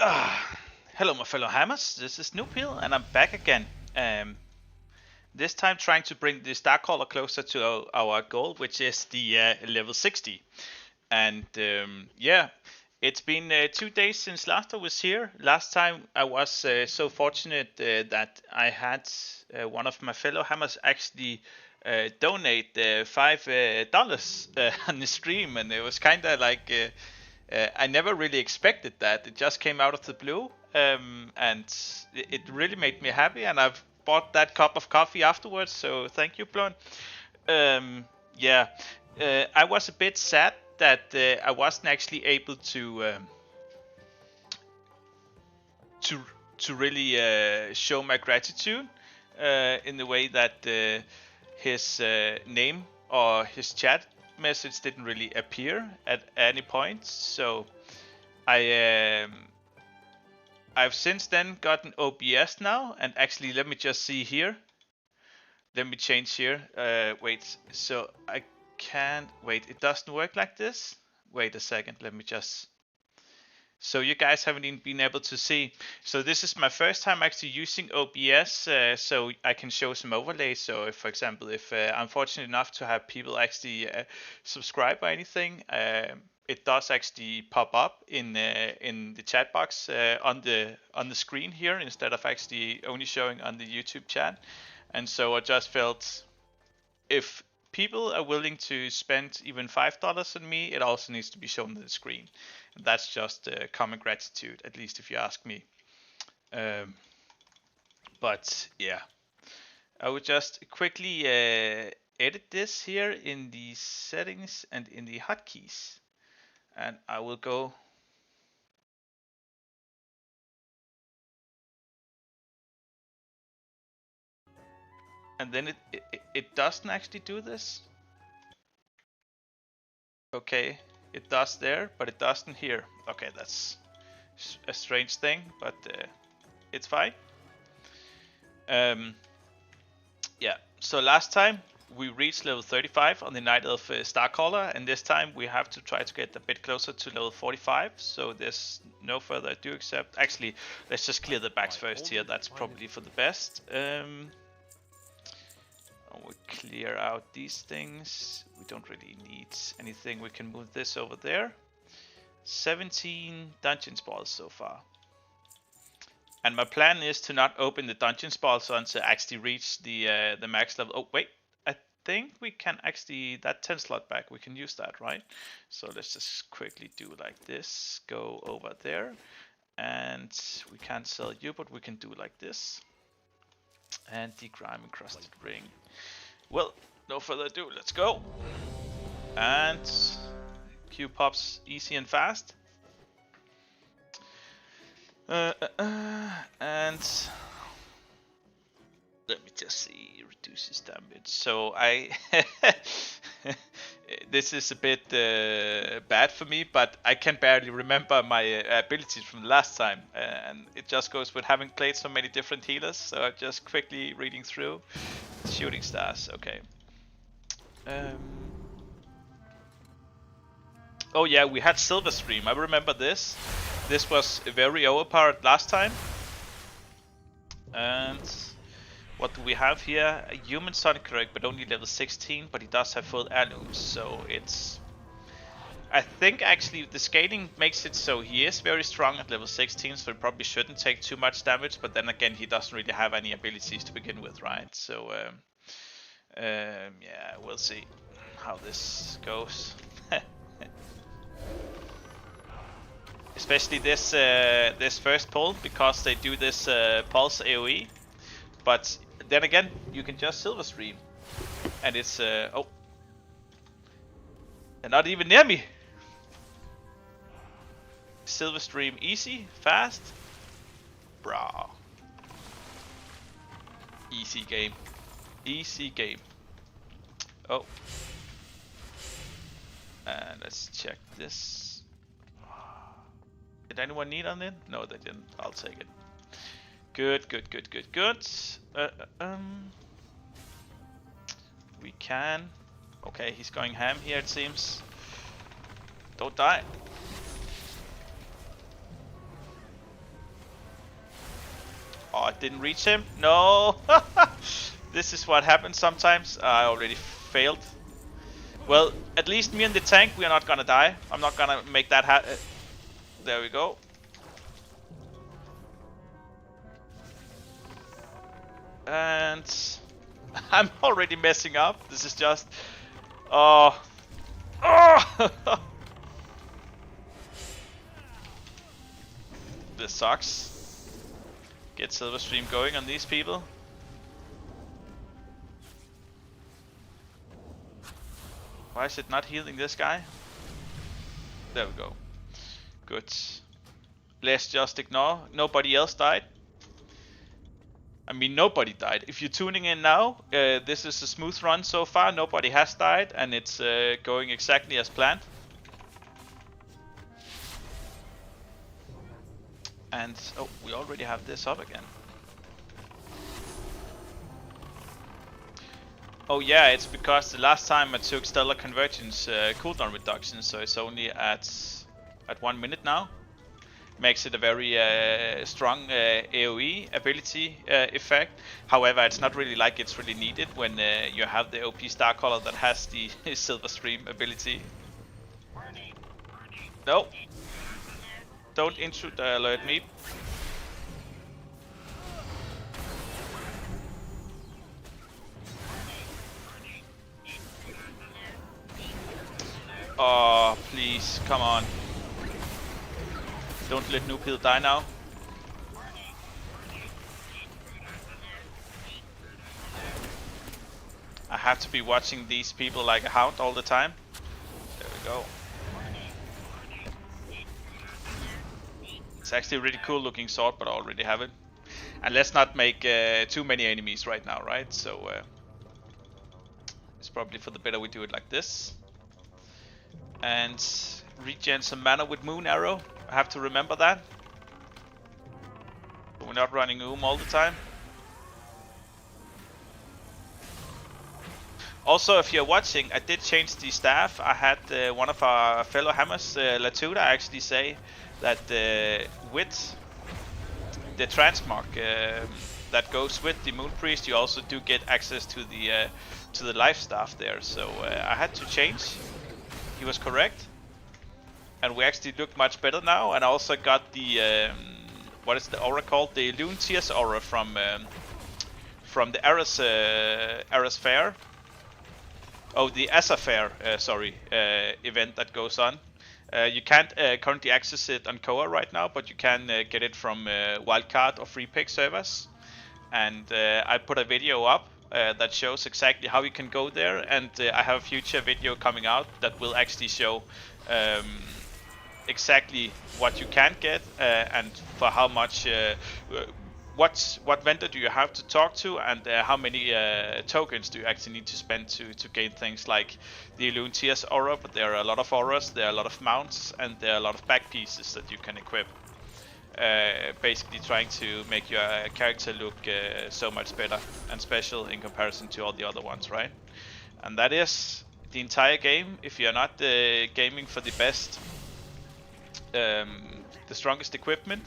Hello, my fellow hammers. This is Noopil, and I'm back again. This time trying to bring the Starcaller closer to our goal, which is the level 60. And yeah, it's been 2 days since last I was here. Last time I was so fortunate that I had one of my fellow hammers actually donate $5 on the stream, and it was kind of like I never really expected that. It just came out of the blue, and it really made me happy. And I've bought that cup of coffee afterwards, so thank you, Blon. Yeah, I was a bit sad that I wasn't actually able to really show my gratitude in the way that his name or his chat message didn't really appear at any point. So I've since then gotten OBS now, and actually let me just see here. Let me change here. Wait, so I can't wait. It doesn't work like this. Wait a second. Let me just. So you guys haven't even been able to see. So this is my first time actually using OBS, so I can show some overlays. So if, for example, if I'm fortunate enough to have people actually subscribe or anything, it does actually pop up in the chat box on the screen here instead of actually only showing on the YouTube chat. And so I just felt if people are willing to spend even $5 on me, it also needs to be shown on the screen. And that's just common gratitude, at least if you ask me. But yeah, I would just quickly edit this here in the settings and in the hotkeys. And I will go. And then it doesn't actually do this. Okay, it does there, but it doesn't here. Okay, that's a strange thing, but it's fine. Yeah, so last time we reached level 35 on the Night of Starcaller, and this time we have to try to get a bit closer to level 45, so there's no further ado except... Actually, let's just clear the backs first here, that's probably for the best. We'll clear out these things. We don't really need anything. We can move this over there. 17 dungeon spawns so far. And my plan is to not open the dungeon spawns until I actually reach the max level. Oh wait, I think we can actually, that 10 slot back, we can use that, right? So let's just quickly do like this. Go over there. And we can't sell you, but we can do like this. And the grime encrusted ring. Well, no further ado, let's go. And Q pops easy and fast. And let me just see, reduces damage. So I this is a bit bad for me, but I can barely remember my abilities from the last time, and it just goes with having played so many different healers. So I'm just quickly reading through. Shooting stars, okay. Oh yeah, we had Silver Stream. I remember this. This was very overpowered last time. And what do we have here? A human Sonic cleric, but only level 16, but he does have full heirlooms, so it's... I think actually the scaling makes it so he is very strong at level 16, so he probably shouldn't take too much damage, but then again he doesn't really have any abilities to begin with, right? So yeah, we'll see how this goes. Especially this this first pull, because they do this pulse AoE. But then again, you can just Silver Stream, and it's oh, they're not even near me. Silver Stream easy, fast, brah. Easy game, easy game. Oh, and let's check this. Did anyone need on it? No, they didn't. I'll take it. Good, good, good, good, good. We can. Okay, he's going ham here, it seems. Don't die. Oh, I didn't reach him. No. This is what happens sometimes. I already failed. Well, at least me and the tank, we are not gonna die. I'm not gonna make that happen. There we go. And I'm already messing up. This is just... Oh. Oh! This sucks. Get Silver Stream going on these people. Why is it not healing this guy? There we go. Good. Let's just ignore. Nobody else died. I mean, nobody died. If you're tuning in now, this is a smooth run so far. Nobody has died, and it's going exactly as planned. And, oh, we already have this up again. Oh yeah, it's because the last time I took Stellar Convergence cooldown reduction, so it's only at 1 minute now. Makes it a very strong AoE ability effect. However, it's not really like it's really needed when you have the OP Starcaller that has the Silver Stream ability. No! Don't intrude alert me. Oh, please, come on. Don't let Noob Hill die now. I have to be watching these people like a hound all the time. There we go. It's actually a really cool looking sword, but I already have it. And let's not make too many enemies right now, right? So it's probably for the better we do it like this. And regen some mana with Moon Arrow. I have to remember that. But we're not running all the time. Also, if you're watching, I did change the staff. I had one of our fellow hammers, Latuda, actually say that with the transmog that goes with the Moon Priest, you also do get access to the life staff there. So I had to change. He was correct, and we actually look much better now. And I also got the what is the aura called? The Loon Tears aura from the Aras Fair. Oh, the Asa Fair, sorry, event that goes on. You can't currently access it on Koa right now, but you can get it from Wildcard or Free Pick servers. And I put a video up that shows exactly how you can go there, and I have a future video coming out that will actually show exactly what you can get and for how much. What vendor do you have to talk to, and how many tokens do you actually need to spend to gain things like the Loon Tears aura? But there are a lot of auras, there are a lot of mounts, and there are a lot of back pieces that you can equip. Basically trying to make your character look so much better and special in comparison to all the other ones, right? And that is the entire game. If you're not gaming for the best, the strongest equipment,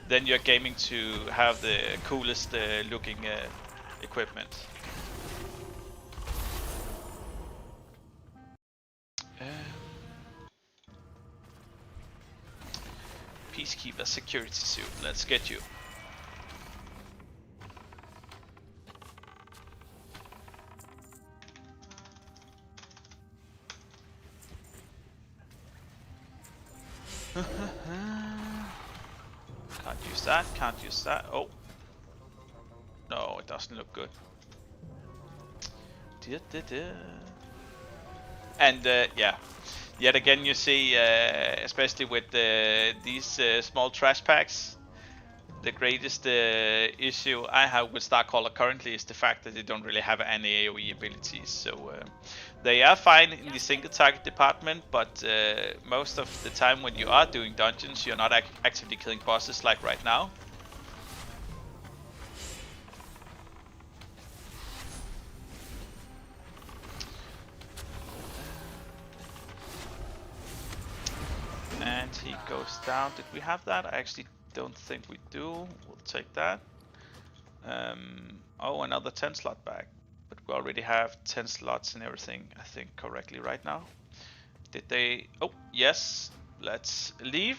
then you're gaming to have the coolest looking equipment. Peacekeeper security suit, let's get you. Can't use that, can't use that. Oh. No, it doesn't look good. And yeah, yet again you see, especially with these small trash packs, the greatest issue I have with Starcaller currently is the fact that they don't really have any AoE abilities. So they are fine in the single target department, but most of the time when you are doing dungeons, you're not actively killing bosses like right now. And he goes down. Did we have that? I actually don't think we do. We'll take that. Oh, another 10 slot back. But we already have 10 slots and everything, I think, correctly right now. Did they? Oh, yes. Let's leave.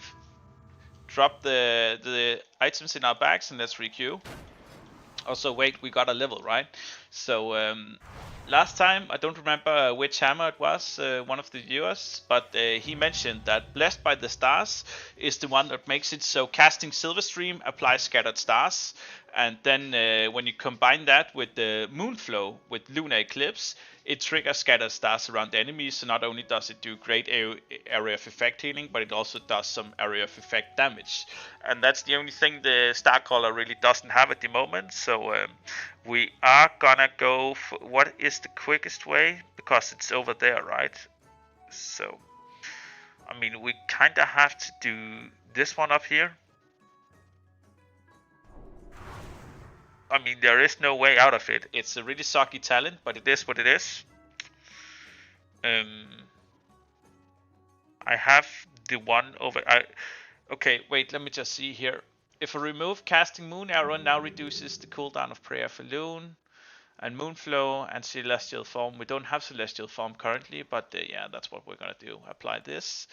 Drop the items in our bags and let's requeue. Also, wait, we got a level, right? So, last time, I don't remember which hammer it was, one of the viewers, but he mentioned that Blessed by the Stars is the one that makes it so casting Silverstream applies Scattered Stars, and then when you combine that with the Moonflow with Lunar Eclipse, it triggers Scattered Stars around enemies, so not only does it do great area of effect healing, but it also does some area of effect damage. And that's the only thing the Starcaller really doesn't have at the moment, so we are gonna go for what is the quickest way, because it's over there, right? So, I mean, we kinda have to do this one up here. I mean, there is no way out of it. It's a really sucky talent, but it is what it is. I have the one over. Okay, wait, let me just see here. If I remove casting Moon Arrow, now reduces the cooldown of Prayer for Loon and Moonflow and Celestial Form. We don't have Celestial Form currently, but yeah, that's what we're gonna do. Apply this.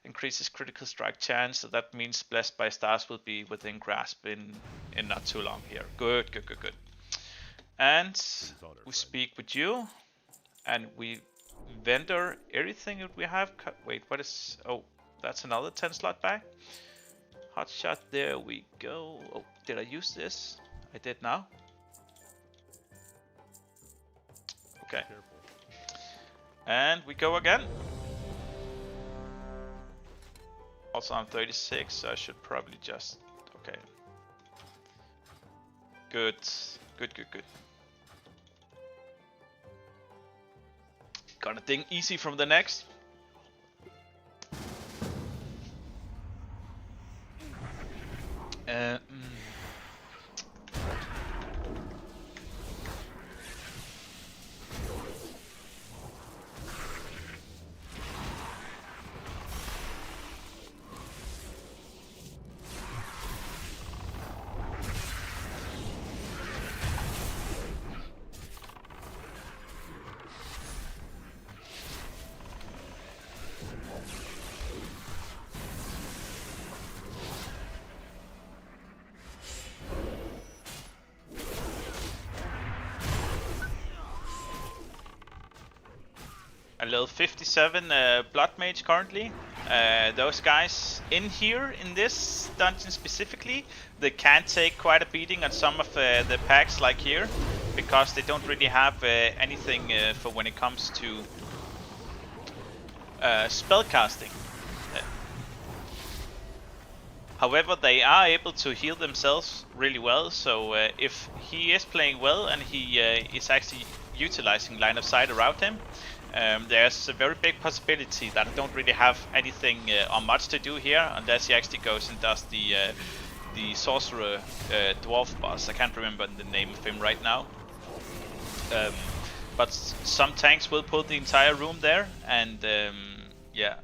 Increases critical strike chance, so that means Blessed by Stars will be within grasp in not too long here. Good, good, good, good. And we speak with you, and we vendor everything that we have. Wait, what is... Oh, that's another 10 slot back. Hot shot, there we go. Oh, did I use this? I did now. Okay. And we go again. Also, I'm 36, so I should probably just... Okay. Good. Good, good, good. Gonna ding easy from the next. A level 57 Blood Mage currently. Those guys in here, in this dungeon specifically, they can take quite a beating on some of the packs like here, because they don't really have anything for when it comes to spell casting. However, they are able to heal themselves really well, so if he is playing well and he is actually utilizing line of sight around him, there's a very big possibility that I don't really have anything or much to do here unless he actually goes and does the sorcerer dwarf boss. I can't remember the name of him right now. But some tanks will pull the entire room there, and yeah.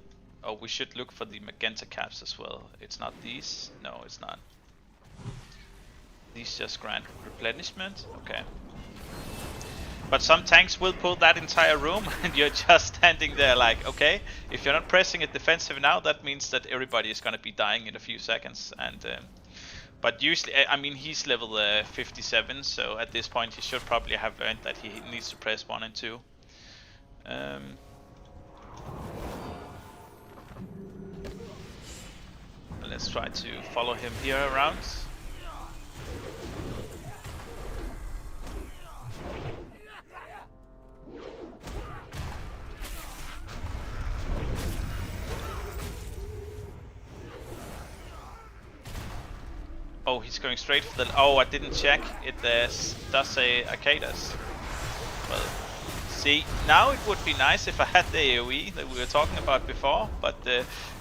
Oh, we should look for the magenta caps as well. It's not these. No, it's not. These just grant replenishment. Okay. But some tanks will pull that entire room, and you're just standing there like, okay, if you're not pressing it defensive now, that means that everybody is going to be dying in a few seconds. And but usually, I mean, he's level 57, so at this point he should probably have learned that he needs to press 1 and 2. Let's try to follow him here around. Oh, he's going straight for the... Oh, I didn't check. It does say Arcadas. Well, see, now it would be nice if I had the AoE that we were talking about before, but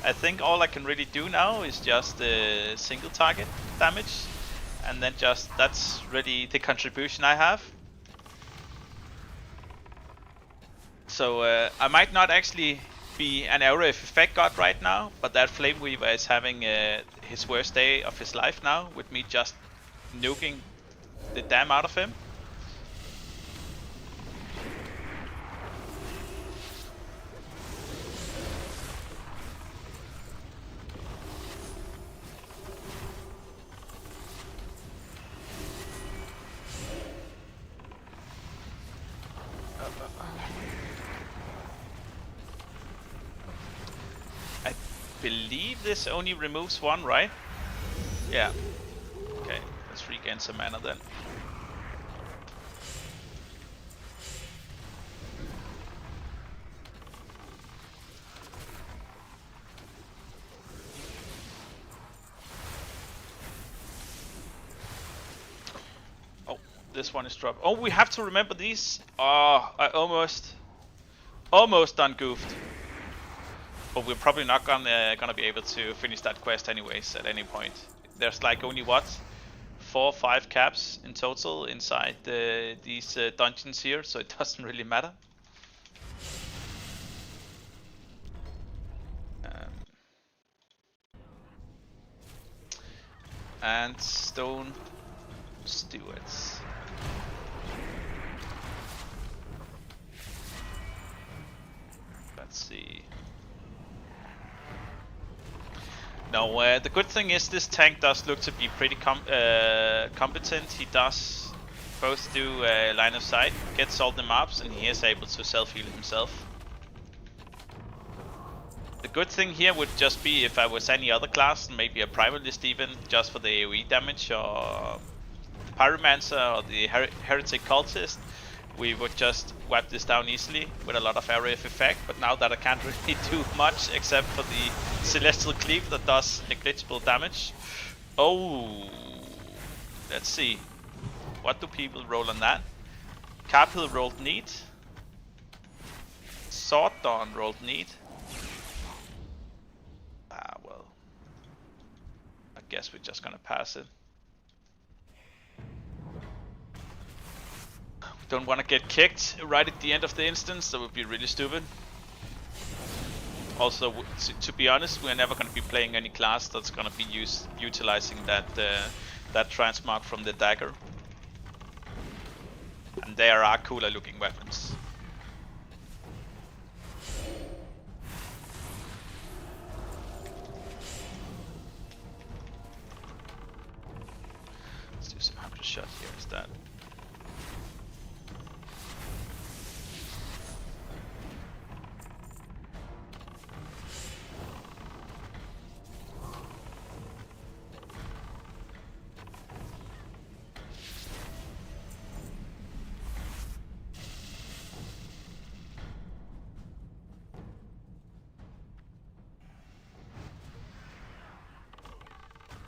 I think all I can really do now is just single target damage, and then just, that's really the contribution I have. So I might not actually be an area of effect god right now, but that Flame Weaver is having his worst day of his life now, with me just nuking the damn out of him. I believe this only removes one, right? Yeah. Okay, let's regain some mana then. Oh, this one is dropped. Oh, we have to remember these. Oh, I almost done goofed. But we're probably not gonna be able to finish that quest anyways at any point. There's like only what? 4 or 5 caps in total inside these dungeons here, so it doesn't really matter. And stone stewards. Let's see. No, the good thing is this tank does look to be pretty competent. He does both do line of sight, gets all the mobs, and he is able to self-heal himself. The good thing here would just be if I was any other class, maybe a Primalist even, just for the AoE damage, or Pyromancer, or the Heretic Cultist, we would just wipe this down easily with a lot of area of effect. But now that I can't really do much except for the Celestial Cleave that does negligible damage. Oh, let's see. What do people roll on that? Carpil rolled need. Sword Dawn rolled need. Ah, well. I guess we're just gonna pass it. Don't want to get kicked right at the end of the instance, that would be really stupid. Also, to be honest, we're never going to be playing any class that's going to be utilizing that transmark from the dagger. And there are cooler looking weapons. Let's do some 100 shot here instead.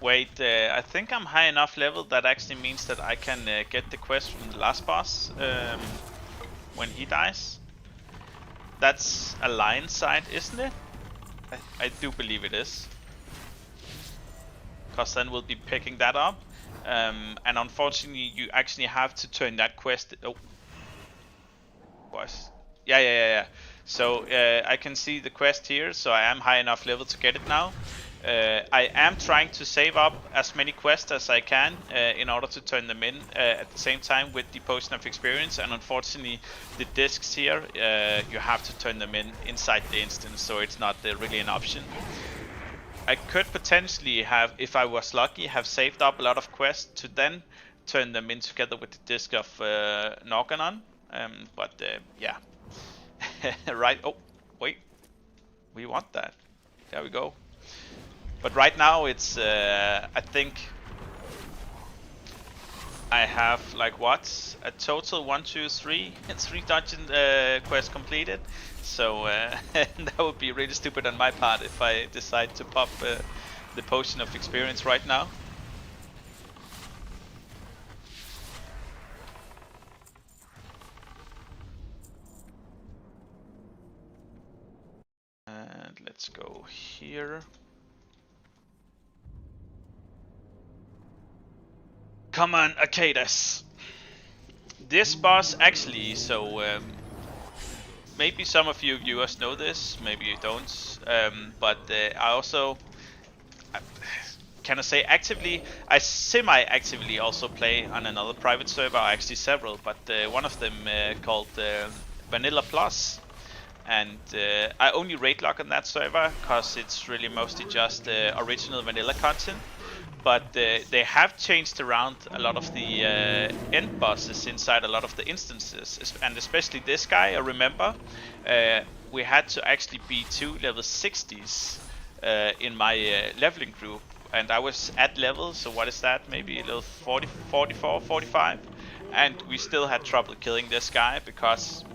Wait, I think I'm high enough level that actually means that I can get the quest from the last boss when he dies. That's a line side, isn't it? I do believe it is. Because then we'll be picking that up. And unfortunately, you actually have to turn that quest... Oh. Boys. Yeah. So I can see the quest here, so I am high enough level to get it now. I am trying to save up as many quests as I can in order to turn them in at the same time with the Potion of Experience, and unfortunately the discs here, you have to turn them in inside the instance, so it's not really an option. I could potentially have, if I was lucky, have saved up a lot of quests to then turn them in together with the disc of Norganon, but yeah. Right, oh, wait, we want that, there we go. But right now it's, I think I have like what? A total 1, 2, 3 dungeon quests completed. So that would be really stupid on my part if I decide to pop the Potion of Experience right now. And let's go here. Come on, Arcadus. This boss actually, so maybe some of you viewers know this, maybe you don't, but I also, can I say actively? I semi-actively also play on another private server, actually several, but one of them called Vanilla Plus. And I only raid log on that server because it's really mostly just original vanilla content. But they have changed around a lot of the end bosses inside a lot of the instances, and especially this guy. I remember we had to actually be 2 level 60s in my leveling group, and I was at level, so what is that, maybe a little 40, 44, 45, and we still had trouble killing this guy because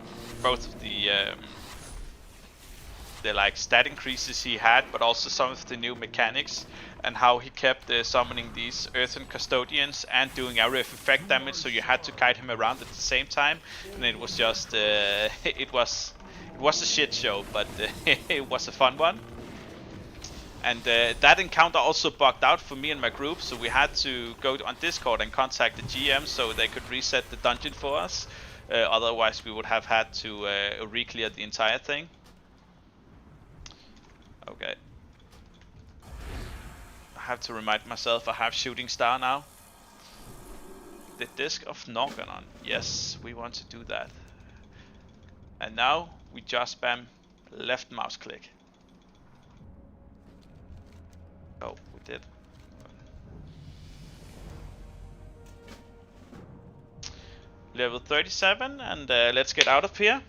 both of the like stat increases he had, but also some of the new mechanics and how he kept summoning these earthen custodians and doing area of effect damage, so you had to kite him around at the same time, and it was just it was a shit show, but it was a fun one. And that encounter also bugged out for me and my group, so we had to go on Discord and contact the GM so they could reset the dungeon for us. Otherwise we would have had to re-clear the entire thing. Okay. I have to remind myself I have Shooting Star now. The Disc of Norganon. Yes, we want to do that. And now we just spam left mouse click. Oh, we did. Level 37, and let's get out of here.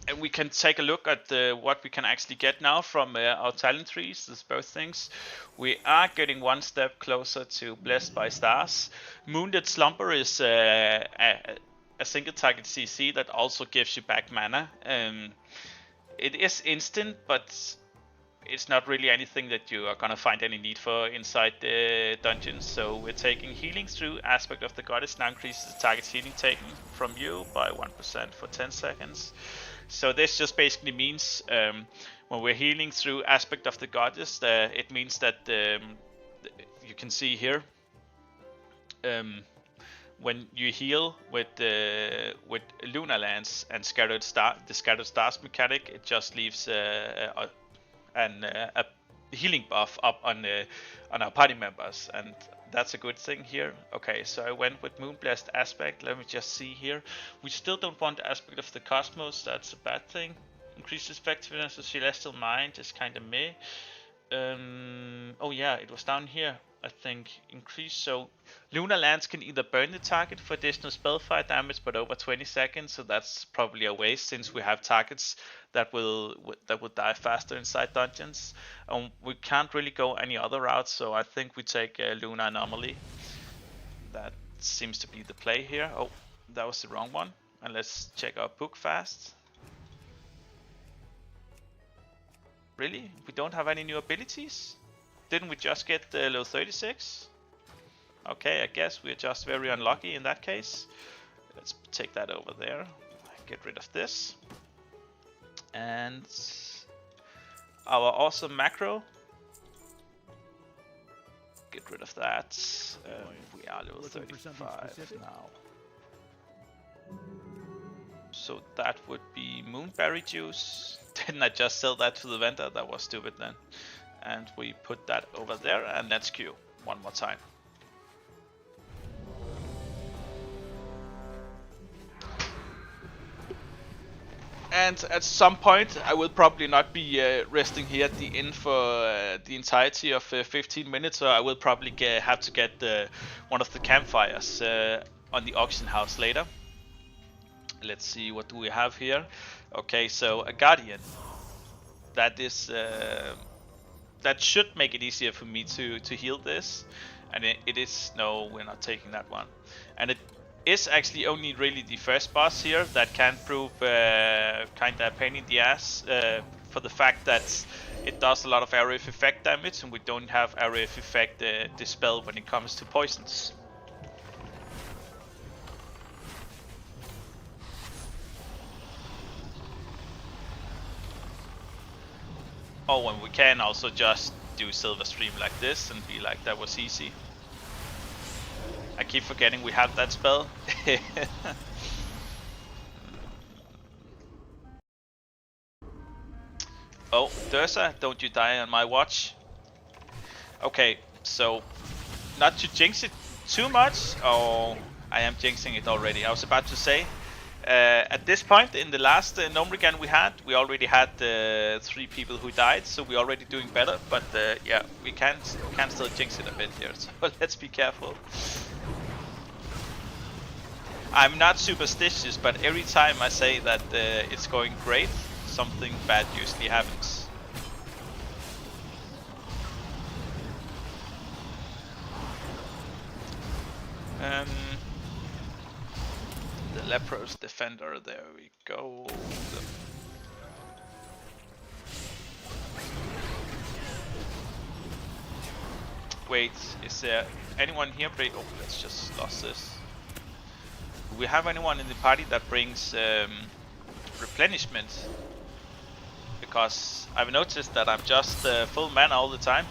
And we can take a look at what we can actually get now from our talent trees. There's both things. We are getting one step closer to Blessed by Stars. Moonlit Slumber is a single target CC that also gives you back mana. It is instant, but it's not really anything that you are gonna find any need for inside the dungeons. So we're taking healing through Aspect of the Goddess. Now increases the target's healing taken from you by 1% for 10 seconds. So this just basically means when we're healing through Aspect of the Goddess, it means that you can see here when you heal with Lunar Lance and the Scattered Stars mechanic, it just leaves a healing buff up on our party members, and that's a good thing here. Okay, so I went with Moonblast Aspect. Let me just see here. We still don't want Aspect of the Cosmos. That's a bad thing. Increases effectiveness of Celestial Mind is kind of meh. Oh yeah, it was down here, I think. Increase. So Lunar Lance can either burn the target for additional spellfire damage, but over 20 seconds. So that's probably a waste since we have targets that will die faster inside dungeons. We can't really go any other route, so I think we take Lunar Anomaly. That seems to be the play here. Oh, that was the wrong one. And let's check our book fast. Really? We don't have any new abilities? Didn't we just get level 36? Okay, I guess we're just very unlucky in that case. Let's take that over there. Get rid of this. And our awesome macro. Get rid of that. We are level 35 now. So that would be Moonberry Juice. Didn't I just sell that to the vendor? That was stupid then. And we put that over there, and let's queue one more time. And at some point I will probably not be resting here at the inn for the entirety of 15 minutes, so I will probably have to get one of the campfires on the auction house later. Let's see, what do we have here? Okay, so a Guardian. That is that should make it easier for me to heal this, and it is, no, we're not taking that one. And it is actually only really the first boss here that can prove kinda a pain in the ass for the fact that it does a lot of area of effect damage, and we don't have area of effect dispel when it comes to poisons. Oh, and we can also just do Silver Stream like this and be like, that was easy. I keep forgetting we have that spell. Oh, Dursa, don't you die on my watch. Okay, So, not to jinx it too much. Oh, I am jinxing it already. I was about to say, at this point in the last Gnomrigan we already had 3 people who died, so we're already doing better. But yeah, we can still jinx it a bit here, so let's be careful. I'm not superstitious, but every time I say that it's going great, something bad usually happens. The Lepro's Defender, there we go. Wait, is there anyone here? Oh, let's just lost this. Do we have anyone in the party that brings replenishment? Because I've noticed that I'm just full mana all the time.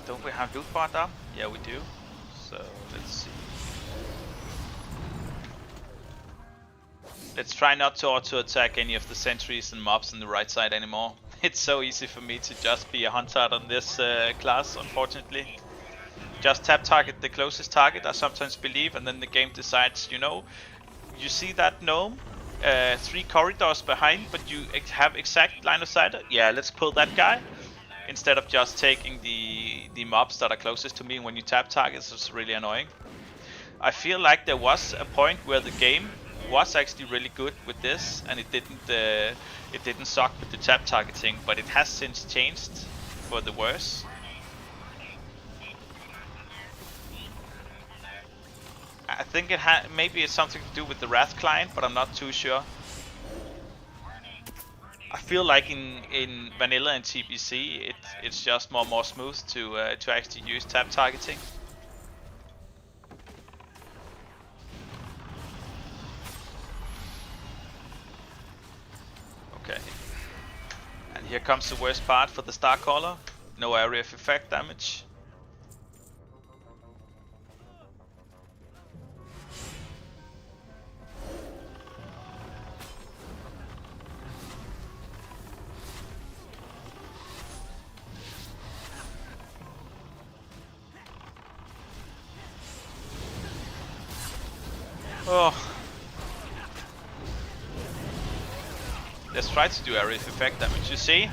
Don't we have loot bar down? Yeah, we do. So let's see. Let's try not to auto attack any of the sentries and mobs on the right side anymore. It's so easy for me to just be a hunter on this class, unfortunately. Just tap target the closest target, I sometimes believe, and then the game decides, you know, you see that gnome 3 corridors behind, but you have exact line of sight? Yeah, let's pull that guy. Instead of just taking the mobs that are closest to me when you tap targets. It's really annoying. I feel like there was a point where the game was actually really good with this, and it didn't suck with the tap targeting, but it has since changed for the worse. I think maybe it's something to do with the Wrath client, but I'm not too sure. I feel like in vanilla and TBC, it's just more smooth to actually use tap targeting. Okay, and here comes the worst part for the Starcaller. No area of effect damage. Oh. Let's try to do area of effect damage. You see,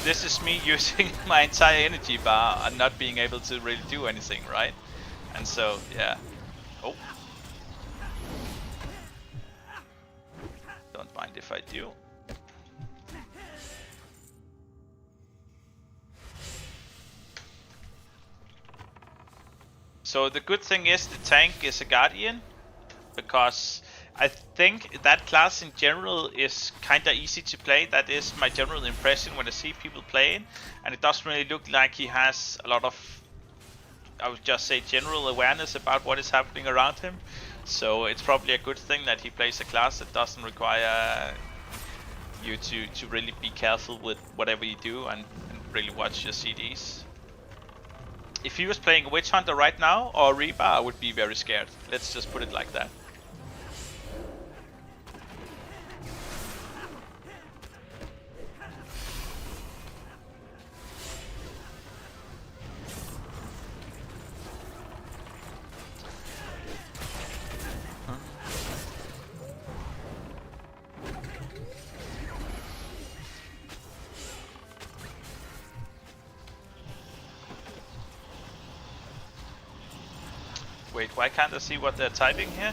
this is me using my entire energy bar and not being able to really do anything, right? And so, yeah. Oh. Don't mind if I do. So the good thing is the tank is a guardian, because I think that class in general is kinda easy to play. That is my general impression when I see people playing, and it doesn't really look like he has a lot of, I would just say, general awareness about what is happening around him. So it's probably a good thing that he plays a class that doesn't require you to really be careful with whatever you do and really watch your CDs. If he was playing Witch Hunter right now or Reaper, I would be very scared. Let's just put it like that. Wait, why can't I see what they're typing here?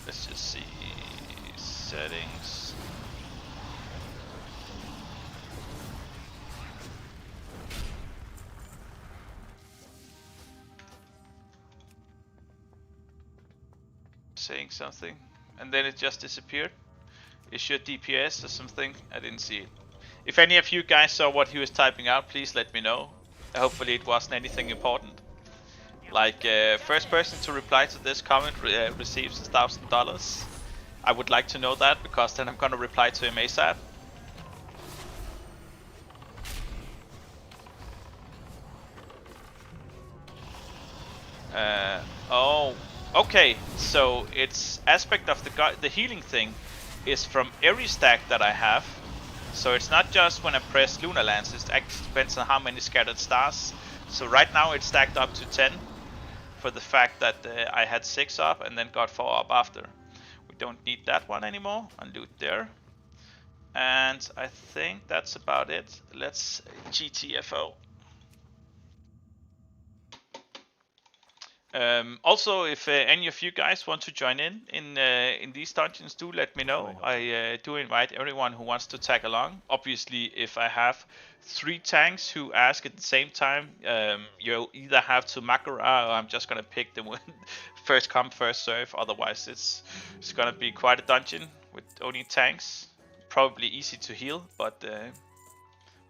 Let's just see settings. Saying something, and then it just disappeared. Is your DPS or something? I didn't see it. If any of you guys saw what he was typing out, please let me know. Hopefully it wasn't anything important. Like, first person to reply to this comment receives $1,000. I would like to know that, because then I'm gonna reply to him ASAP. Oh, okay. So its aspect of the healing thing is from every stack that I have. So it's not just when I press Lunar Lance. It actually depends on how many scattered stars. So right now it's stacked up to 10 for the fact that I had 6 up and then got 4 up after. We don't need that one anymore. Unloot there. And I think that's about it. Let's GTFO. Also, if any of you guys want to join in these dungeons, do let me know. I do invite everyone who wants to tag along. Obviously, if I have 3 tanks who ask at the same time, you either have to Makara or I'm just gonna pick the first come first serve. Otherwise, it's gonna be quite a dungeon with only tanks. Probably easy to heal, but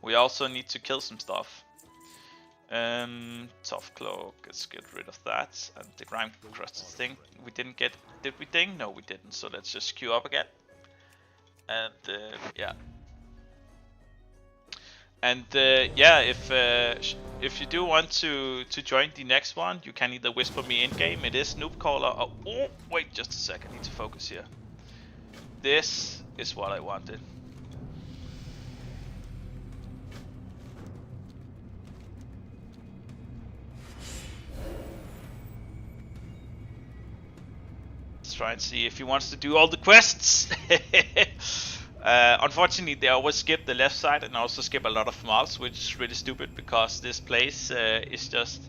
we also need to kill some stuff. Tough cloak, let's get rid of that. And the grime crusted thing we didn't get, did we ding? No we didn't, so let's just queue up again. And yeah. And yeah, if you do want to join the next one, you can either whisper me in game. It is Noob Caller. Oh, wait just a sec, I need to focus here. This is what I wanted. Try and see if he wants to do all the quests. Unfortunately, they always skip the left side and also skip a lot of mobs, which is really stupid because this place is just.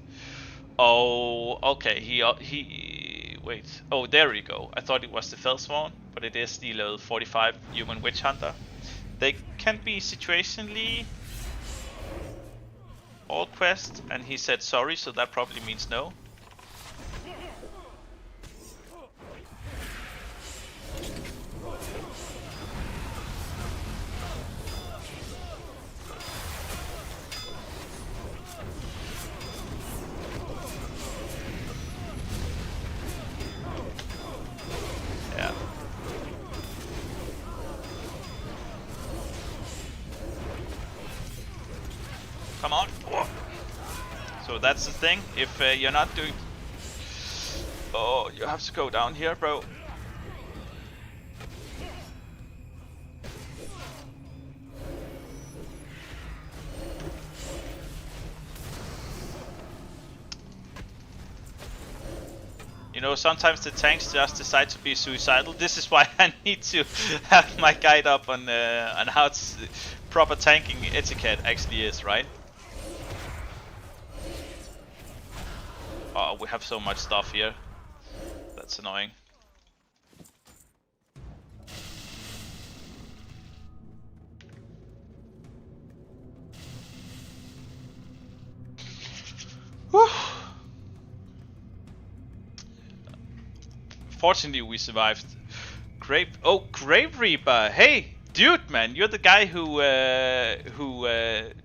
Oh, okay. He wait. Oh, there we go. I thought it was the Felspawn, but it is the level 45 human witch hunter. They can be situationally all quests, and he said sorry, so that probably means no. Come on. So that's the thing. If you're not doing... Oh, you have to go down here, bro. You know, sometimes the tanks just decide to be suicidal. This is why I need to have my guide up on how proper tanking etiquette actually is, right? Oh, we have so much stuff here. That's annoying. Whew. Fortunately, we survived. Grave Reaper. Hey, dude, man, you're the guy who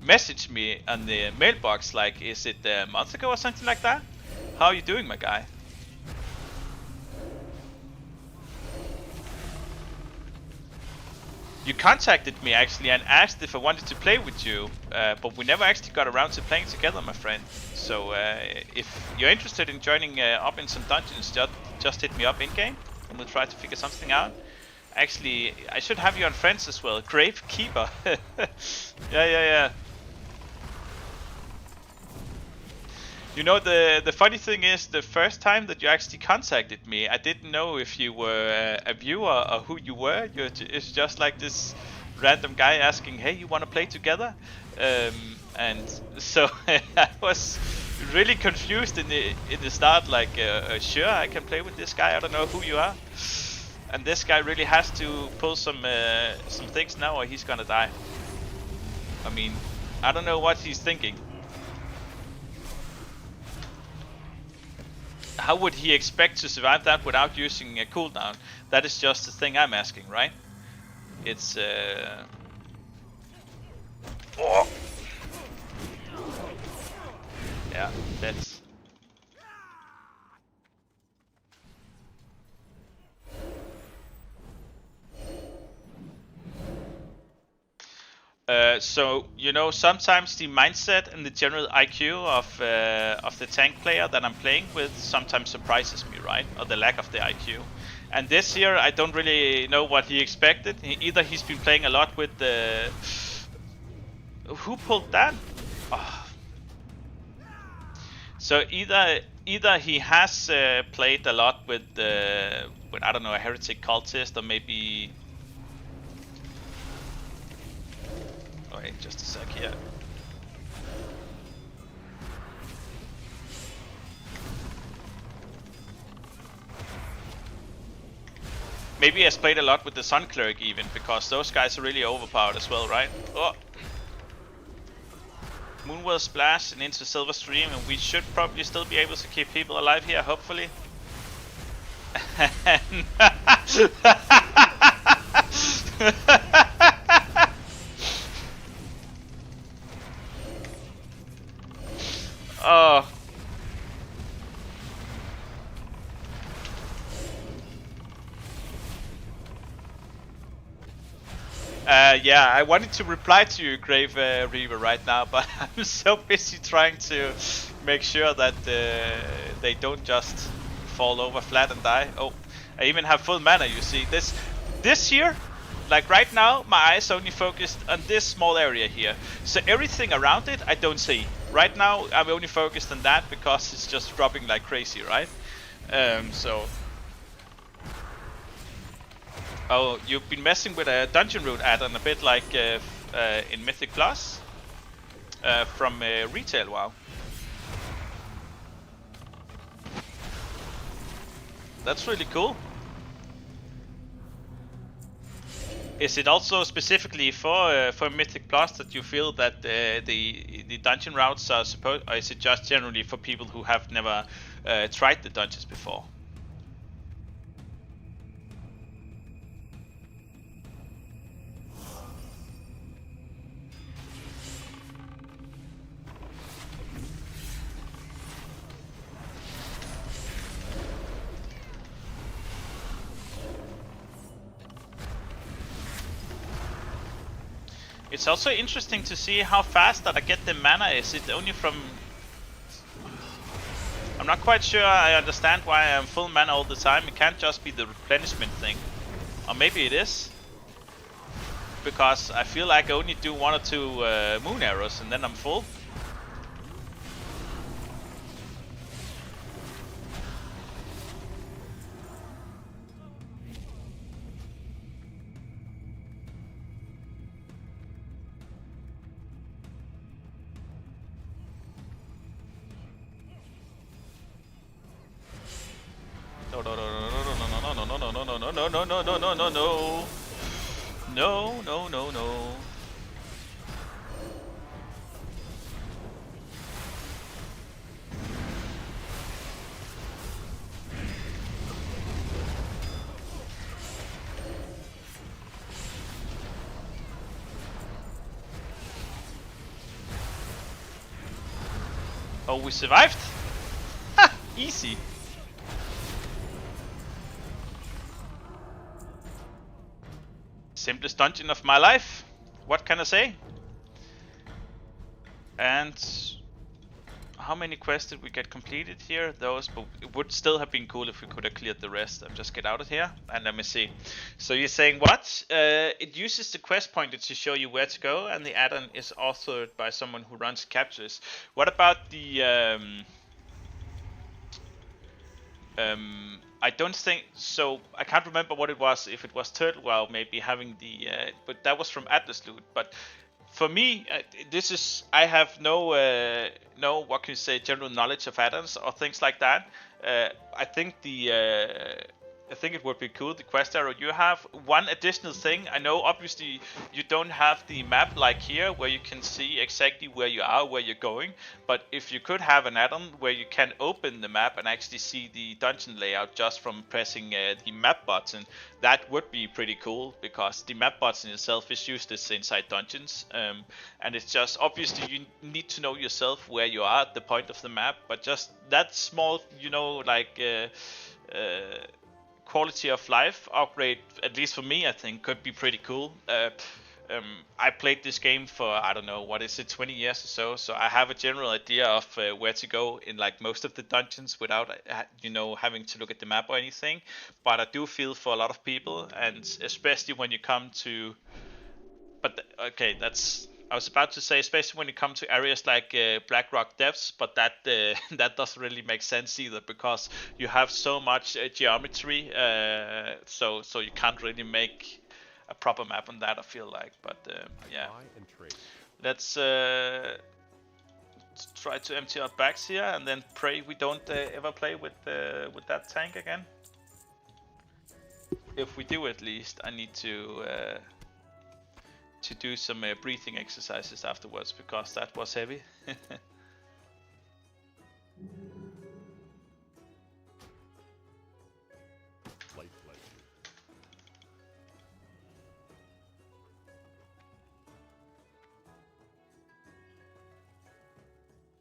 messaged me on the mailbox. Like, is it a month ago or something like that? How are you doing, my guy? You contacted me actually and asked if I wanted to play with you, but we never actually got around to playing together, my friend. So if you're interested in joining up in some dungeons, just hit me up in game and we'll try to figure something out. Actually, I should have you on friends as well. Gravekeeper. Yeah. You know, the funny thing is, the first time that you actually contacted me, I didn't know if you were a viewer or who you were. It's just like this random guy asking, hey, you want to play together? And so I was really confused in the start, like, sure, I can play with this guy, I don't know who you are. And this guy really has to pull some things now or he's gonna die. I mean, I don't know what he's thinking. How would he expect to survive that without using a cooldown? That is just the thing I'm asking, right? It's oh. Yeah, that's So you know, sometimes the mindset and the general IQ of the tank player that I'm playing with sometimes surprises me, right? Or the lack of the IQ. And this year, I don't really know what he expected. Either he's been playing a lot with the. Who pulled that? Oh. So either he has played a lot with I don't know, a heretic cultist, or maybe. Oh, wait, just a sec here. Maybe he has played a lot with the Sun Cleric even, because those guys are really overpowered as well, right? Oh. Moonwell Splash and into Silver Stream, and we should probably still be able to keep people alive here, hopefully. Oh. Yeah, I wanted to reply to you, Grave Reaver, right now, but I'm so busy trying to make sure that they don't just fall over flat and die. Oh, I even have full mana, you see. This here, like right now, my eyes only focused on this small area here. So everything around it, I don't see. Right now, I'm only focused on that because it's just dropping like crazy, right? So... Oh, you've been messing with a dungeon route add-on a bit like in Mythic Plus from retail. Wow, that's really cool. Is it also specifically for Mythic Plus that you feel that the dungeon routes are supposed, or is it just generally for people who have never tried the dungeons before? It's also interesting to see how fast that I get the mana. Is it only from... I'm not quite sure I understand why I'm full mana all the time. It can't just be the replenishment thing. Or maybe it is. Because I feel like I only do 1 or 2 moon arrows and then I'm full. No. Oh, we survived? Ha! Easy. Simplest dungeon of my life. What can I say? And how many quests did we get completed here? Those, but it would still have been cool if we could have cleared the rest. I'll just get out of here and let me see. So you're saying what? It uses the quest pointer to show you where to go, and the add-on is authored by someone who runs captures. What about the I don't think so. I can't remember what it was. If it was Turtle Wow, maybe having the, but that was from Atlas Loot. But for me, this is, I have no what can you say, general knowledge of add-ons or things like that. I think I think it would be cool, the quest arrow you have. One additional thing, I know obviously you don't have the map like here where you can see exactly where you are, where you're going, but if you could have an add-on where you can open the map and actually see the dungeon layout just from pressing the map button, that would be pretty cool, because the map button itself is useless inside dungeons, and it's just, obviously you need to know yourself where you are at the point of the map, but just that small, you know, like quality of life upgrade, at least for me, I think could be pretty cool. I played this game for, I don't know, what is it, 20 years or so I have a general idea of where to go in like most of the dungeons without having to look at the map or anything. But I do feel for a lot of people, and especially when you come to, okay, that's, I was about to say, especially when you come to areas like Blackrock Depths, but that that doesn't really make sense either, because you have so much geometry, so you can't really make a proper map on that, I feel like. But yeah, let's try to empty our bags here, and then pray we don't ever play with that tank again. If we do, at least I need to do some breathing exercises afterwards, because that was heavy.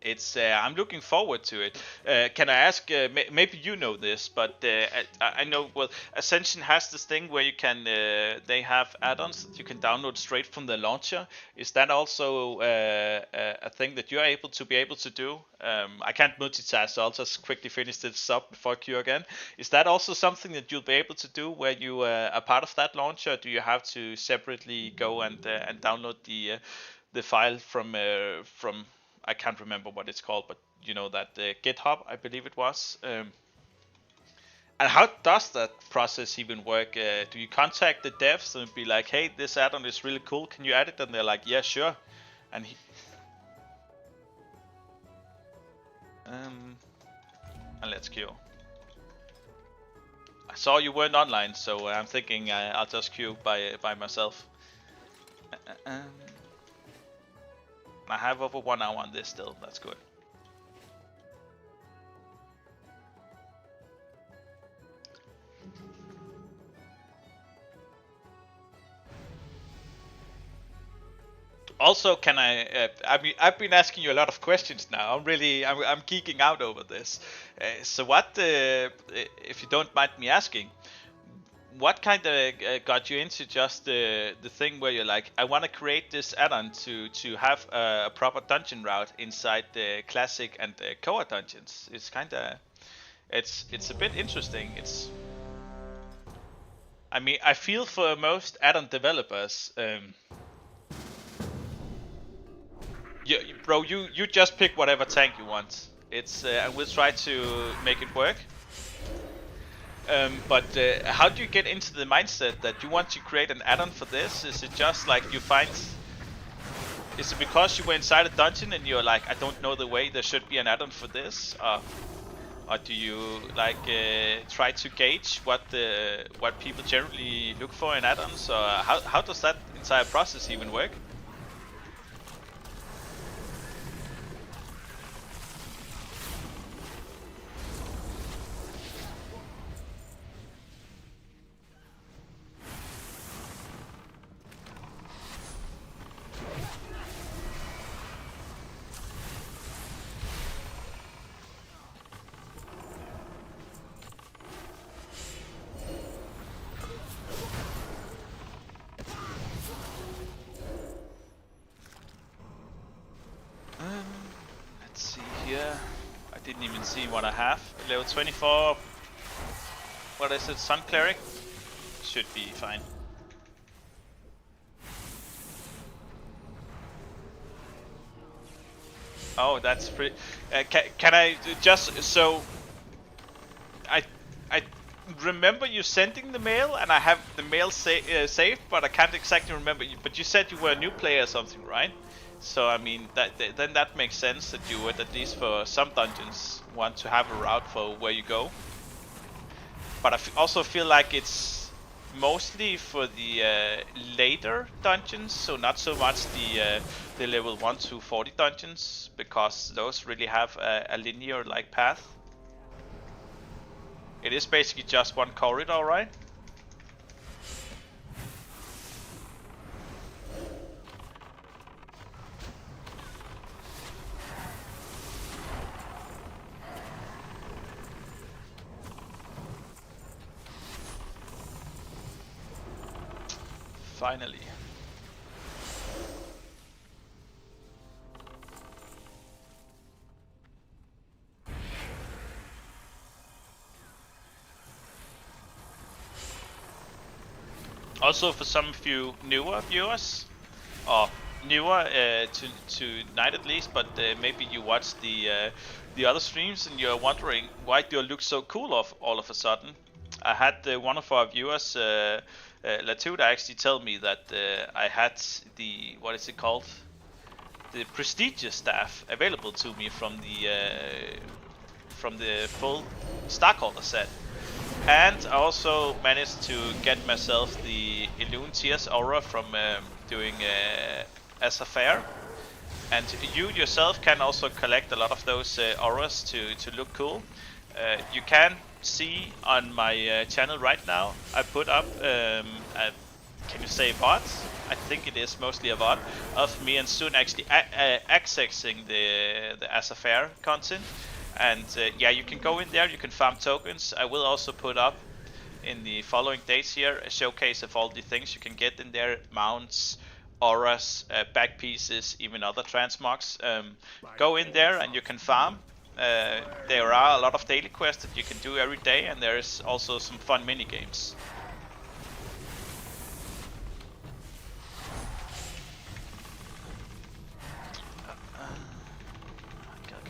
It's I'm looking forward to it. Can I ask? Maybe you know this, but I know. Well, Ascension has this thing where you can. They have add-ons that you can download straight from the launcher. Is that also a thing that you're able to do? I can't multitask, so I'll just quickly finish this up before I queue again. Is that also something that you'll be able to do, where you are part of that launcher? Or do you have to separately go and download the file from I can't remember what it's called, but you know that GitHub, I believe it was. And how does that process even work? Do you contact the devs and be like, "Hey, this add-on is really cool. Can you add it?" And they're like, "Yeah, sure." And let's queue. I saw you weren't online, so I'm thinking I'll just queue by myself. I have over 1 hour on this still, that's good. Also, can I've been asking you a lot of questions now. I'm geeking out over this. So what, if you don't mind me asking, what kind of got you into just the thing where you're like, I want to create this add-on to have a proper dungeon route inside the classic and the Koa dungeons? It's kind of, it's a bit interesting. I mean, I feel for most add-on developers, bro, you just pick whatever tank you want. And we'll try to make it work. But how do you get into the mindset that you want to create an add-on for this? Is it just like you find... Is it because you were inside a dungeon and you're like, I don't know the way, there should be an add-on for this? Or do you like try to gauge what people generally look for in add-ons? Or how does that entire process even work? Let's see here. I didn't even see what I have. Level 24. What is it? Sun Cleric? Should be fine. Oh, that's pretty. Can I just so? I remember you sending the mail, and I have the mail saved, but I can't exactly remember. But you said you were a new player or something, right? So I mean, then that makes sense that you would, at least for some dungeons, want to have a route for where you go. But I also feel like it's mostly for the later dungeons, so not so much the level 1 to 40 dungeons, because those really have a linear like path. It is basically just one corridor, right? Finally. Also, for some of you newer viewers, or newer to tonight at least, but maybe you watch the other streams and you're wondering why do I look so cool all of a sudden. I had one of our viewers, Latuda, actually tell me that I had the, what is it called? The prestigious staff available to me from the full Starcaller set. And I also managed to get myself the Illusion Tears aura from doing Azeroth. And you yourself can also collect a lot of those auras to look cool. You can see on my channel right now, I put up can you say VOD? I think it is mostly a VOD of me and Soon actually accessing the Azeroth content. And yeah, you can go in there, you can farm tokens. I will also put up in the following days here a showcase of all the things you can get in there: mounts, auras, back pieces, even other transmogs. Go in there and you can farm. There are a lot of daily quests that you can do every day, and there is also some fun mini games.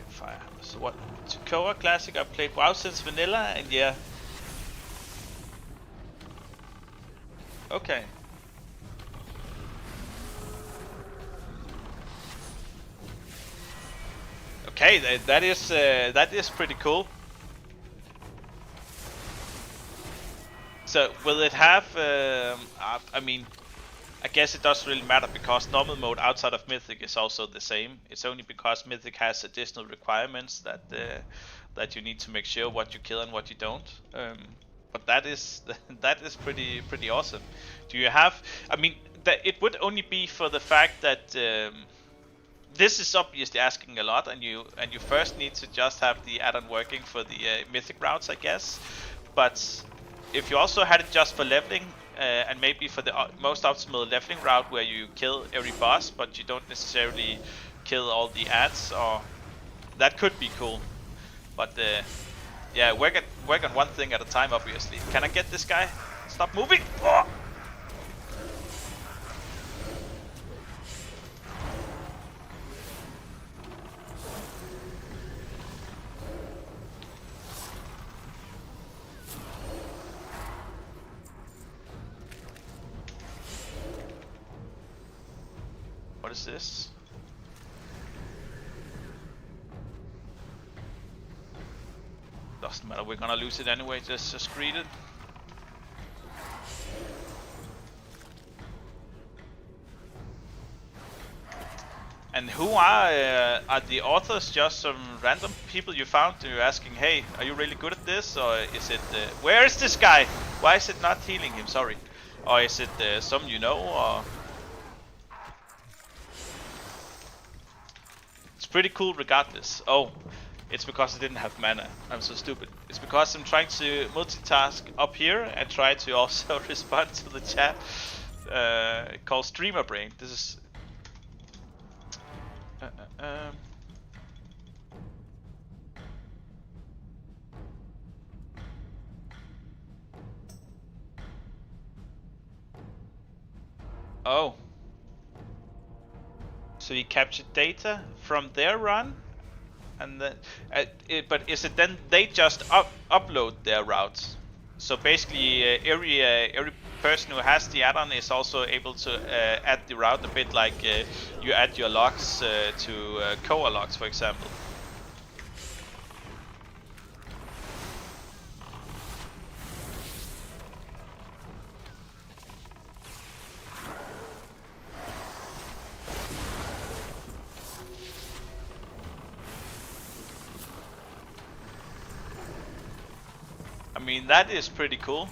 Fire. So what? Koa Classic, I played WoW since vanilla, and yeah. Okay. Okay, that is pretty cool. So will it have? I mean, I guess it doesn't really matter because normal mode outside of Mythic is also the same. It's only because Mythic has additional requirements that you need to make sure what you kill and what you don't. But that is pretty awesome. Do you have? I mean, it would only be for the fact that this is obviously asking a lot, and you first need to just have the add-on working for the Mythic routes, I guess. But if you also had it just for leveling, and maybe for the most optimal leveling route where you kill every boss, but you don't necessarily kill all the ads, or that could be cool. But yeah, work on one thing at a time, obviously. Can I get this guy? Stop moving! Oh! What is this? Doesn't matter, we're gonna lose it anyway, just read it. And who are the authors? Just some random people you found and you're asking, hey, are you really good at this? Or is it, where is this guy? Why is it not healing him? Sorry. Or is it some you know, or... It's pretty cool regardless. Oh, it's because I didn't have mana. I'm so stupid. It's because I'm trying to multitask up here and try to also respond to the chat called Streamer Brain. This is... Oh. So you captured data from their run, and then, but is it then they just upload their routes? So basically, every person who has the add-on is also able to add the route a bit like you add your logs to Koa logs, for example. I mean, that is pretty cool.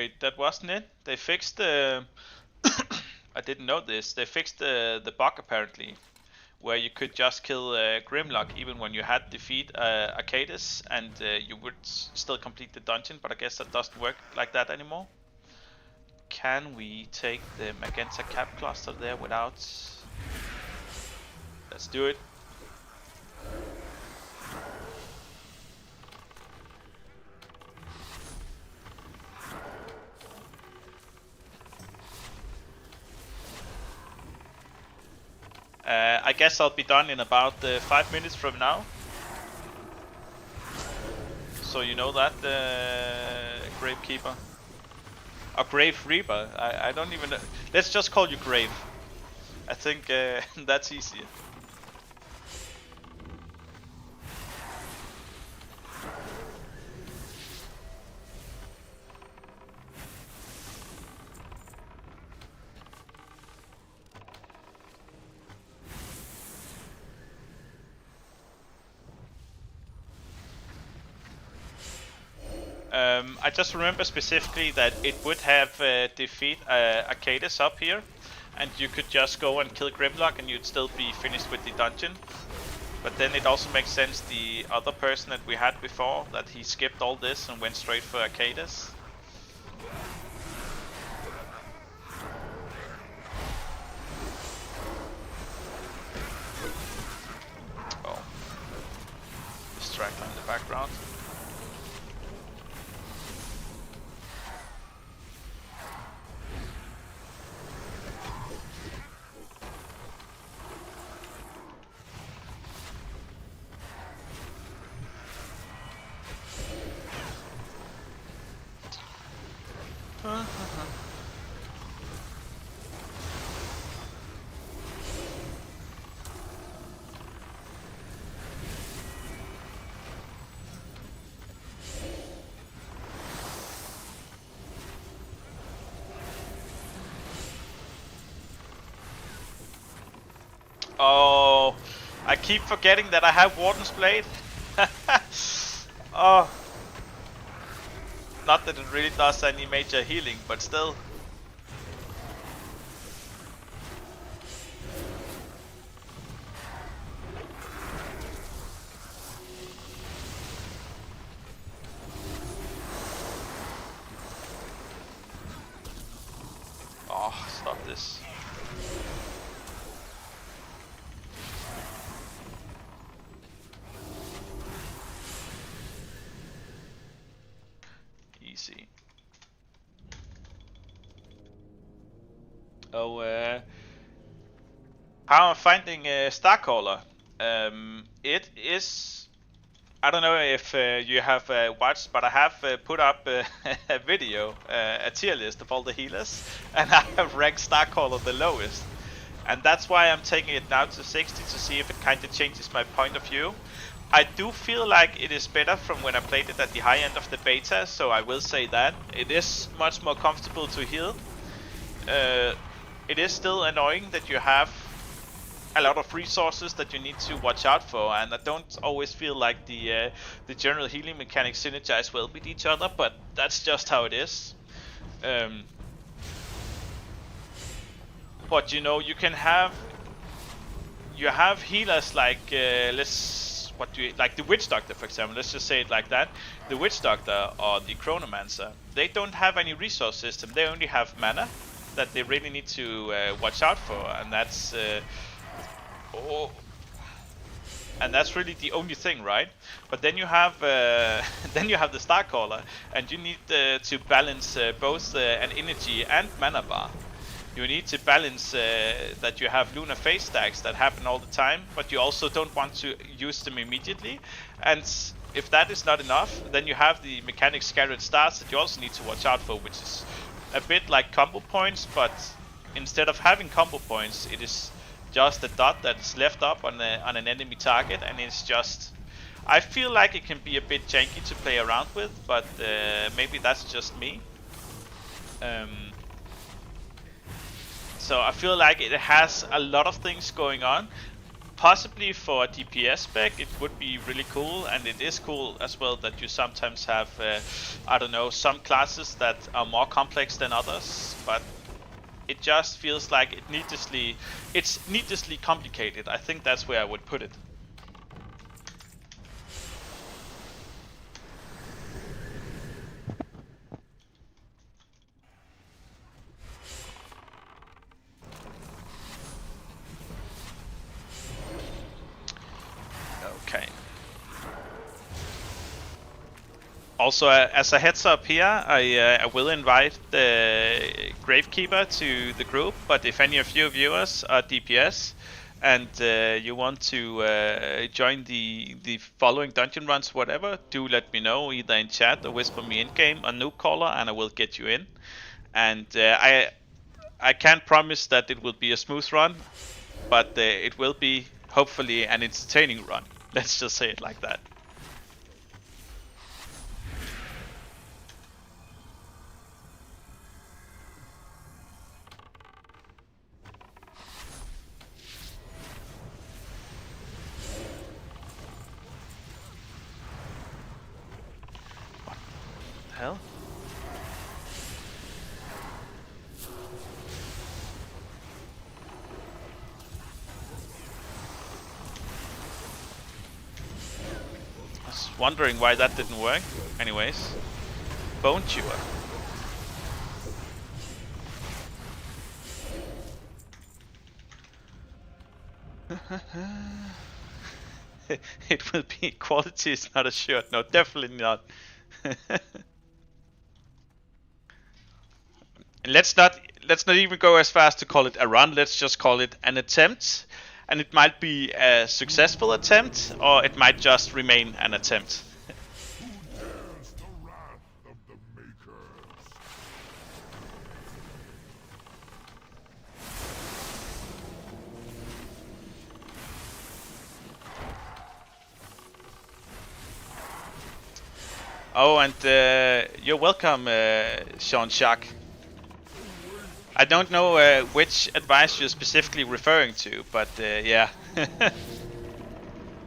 Wait, that wasn't it? They fixed the... I didn't know this. They fixed the bug apparently, where you could just kill Grimlock even when you had defeat Arcadis, and you would still complete the dungeon, but I guess that doesn't work like that anymore. Can we take the Magenta Cap Cluster there without... Let's do it. I guess I'll be done in about 5 minutes from now. So you know that, Gravekeeper. Or Grave Reaper, I don't even know. Let's just call you Grave. I think that's easier. I just remember specifically that it would have defeat Arcadis up here, and you could just go and kill Grimlock and you'd still be finished with the dungeon. But then it also makes sense the other person that we had before, that he skipped all this and went straight for Arcadis. Oh. Distract in the background. Oh, I keep forgetting that I have Warden's Blade. Oh. Not that it really does any major healing, but still. Oh, stop this. Easy. Oh, how I'm finding Starcaller. It is... I don't know if you have watched, but I have put up a video, a tier list of all the healers, and I have ranked Starcaller the lowest. And that's why I'm taking it now to 60 to see if it kind of changes my point of view. I do feel like it is better from when I played it at the high end of the beta, so I will say that. It is much more comfortable to heal. It is still annoying that you have a lot of resources that you need to watch out for, and I don't always feel like the general healing mechanics synergize well with each other, but that's just how it is. But you know, you can have healers like like the Witch Doctor, for example. Let's just say it like that. The Witch Doctor or the Chronomancer, they don't have any resource system. They only have mana that they really need to watch out for, and that's and that's really the only thing, right? But then you have the Starcaller, and you need to balance both an energy and mana bar. You need to balance that you have lunar phase stacks that happen all the time, but you also don't want to use them immediately. And if that is not enough, then you have the mechanic scattered stars that you also need to watch out for, which is a bit like combo points, but instead of having combo points, it is just a dot that's left up on an enemy target, and it's just... I feel like it can be a bit janky to play around with, but maybe that's just me. So I feel like it has a lot of things going on, possibly for a DPS spec, it would be really cool, and it is cool as well that you sometimes have, I don't know, some classes that are more complex than others, but it just feels like it's needlessly complicated. I think that's where I would put it. Okay. Also, as a heads up here, I will invite the Gravekeeper to the group, but if any of you viewers are DPS and you want to join the following dungeon runs, whatever, do let me know either in chat or whisper me in game on Noob Caller, and I will get you in. And I can't promise that it will be a smooth run, but it will be hopefully an entertaining run. Let's just say it like that. Hell? I was wondering why that didn't work. Anyways, Bone Chewer. It will be quality is not assured. No, definitely not. let's not even go as far as to call it a run. Let's just call it an attempt, and it might be a successful attempt, or it might just remain an attempt. Oh, and you're welcome, Sean Shark. I don't know which advice you're specifically referring to, but yeah.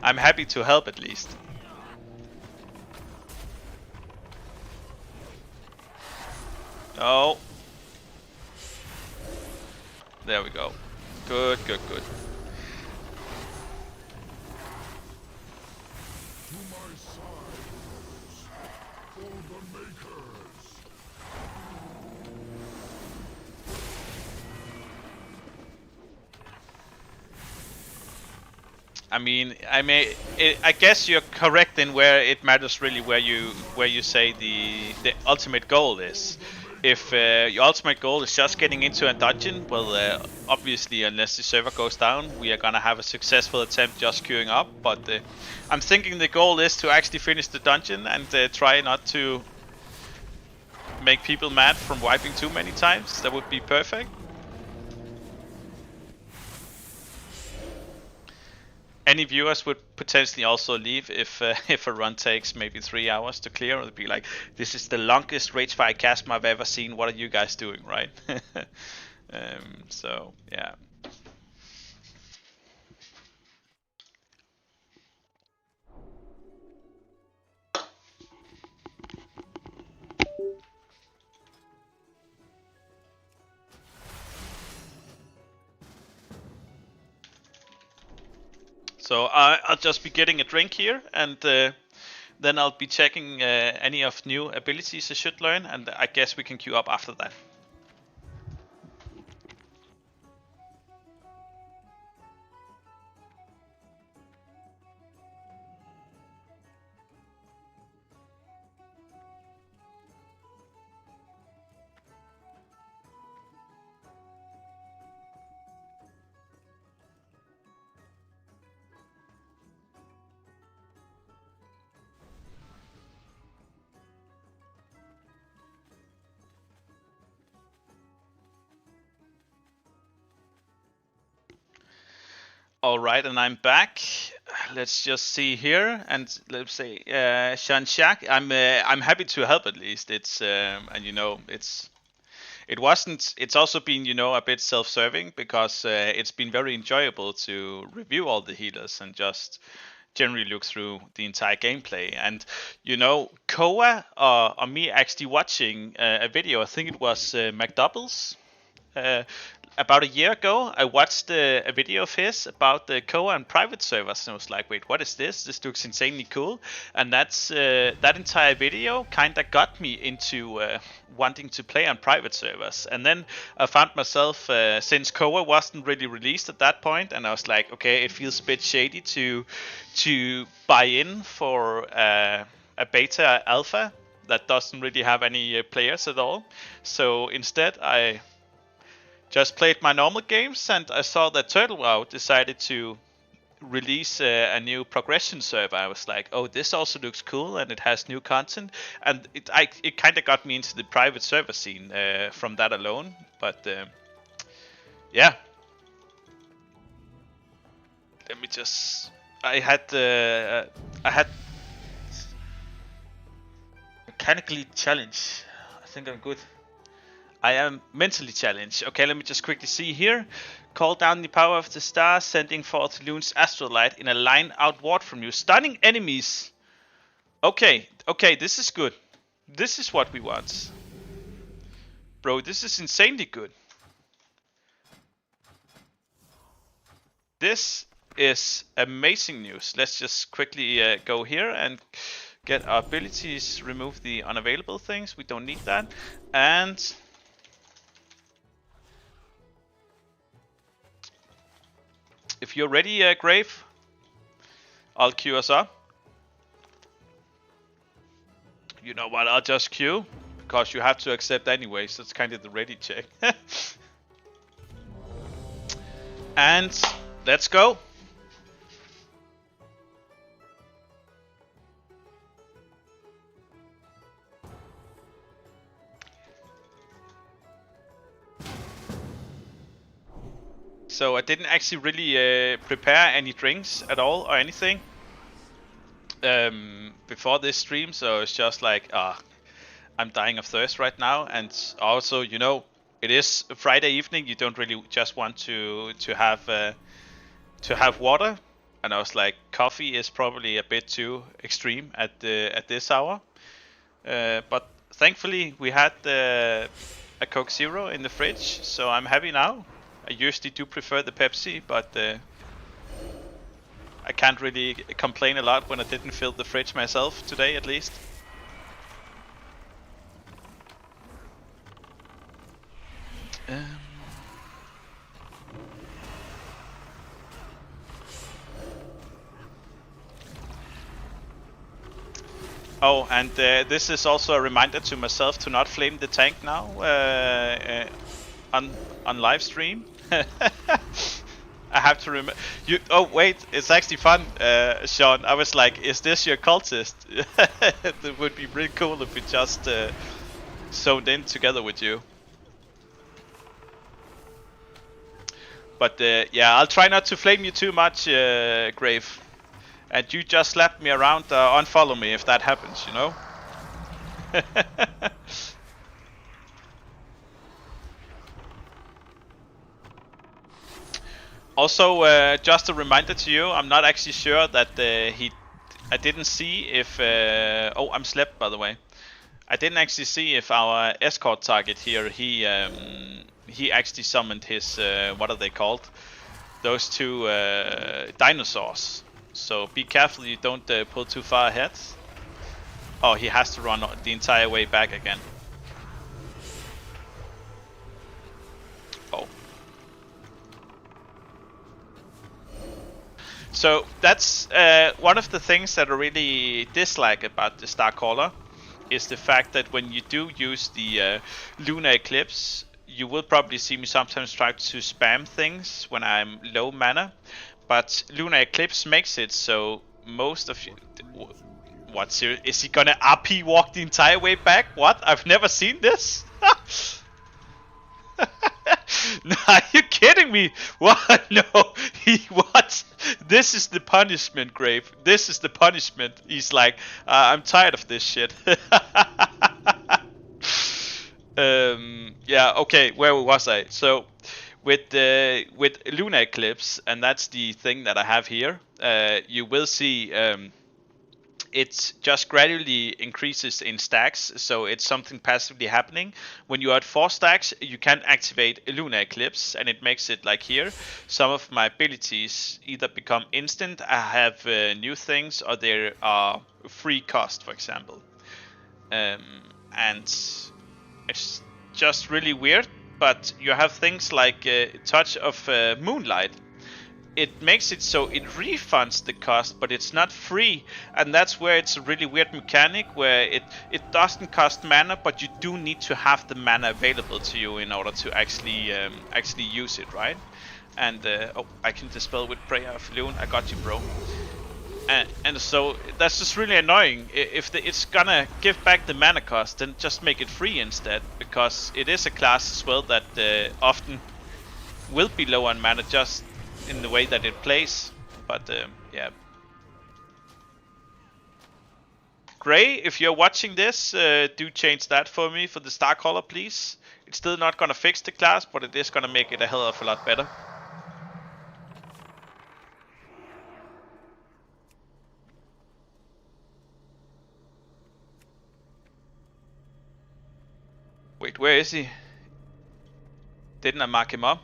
I'm happy to help at least. Oh. There we go. Good, good, good. I mean, I guess you're correct in where it matters really, where you say the ultimate goal is. If your ultimate goal is just getting into a dungeon, well, obviously, unless the server goes down, we are gonna have a successful attempt just queuing up. But I'm thinking the goal is to actually finish the dungeon and try not to make people mad from wiping too many times. That would be perfect. Any viewers would potentially also leave if if a run takes maybe 3 hours to clear. It'd be like, this is the longest Ragefire Chasm I've ever seen. What are you guys doing, right? So yeah. So I'll just be getting a drink here, and then I'll be checking any of new abilities I should learn, and I guess we can queue up after that. Alright, and I'm back. Let's just see here, and let's say, Shanshak, I'm happy to help at least. It's and you know, it's it wasn't. It's also been, a bit self-serving because it's been very enjoyable to review all the healers and just generally look through the entire gameplay. And Koa or me actually watching a video. I think it was McDoubles. Uh, about a year ago, I watched a video of his about the Koa and private servers, and I was like, "Wait, what is this? This looks insanely cool!" And that entire video kind of got me into wanting to play on private servers. And then I found myself, since Koa wasn't really released at that point, and I was like, "Okay, it feels a bit shady to buy in for a beta alpha that doesn't really have any players at all." So instead, I just played my normal games, and I saw that TurtleWow decided to release a new progression server. I was like, "Oh, this also looks cool, and it has new content." And it kind of got me into the private server scene from that alone. But yeah, let me just. I had mechanically challenge. I think I'm good. I am mentally challenged. Okay, let me just quickly see here. Call down the power of the stars, sending forth Lune's astrolight in a line outward from you, stunning enemies. Okay, this is good. This is what we want. Bro, this is insanely good. This is amazing news. Let's just quickly go here and get our abilities, remove the unavailable things. We don't need that. And if you're ready, Grave, I'll queue us up. You know what, I'll just queue, because you have to accept anyway, so it's kind of the ready check. And let's go. So I didn't actually really prepare any drinks at all or anything before this stream, so it's just like, I'm dying of thirst right now. And also, it is a Friday evening. You don't really just want to have water, and I was like, coffee is probably a bit too extreme at this hour. But thankfully we had a Coke Zero in the fridge, so I'm happy now. I usually do prefer the Pepsi, but I can't really complain a lot when I didn't fill the fridge myself today, at least. Oh, and this is also a reminder to myself to not flame the tank now on live stream. I have to remember you. Oh wait, it's actually fun, Sean. I was like, "Is this your cultist?" It would be really cool if we just zoned in together with you. But yeah, I'll try not to flame you too much, Grave. And you just slap me around, unfollow me if that happens, Also, just a reminder to you, I'm not actually sure that I didn't see if... oh, I'm slept, by the way. I didn't actually see if our escort target here, he actually summoned his... what are they called? Those two dinosaurs. So be careful you don't pull too far ahead. Oh, he has to run the entire way back again. Oh. So that's one of the things that I really dislike about the Starcaller, is the fact that when you do use the Lunar Eclipse, you will probably see me sometimes try to spam things when I'm low mana. But Lunar Eclipse makes it so most of you... What, serious? Is he gonna RP walk the entire way back? What? I've never seen this? No, are you kidding me? What? No, what? This is the punishment, Grave. This is the punishment. He's like, I'm tired of this shit. Yeah. Okay. Where was I? So, with Lunar Eclipse, and that's the thing that I have here. You will see. It just gradually increases in stacks, so it's something passively happening. When you're at 4 stacks, you can activate Lunar Eclipse, and it makes it like here. Some of my abilities either become instant, I have new things, or they are free cost, for example. And it's just really weird, but you have things like Touch of Moonlight. It makes it so it refunds the cost, but it's not free, and that's where it's a really weird mechanic where it doesn't cost mana, but you do need to have the mana available to you in order to actually use it, right? And oh, I can dispel with Prayer of Loon. I got you, bro. And so that's just really annoying. If it's gonna give back the mana cost, then just make it free instead, because it is a class as well that often will be low on mana just in the way that it plays. But yeah. Gray, if you're watching this, do change that for me for the Starcaller, please. It's still not gonna fix the class, but it is gonna make it a hell of a lot better. Wait, where is he? Didn't I mark him up?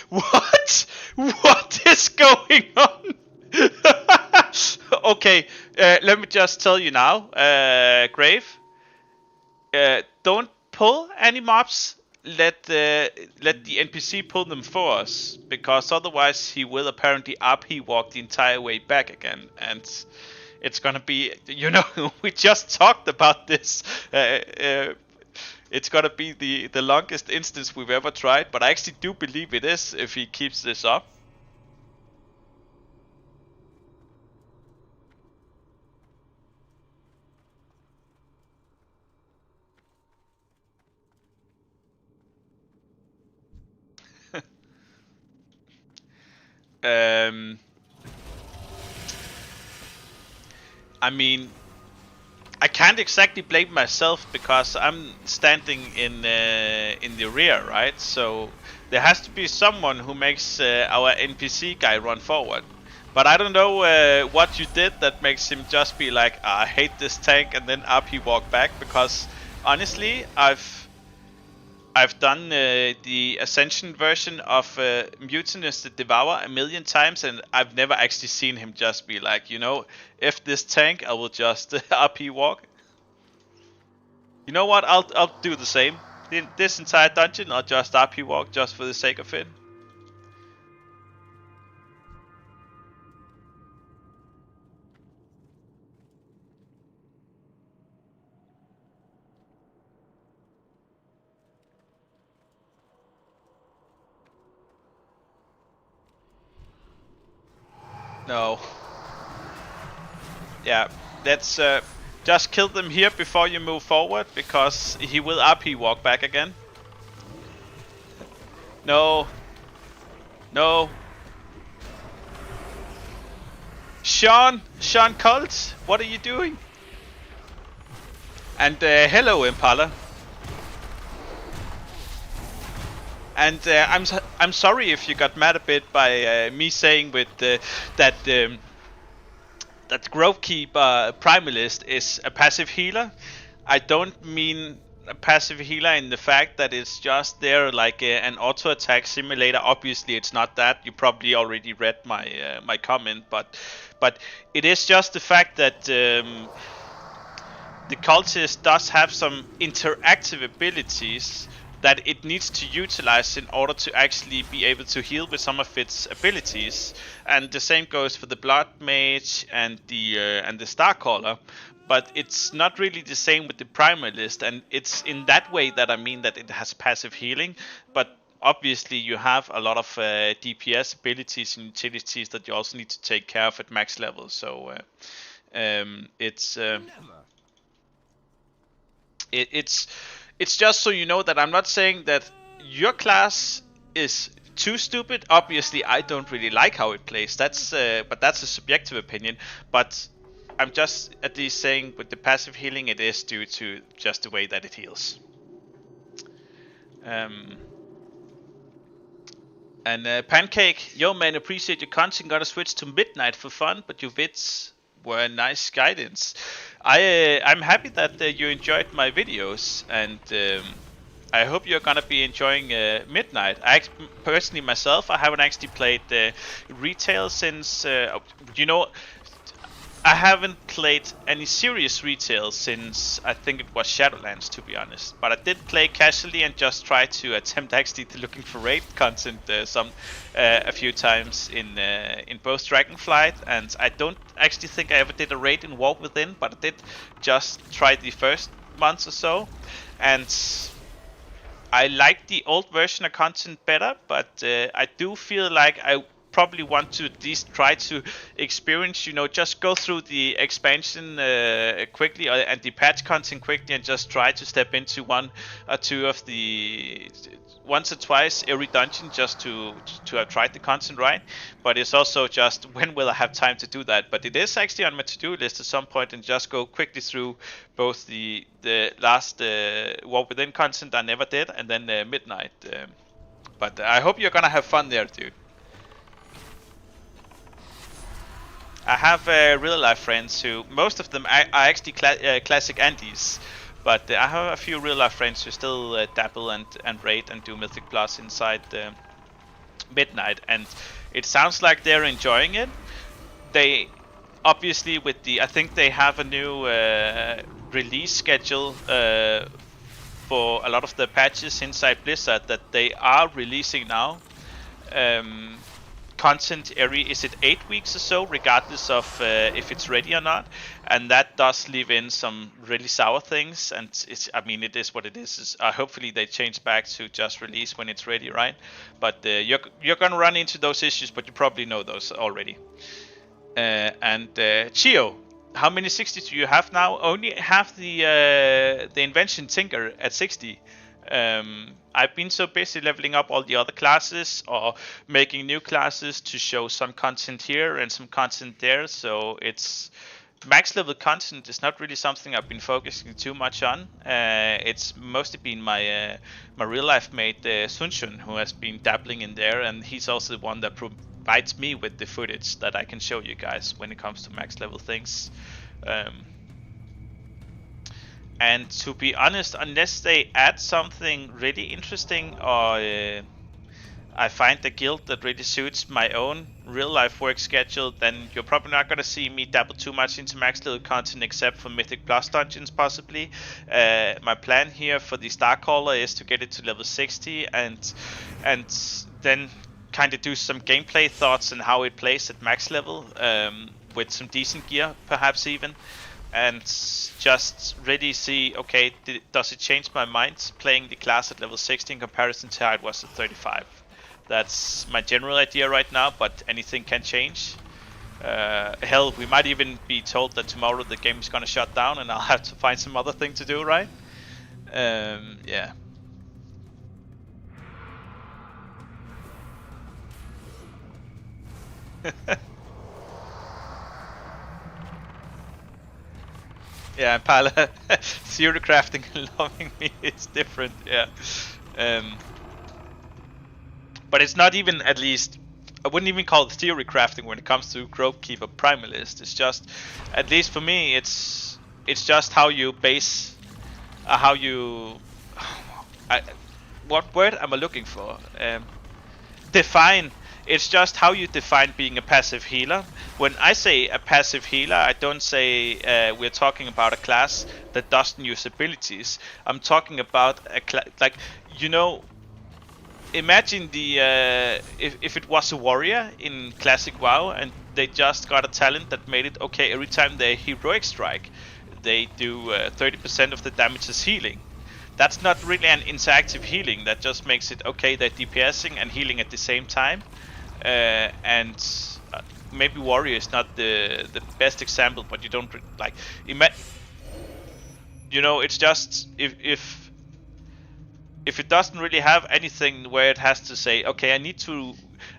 What? What is going on? Okay, let me just tell you now, Grave. Don't pull any mobs. Let the NPC pull them for us, because otherwise he will apparently walk the entire way back again, and it's gonna be, you know, we just talked about this. It's gonna be the longest instance we've ever tried, but I actually do believe it is if he keeps this up. I mean, I can't exactly blame myself because I'm standing in the rear, right? So there has to be someone who makes our NPC guy run forward. But I don't know what you did that makes him just be like, I hate this tank, and then up he walk back. Because honestly, I've done the Ascension version of Mutinous the Devour a million times, and I've never actually seen him just be like, you know, if this tank, I will just RP walk. You know what? I'll do the same. In this entire dungeon, I'll just RP walk just for the sake of it. No. Yeah, let's just kill them here before you move forward, because he will RP walk back again. No. No. Sean Colt, what are you doing? And hello, Impala. And I'm sorry if you got mad a bit by me saying with that Grovekeeper Primalist is a passive healer. I don't mean a passive healer in the fact that it's just there like an auto attack simulator. Obviously, it's not that. You probably already read my my comment, but it is just the fact that the cultist does have some interactive abilities that it needs to utilize in order to actually be able to heal with some of its abilities, and the same goes for the Blood Mage and the Starcaller. But it's not really the same with the Primalist, and it's in that way that I mean that it has passive healing, but obviously you have a lot of DPS abilities and utilities that you also need to take care of at max level. So it's just so you know that I'm not saying that your class is too stupid. Obviously, I don't really like how it plays. That's but that's a subjective opinion. But I'm just at least saying with the passive healing, it is due to just the way that it heals. Pancake, yo man, appreciate your content. Gotta switch to midnight for fun, but your vids were nice guidance. I'm happy that you enjoyed my videos, and I hope you're gonna be enjoying midnight. Personally myself, I haven't actually played retail since I haven't played any serious retail since I think it was Shadowlands, to be honest. But I did play casually and just try to attempt actually to looking for raid content a few times in both Dragonflight, and I don't actually think I ever did a raid in War Within, but I did just try the first month or so, and I like the old version of content better, but I do feel like I probably want to at least try to experience, just go through the expansion quickly and the patch content quickly, and just try to step into one or two of the once or twice every dungeon just to have tried the content right. But it's also just when will I have time to do that? But it is actually on my to-do list at some point, and just go quickly through both the last War Within content I never did, and then Midnight. But I hope you're gonna have fun there, dude. I have real life friends who, most of them are actually classic Andes, but I have a few real life friends who still dabble and raid and do Mythic Plus inside Midnight, and it sounds like they're enjoying it. They obviously I think they have a new release schedule for a lot of the patches inside Blizzard that they are releasing now. Content every, is it 8 weeks or so, regardless of if it's ready or not, and that does leave in some really sour things, and it is what it is. Hopefully they change back to just release when it's ready, right? But you're gonna run into those issues, but you probably know those already. Chio, how many 60s do you have now? Only have the Invention Tinker at 60. I've been so busy leveling up all the other classes or making new classes to show some content here and some content there, so it's max level content is not really something I've been focusing too much on. It's mostly been my real life mate Sunshun who has been dabbling in there, and he's also the one that provides me with the footage that I can show you guys when it comes to max level things. And to be honest, unless they add something really interesting, or I find a guild that really suits my own real life work schedule, then you're probably not going to see me dabble too much into max level content, except for Mythic Plus dungeons possibly. My plan here for the Starcaller is to get it to level 60 and then kind of do some gameplay thoughts on how it plays at max level, with some decent gear perhaps even. And just really see, okay, does it change my mind playing the class at level 60 in comparison to how it was at 35? That's my general idea right now, but anything can change. Hell, we might even be told that tomorrow the game is gonna shut down and I'll have to find some other thing to do, right? Yeah. Yeah, Pala, theory crafting and loving me is different, yeah. But it's not even, at least, I wouldn't even call it theory crafting when it comes to Grovekeeper Primalist. It's just, at least for me, it's just how you base, what word am I looking for? Define. It's just how you define being a passive healer. When I say a passive healer, I don't say we're talking about a class that doesn't use abilities. I'm talking about a imagine the if it was a warrior in classic WoW and they just got a talent that made it okay every time they heroic strike, they do 30% of the damage as healing. That's not really an interactive healing. That just makes it okay. They're DPSing and healing at the same time. And maybe warrior is not the best example, but you don't like it's just if it doesn't really have anything where it has to say, okay, I need to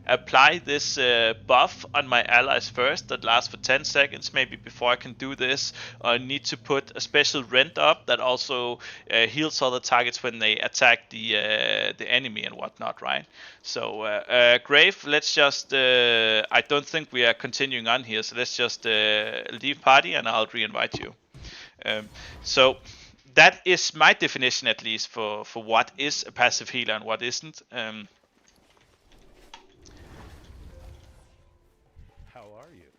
apply this buff on my allies first that lasts for 10 seconds maybe before I can do this. Or I need to put a special rend up that also heals other targets when they attack the enemy and whatnot, right? So Grave, let's just I don't think we are continuing on here, so let's just leave party and I'll re-invite you. So that is my definition, at least, for what is a passive healer and what isn't. How are you?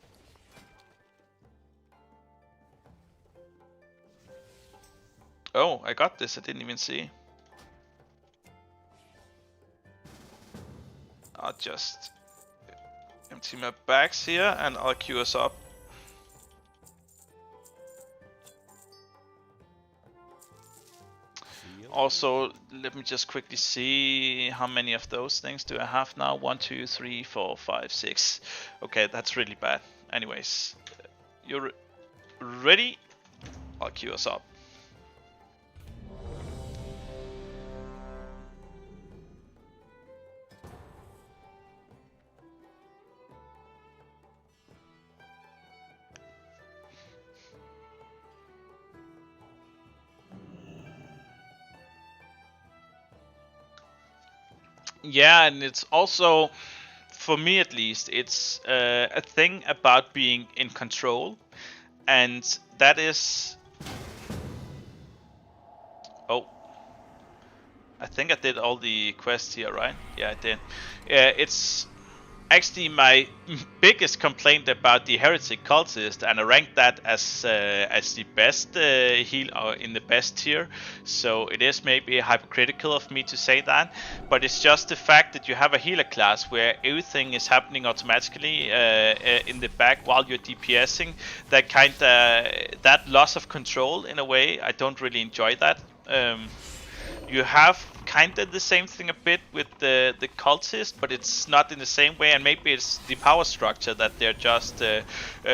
Oh, I got this. I didn't even see. I'll just empty my bags here and I'll queue us up. Also, let me just quickly see how many of those things do I have now. 1, 2, 3, 4, 5, 6. Okay, that's really bad. Anyways, you're ready? I'll queue us up. Yeah, and it's also, for me at least, it's a thing about being in control, and that is... Oh, I think I did all the quests here, right? Yeah, I did. It's actually my biggest complaint about the heretic cultist, and I ranked that as the best heal, or in the best tier. So it is maybe hypocritical of me to say that, but it's just the fact that you have a healer class where everything is happening automatically in the back while you're DPSing. That loss of control, in a way, I don't really enjoy that. You have kind of the same thing a bit with the cultist, but it's not in the same way, and maybe it's the power structure that they're just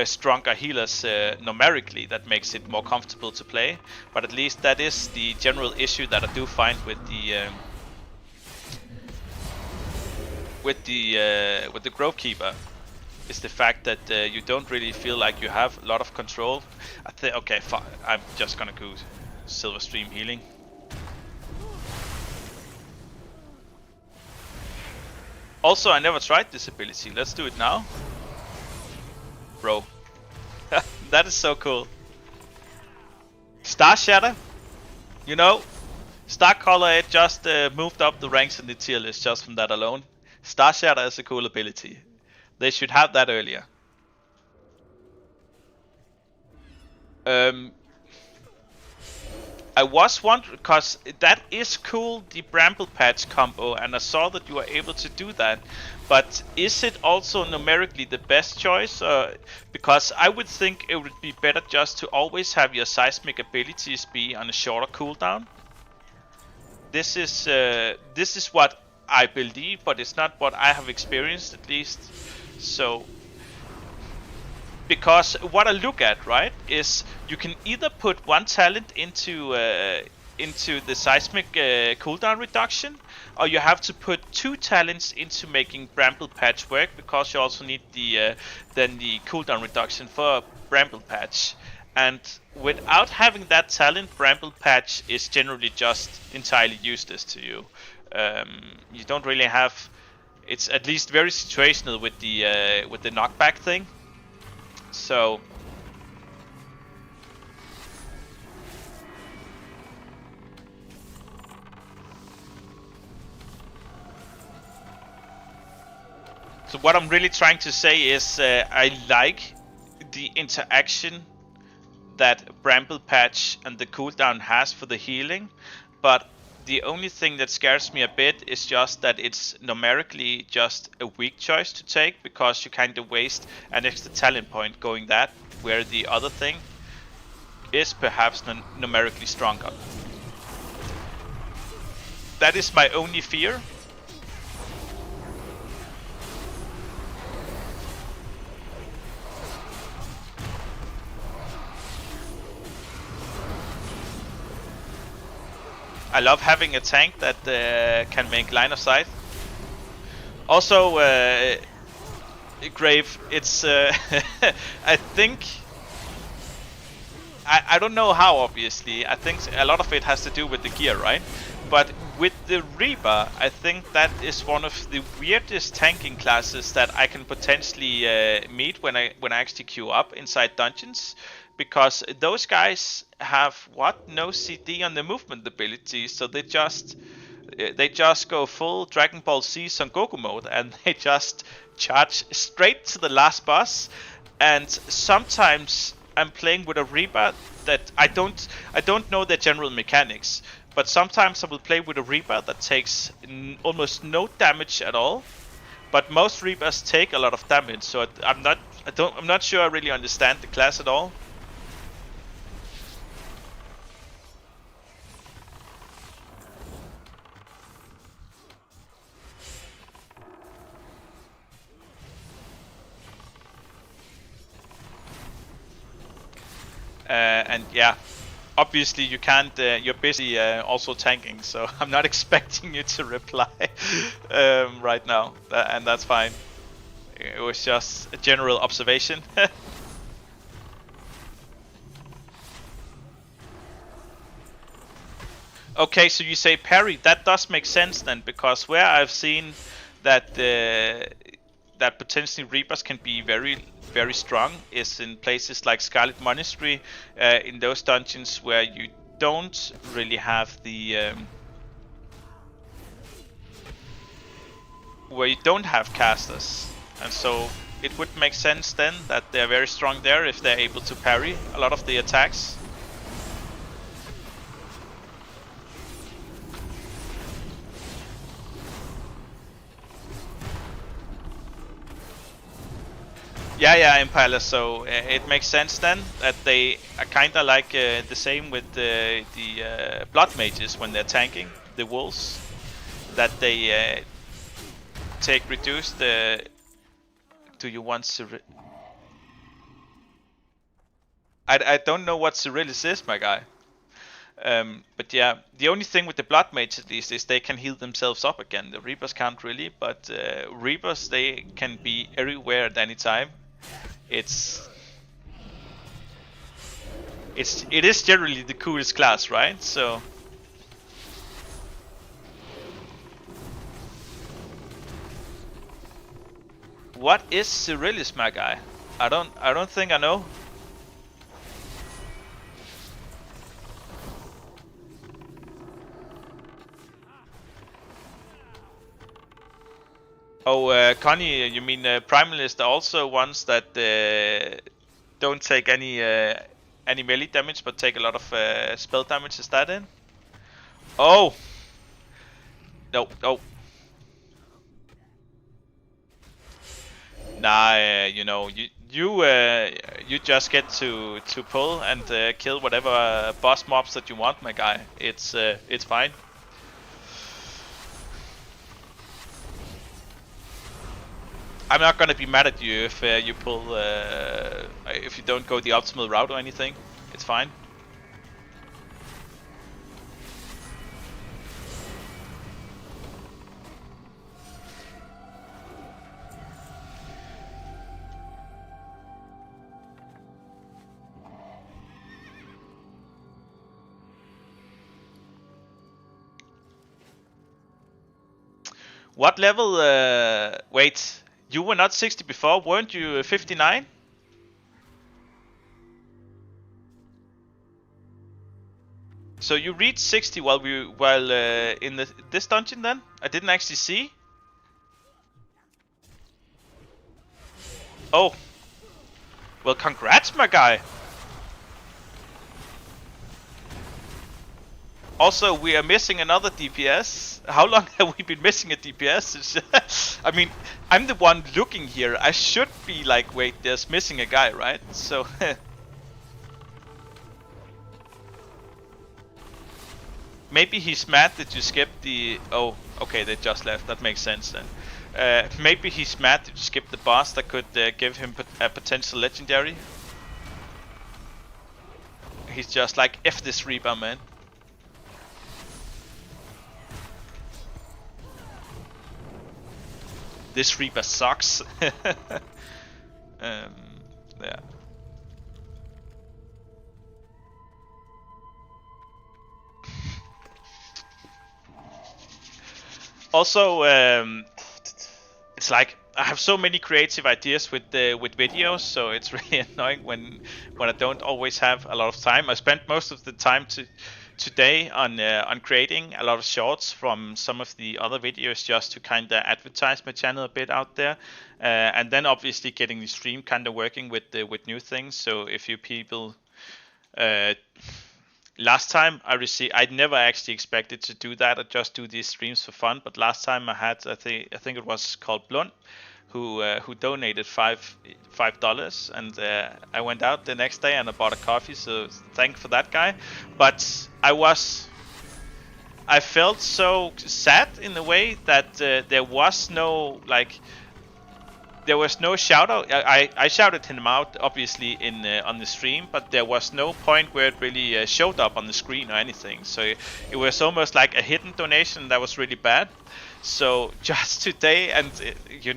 stronger healers numerically that makes it more comfortable to play. But at least that is the general issue that I do find with the Grovekeeper, is the fact that you don't really feel like you have a lot of control. Okay, I'm just gonna go Silver Stream healing. Also, I never tried this ability. Let's do it now. Bro. That is so cool. Star Shatter. You know, Starcaller just moved up the ranks in the tier list just from that alone. Star Shatter is a cool ability. They should have that earlier. I was wondering, because that is cool, the Bramble Patch combo, and I saw that you were able to do that. But is it also numerically the best choice? Because I would think it would be better just to always have your seismic abilities be on a shorter cooldown. This is what I believe, but it's not what I have experienced, at least. So, because what I look at, right, is you can either put one talent into the seismic cooldown reduction, or you have to put 2 talents into making Bramble Patch work, because you also need the cooldown reduction for Bramble Patch. And without having that talent, Bramble Patch is generally just entirely useless to you. You don't really have. It's at least very situational with the knockback thing. So what I'm really trying to say is I like the interaction that Bramble Patch and the cooldown has for the healing, but the only thing that scares me a bit is just that it's numerically just a weak choice to take, because you kind of waste an extra talent point going that, where the other thing is perhaps numerically stronger. That is my only fear. I love having a tank that can make line of sight. Also, Grave, it's I think I don't know how, obviously. I think a lot of it has to do with the gear, right? But with the Reaper, I think that is one of the weirdest tanking classes that I can potentially meet when I actually queue up inside dungeons, because those guys have no CD on the movement ability, so they just go full Dragon Ball Z Son Goku mode, and they just charge straight to the last boss. And sometimes I'm playing with a Reaper that I don't know the general mechanics, but sometimes I will play with a Reaper that takes almost no damage at all. But most Reapers take a lot of damage, so I'm not sure I really understand the class at all. And yeah, obviously you can't. You're busy also tanking, so I'm not expecting you to reply right now, and that's fine. It was just a general observation. Okay, so you say parry. That does make sense then, because where I've seen that that potentially Reapers can be very strong is in places like Scarlet Monastery, in those dungeons where you don't really have the where you don't have casters, and so it would make sense then that they're very strong there if they're able to parry a lot of the attacks. Yeah, Impaler. So it makes sense then that they are kind of like the same with the blood mages when they're tanking the wolves, that they take reduced. Do you want Cyril? I don't know what Cyrillis is, my guy. But yeah, the only thing with the blood mages at least is they can heal themselves up again. The Reapers can't really, but Reapers, they can be everywhere at any time. It is generally the coolest class, right? So what is Cyrillis, my guy? I don't think I know. Oh, Connie, you mean Primalist are also ones that don't take any melee damage but take a lot of spell damage? Is that in? Oh, no. Nah, you know, you just get to pull and kill whatever boss mobs that you want, my guy. It's fine. I'm not gonna be mad at you if you pull if you don't go the optimal route or anything. It's fine. What level? Wait, you were not 60 before, weren't you? 59? So you reached 60 while in this dungeon then? I didn't actually see. Oh, well, congrats, my guy. Also, we are missing another DPS. How long have we been missing a DPS? I mean, I'm the one looking here. I should be like, wait, there's missing a guy, right? So maybe he's mad that you skipped the... Oh, okay, they just left. That makes sense then. Maybe he's mad that you skipped the boss that could give him a potential legendary. He's just like, F this Reaper, man. this Reaper sucks. Yeah. Also, it's like I have so many creative ideas with videos, so it's really annoying when I don't always have a lot of time. I spent most of the time today on creating a lot of shorts from some of the other videos just to kind of advertise my channel a bit out there, and then obviously getting the stream kind of working with new things. So if you people. Last time I never actually expected to do that. I just do these streams for fun. But last time I think it was called Blunt, who donated $5, and I went out the next day and I bought a coffee. So thank for that guy. But I felt so sad in a way that there was no shout out. I shouted him out obviously on the stream, but there was no point where it really showed up on the screen or anything. So it was almost like a hidden donation that was really bad. So just today, and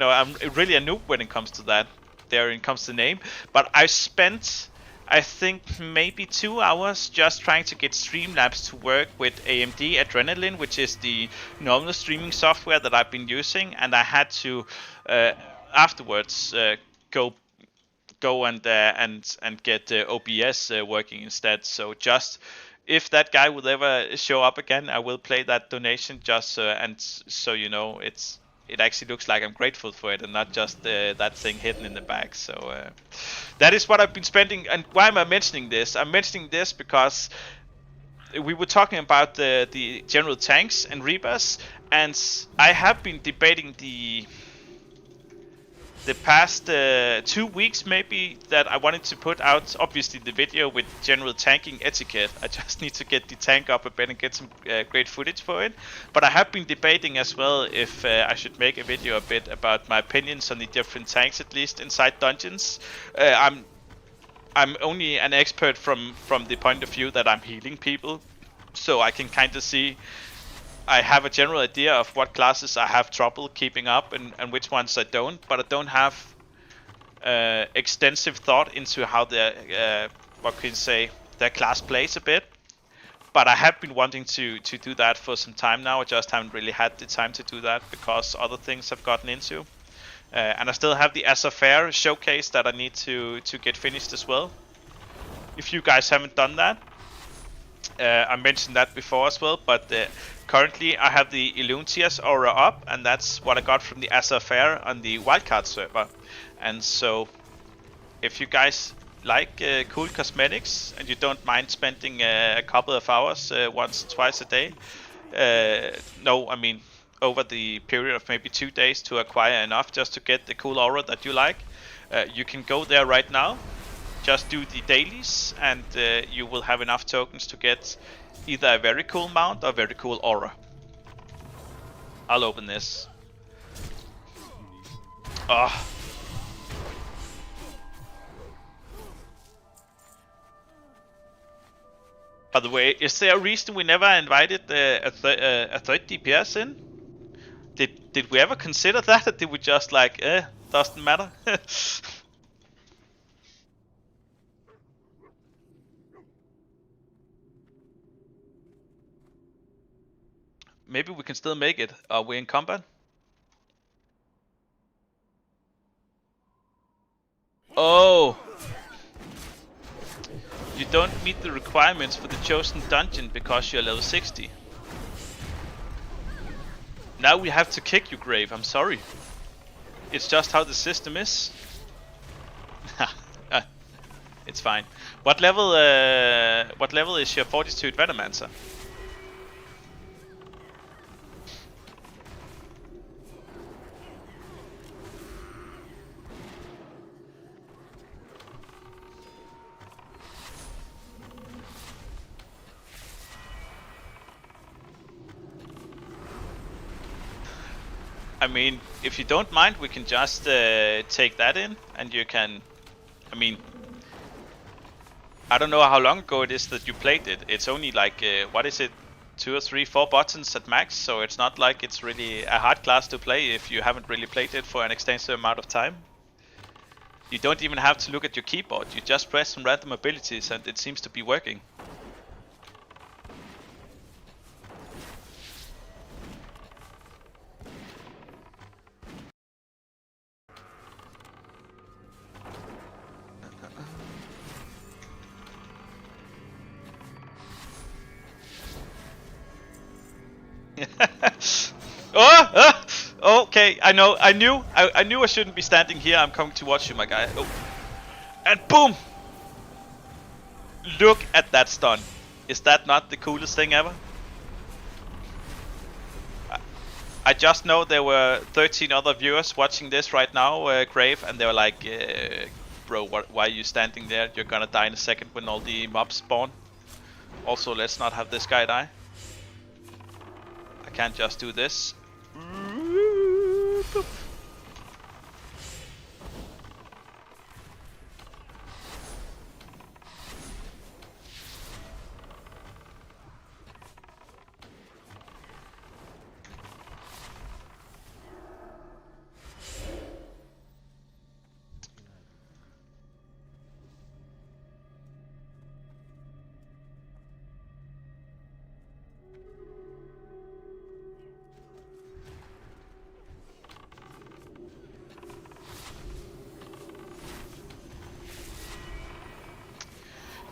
I'm really a noob when it comes to that. There it comes to name, but I spent I think maybe 2 hours just trying to get Streamlabs to work with AMD Adrenalin, which is the normal streaming software that I've been using, and I had to afterwards go and get OBS working instead. So just if that guy would ever show up again, I will play that donation just so it actually looks like I'm grateful for it and not just that thing hidden in the back. So that is what I've been spending. And why am I mentioning this? I'm mentioning this because we were talking about the general tanks and Reapers, and I have been debating the past 2 weeks maybe that I wanted to put out obviously the video with general tanking etiquette. I just need to get the tank up a bit and get some great footage for it. But I have been debating as well if I should make a video a bit about my opinions on the different tanks, at least inside dungeons. I'm only an expert from the point of view that I'm healing people, so I can kind of see. I have a general idea of what classes I have trouble keeping up and which ones I don't, but I don't have extensive thought into how their their class plays a bit. But I have been wanting to do that for some time now. I just haven't really had the time to do that because other things I've gotten into. And I still have the Azeroth showcase that I need to get finished as well. If you guys haven't done that, I mentioned that before as well, but currently I have the Iluntia's aura up, and that's what I got from the Azeroth on the wildcard server. And so if you guys like cool cosmetics and you don't mind spending a couple of hours once or twice a day, over the period of maybe 2 days to acquire enough just to get the cool aura that you like, you can go there right now. Just do the dailies and you will have enough tokens to get either a very cool mount or a very cool aura. I'll open this. Oh. By the way, is there a reason we never invited a third DPS in? Did we ever consider that, or did we just like, doesn't matter? Maybe we can still make it. Are we in combat? Oh! You don't meet the requirements for the chosen dungeon because you're level 60. Now we have to kick you, Grave. I'm sorry. It's just how the system is. It's fine. What level is your Fortitude Venomancer? I mean, if you don't mind, we can just take that in, and you can. I mean, I don't know how long ago it is that you played it. It's only like what is it? 2 or 3, 4 buttons at max, so it's not like it's really a hard class to play if you haven't really played it for an extensive amount of time. You don't even have to look at your keyboard, you just press some random abilities and it seems to be working. Okay, I knew I shouldn't be standing here. I'm coming to watch you, my guy. Oh. And boom! Look at that stun. Is that not the coolest thing ever? I just know there were 13 other viewers watching this right now, Grave, and they were like, bro, why are you standing there? You're gonna die in a second when all the mobs spawn. Also, let's not have this guy die. I can't just do this.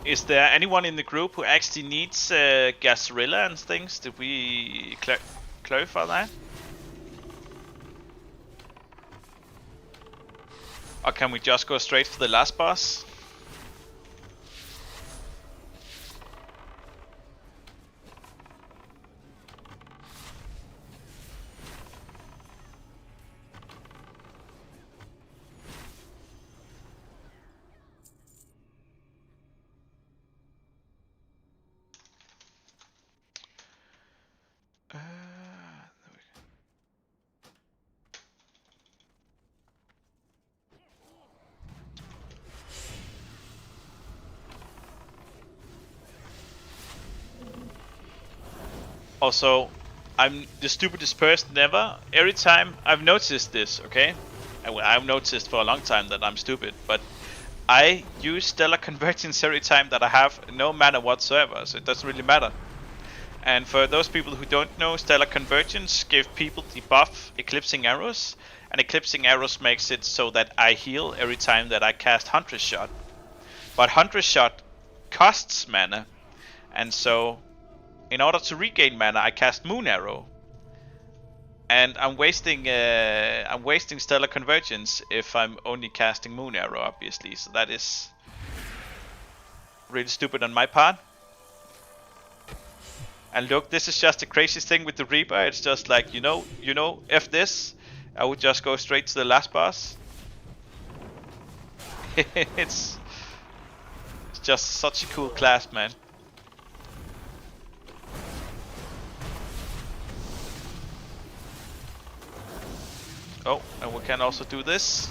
Is there anyone in the group who actually needs Gasorilla and things? Did we clarify that? Or can we just go straight for the last boss? Also, I'm the stupidest person ever. Every time I've noticed this, okay? I've noticed for a long time that I'm stupid, but I use stellar convergence every time that I have no mana whatsoever, so it doesn't really matter. And for those people who don't know, stellar convergence give people the buff eclipsing arrows, and eclipsing arrows makes it so that I heal every time that I cast Huntress Shot. But Huntress Shot costs mana, and so in order to regain mana, I cast Moon Arrow, and I'm wasting Stellar Convergence if I'm only casting Moon Arrow, obviously. So that is really stupid on my part. And look, this is just the craziest thing with the Reaper. It's just like you know, if this, I would just go straight to the last boss. It's just such a cool class, man. Oh, and we can also do this.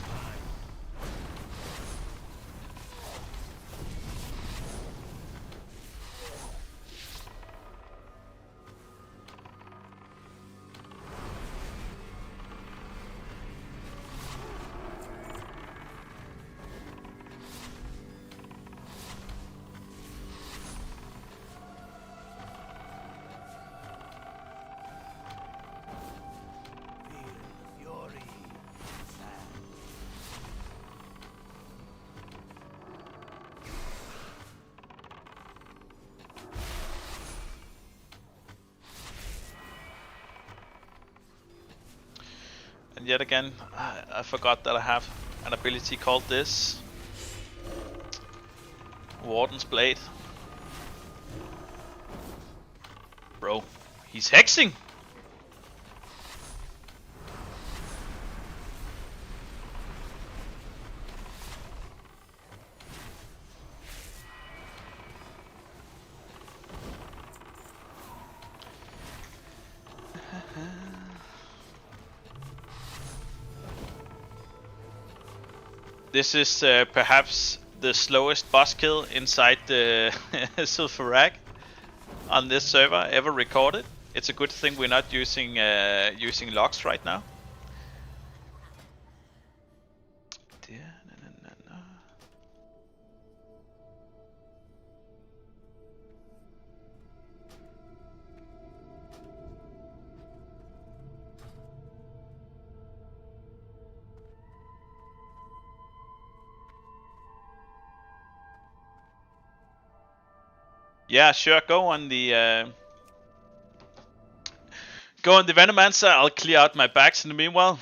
And yet again, I forgot that I have an ability called this. Warden's Blade. Bro, he's hexing! This is perhaps the slowest boss kill inside the Sulfurak. on this server ever recorded. It's a good thing we're not using using logs right now. Yeah, sure. Go on the Venomancer. I'll clear out my bags in the meanwhile.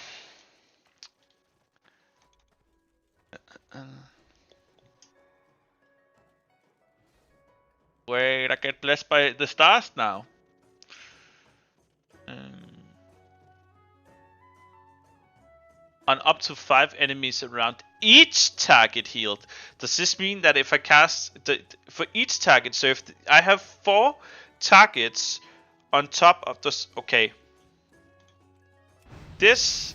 Wait, I get blessed by the stars now. On up to 5 enemies around each target healed. Does this mean that if I cast for each target, so if I have 4 targets on top of this, okay. This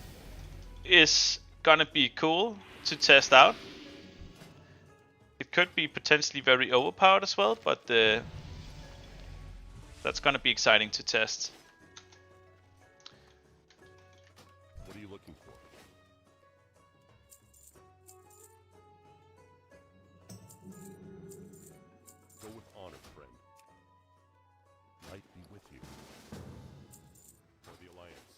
is gonna be cool to test out. It could be potentially very overpowered as well, but that's gonna be exciting to test. What are you looking for? Go with honor, friend. Light be with you. For the Alliance.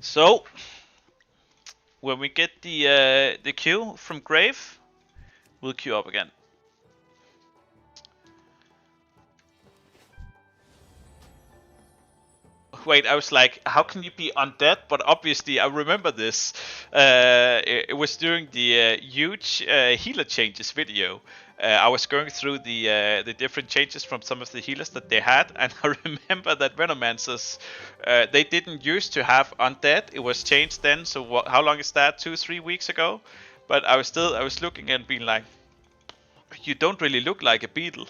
So when we get the queue from Grave, we'll queue up again. Wait, I was like, how can you be undead? But obviously, I remember this. It was during the huge healer changes video. I was going through the different changes from some of the healers that they had, and I remember that Venomancers, they didn't used to have undead. It was changed then. So how long is that? 2-3 weeks ago. But I was looking and being like, you don't really look like a beetle.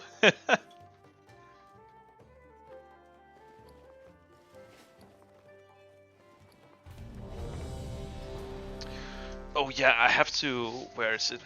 Oh yeah, I have to. Where is it?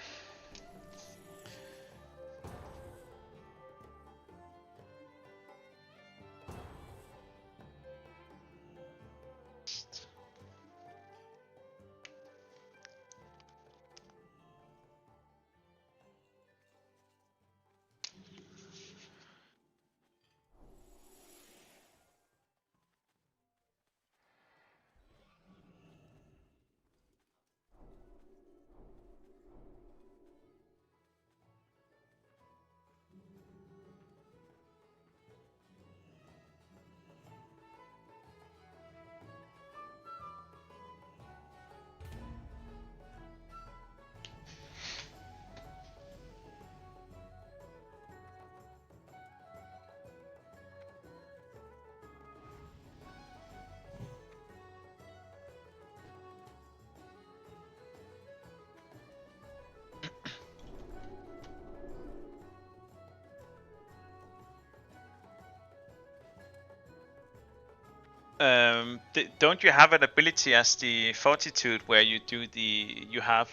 Don't you have an ability as the Fortitude where you do you have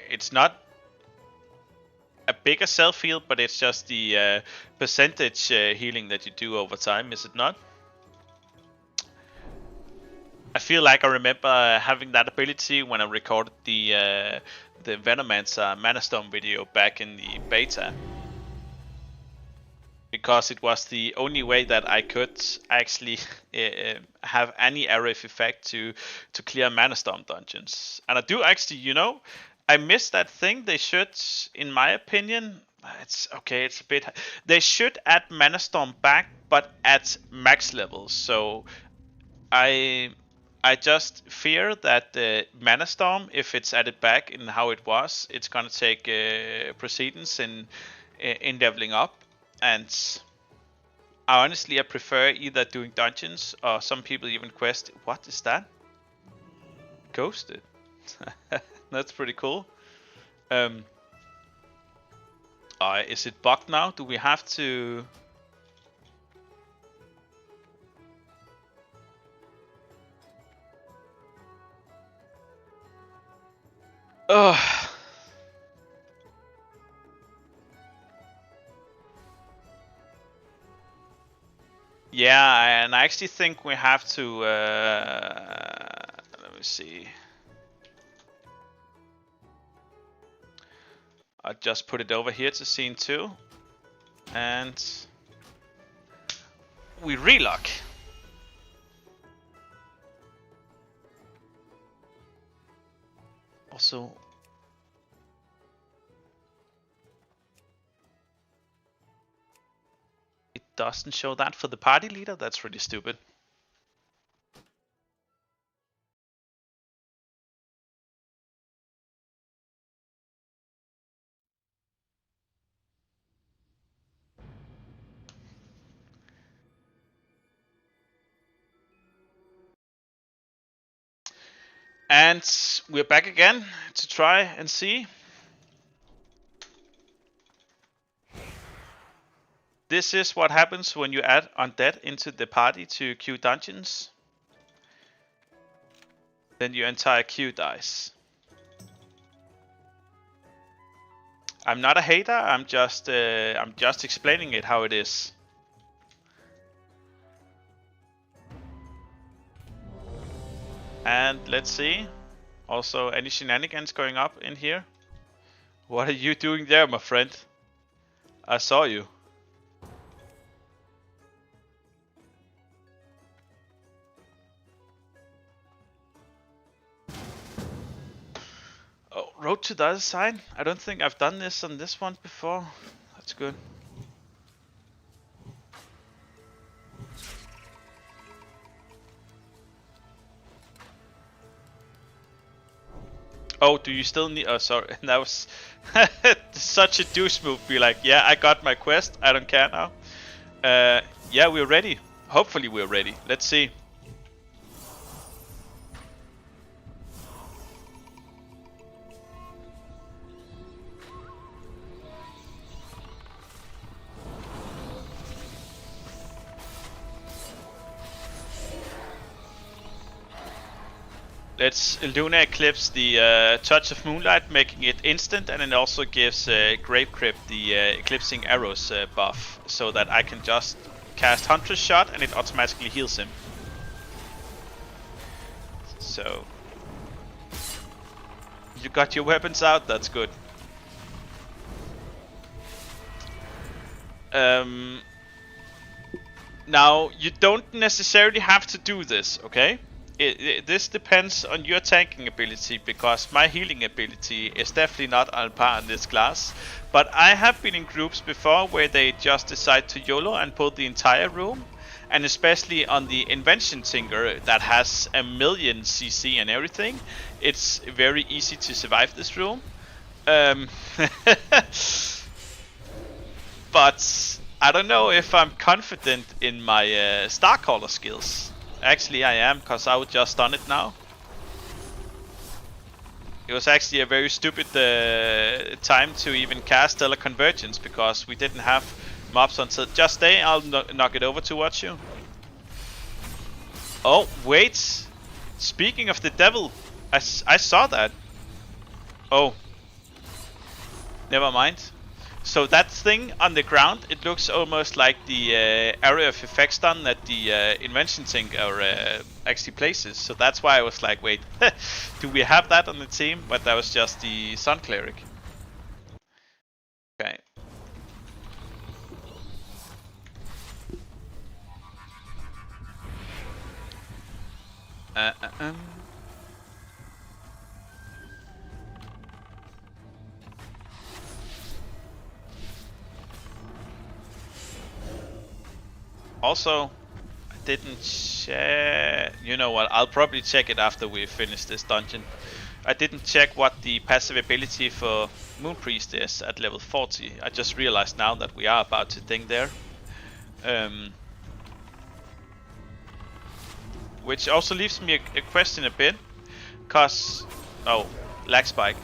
it's not a bigger self heal, but it's just the percentage healing that you do over time, is it not? I feel like I remember having that ability when I recorded the Venomancer Mana Storm video back in the beta. Because it was the only way that I could actually have any Arif effect to clear Mana Storm dungeons. And I do actually, you know, I miss that thing. They should, in my opinion, it's okay, it's a bit... They should add Mana Storm back, but at max levels. So I just fear that the Mana Storm, if it's added back in how it was, it's gonna take precedence in leveling up. And honestly, I prefer either doing dungeons or some people even quest. What is that? Ghosted. That's pretty cool. Is it bugged now? Do we have to... Ugh. Yeah, and I actually think we have to. Let me see. I'll just put it over here to scene 2. And we relock. Also, it doesn't show that for the party leader. That's really stupid. And we're back again to try and see. This is what happens when you add undead into the party to queue dungeons. Then your entire queue dies. I'm not a hater. I'm just explaining it how it is. And let's see. Also, any shenanigans going up in here? What are you doing there, my friend? I saw you. Oh, road to the other side? I don't think I've done this on this one before. That's good. Oh, do you still need... Oh, sorry. That was such a douche move. Be like, yeah, I got my quest. I don't care now. Yeah, we're ready. Hopefully we're ready. Let's see. Let's Luna Eclipse the Touch of Moonlight, making it instant, and it also gives Grave Crypt the Eclipsing Arrows buff, so that I can just cast Hunter's Shot and it automatically heals him. So, you got your weapons out, that's good. Now, you don't necessarily have to do this, okay? This depends on your tanking ability, because my healing ability is definitely not on par in this class. But I have been in groups before where they just decide to YOLO and pull the entire room. And especially on the Invention Tinker that has a million CC and everything, it's very easy to survive this room. But I don't know if I'm confident in my Starcaller skills. Actually, I am, because I would just stun it now. It was actually a very stupid time to even cast Stellar Convergence, because we didn't have mobs until... Just stay, I'll knock it over towards you. Oh, wait. Speaking of the devil, I saw that. Oh. Never mind. So that thing on the ground, it looks almost like the area of effect stun that the Invention Tinker actually places. So that's why I was like, wait, do we have that on the team? But that was just the Sun Cleric. Okay. Also, I didn't check... You know what, I'll probably check it after we finish this dungeon. I didn't check what the passive ability for Moon Priest is at level 40. I just realized now that we are about to ding there. Which also leaves me a question a bit. Cause... Oh, lag spike.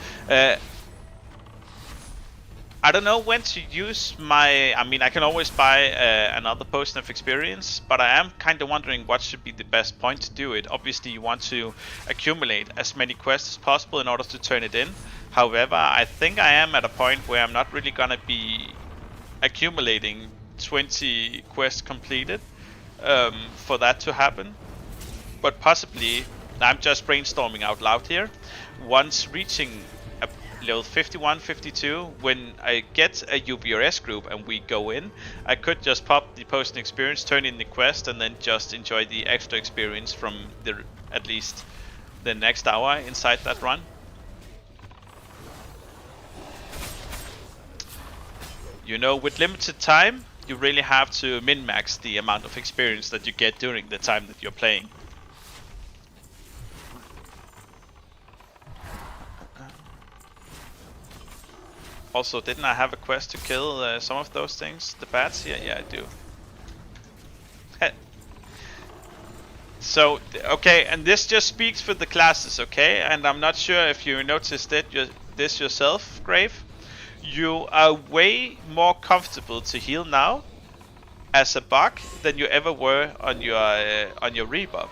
I don't know when to use my... I mean, I can always buy another potion of experience, but I am kind of wondering what should be the best point to do it. Obviously, you want to accumulate as many quests as possible in order to turn it in. However, I think I am at a point where I'm not really gonna be accumulating 20 quests completed for that to happen. But possibly, I'm just brainstorming out loud here, once reaching a level 51, 52, when I get a UBRS group and we go in, I could just pop the post experience, turn in the quest, and then just enjoy the extra experience from the at least the next hour inside that run. You know, with limited time, you really have to min-max the amount of experience that you get during the time that you're playing. Also, didn't I have a quest to kill some of those things? The bats? Yeah, I do. So, okay, and this just speaks for the classes, okay? And I'm not sure if you noticed this yourself, Grave. You are way more comfortable to heal now as a bug than you ever were on your rebuff.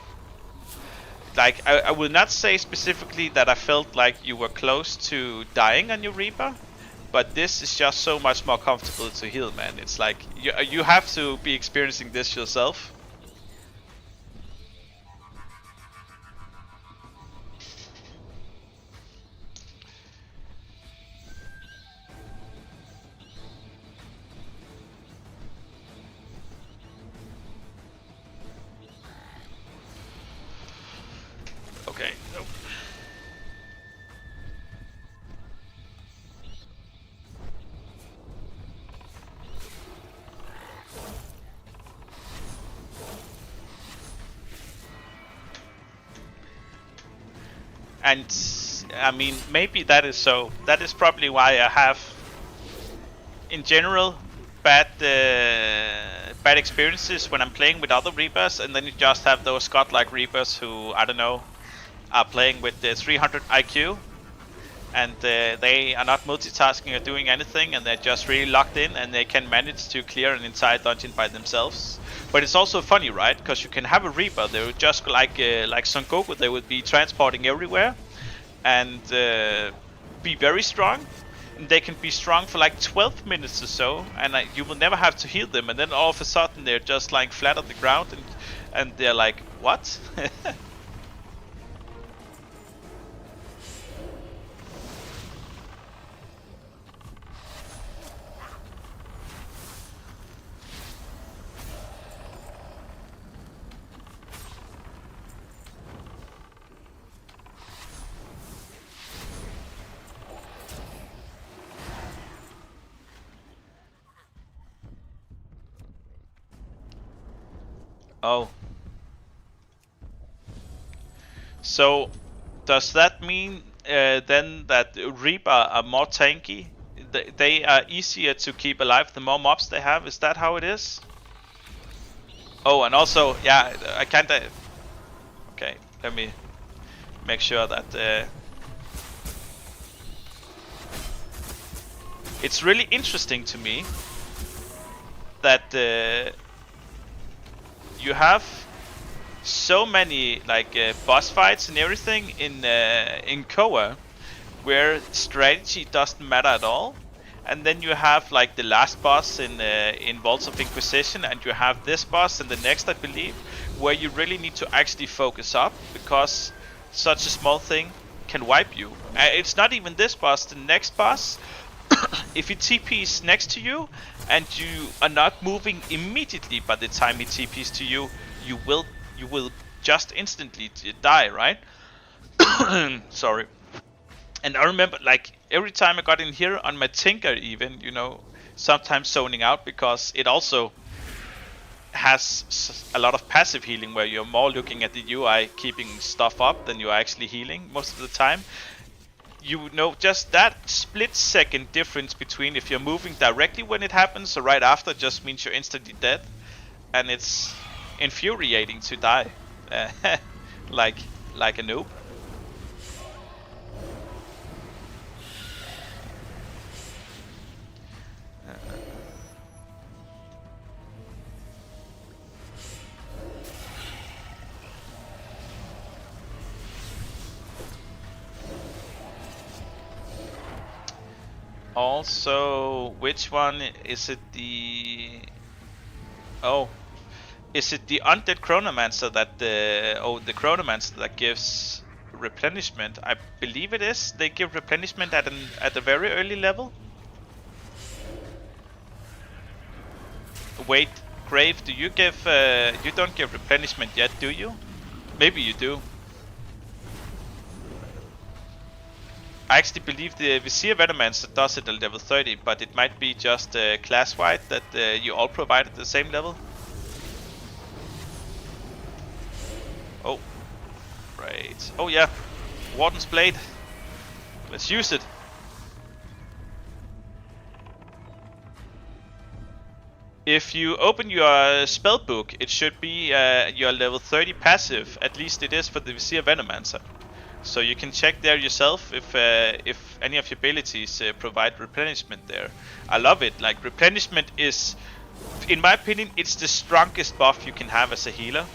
Like, I will not say specifically that I felt like you were close to dying on your reaper, but this is just so much more comfortable to heal, man. It's like you have to be experiencing this yourself. Okay. Nope. And I mean, maybe that is so. That is probably why I have, in general, bad experiences when I'm playing with other Reapers, and then you just have those godlike Reapers who, I don't know, are playing with 300 IQ, and they are not multitasking or doing anything, and they're just really locked in, and they can manage to clear an entire dungeon by themselves. But it's also funny, right? Because you can have a Reaper, they would just like Son Goku, they would be transporting everywhere, and be very strong. And they can be strong for like 12 minutes or so, and you will never have to heal them. And then all of a sudden they're just lying flat on the ground, and they're like, what? Oh. So, does that mean then that Reaper are more tanky? They are easier to keep alive the more mobs they have? Is that how it is? Oh, and also, yeah, I kinda... Okay, let me make sure that... It's really interesting to me that you have so many like boss fights and everything in Koa, where strategy doesn't matter at all, and then you have like the last boss in Vaults of Inquisition, and you have this boss and the next, I believe, where you really need to actually focus up, because such a small thing can wipe you. It's not even this boss, the next boss. If he TPs next to you and you are not moving immediately by the time he TPs to you, you will just instantly die, right? Sorry. And I remember, like, every time I got in here on my Tinker even, you know, sometimes zoning out, because it also has a lot of passive healing where you're more looking at the UI keeping stuff up than you're actually healing most of the time. You know, just that split second difference between if you're moving directly when it happens or right after just means you're instantly dead, and it's infuriating to die like a noob. Also, which one is it? Oh, is it the Undead Chronomancer that the Chronomancer that gives replenishment? I believe it is. They give replenishment at a very early level. Wait, Grave, do you give? You don't give replenishment yet, do you? Maybe you do. I actually believe the Vizier Venomancer does it at level 30, but it might be just class-wide that you all provide at the same level. Oh, right. Oh yeah, Warden's Blade. Let's use it. If you open your spell book, it should be your level 30 passive. At least it is for the Vizier Venomancer. So you can check there yourself if any of your abilities provide replenishment there. I love it. Like, replenishment is, in my opinion, it's the strongest buff you can have as a healer.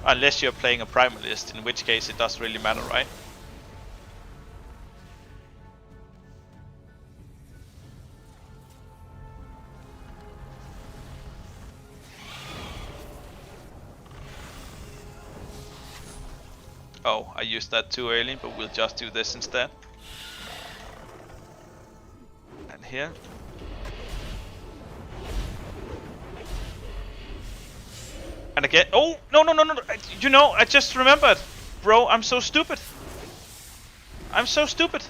Unless you're playing a Primalist, in which case it doesn't really matter, right? Oh, I used that too early, but we'll just do this instead. And here. And again. Oh, no. You know, I just remembered. Bro, I'm so stupid. I'm so stupid.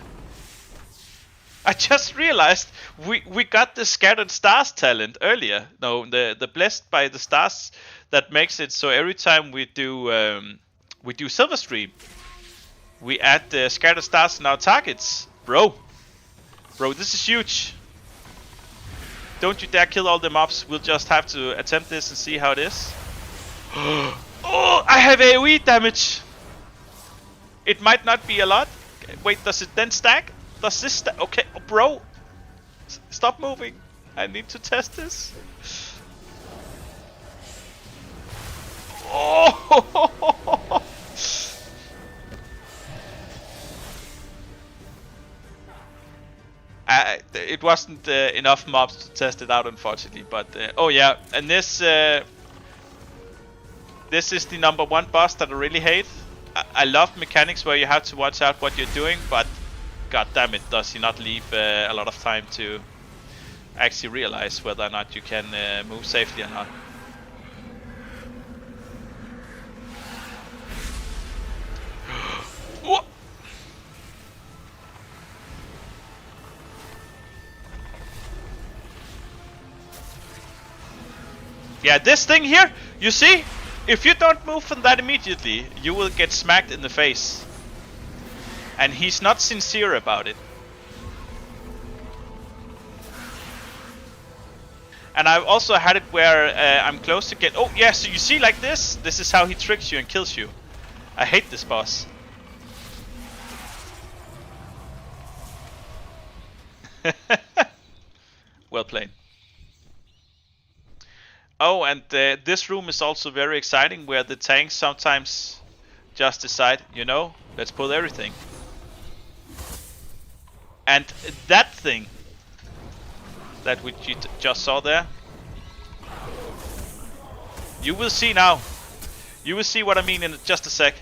I just realized we got the Scattered Stars talent earlier. No, the Blessed by the Stars that makes it so every time we do Silverstream, we add the Scattered Stars in our targets. Bro, this is huge. Don't you dare kill all the mobs. We'll just have to attempt this and see how it is. Oh, I have AoE damage. It might not be a lot. Wait, does it then stack? Does this stack? Okay, oh, bro. Stop moving. I need to test this. Oh! It wasn't enough mobs to test it out, unfortunately. But oh yeah, and this is the #1 boss that I really hate. I love mechanics where you have to watch out what you're doing, but god damn it, does he not leave a lot of time to actually realize whether or not you can move safely or not. Yeah, this thing here, you see? If you don't move from that immediately, you will get smacked in the face. And he's not sincere about it. And I've also had it where I'm close to get... Oh yeah, so you see like this? This is how he tricks you and kills you. I hate this boss. Well played. Oh, and this room is also very exciting, where the tanks sometimes just decide, you know, let's pull everything. And that thing that we just saw there, you will see now. You will see what I mean in just a sec.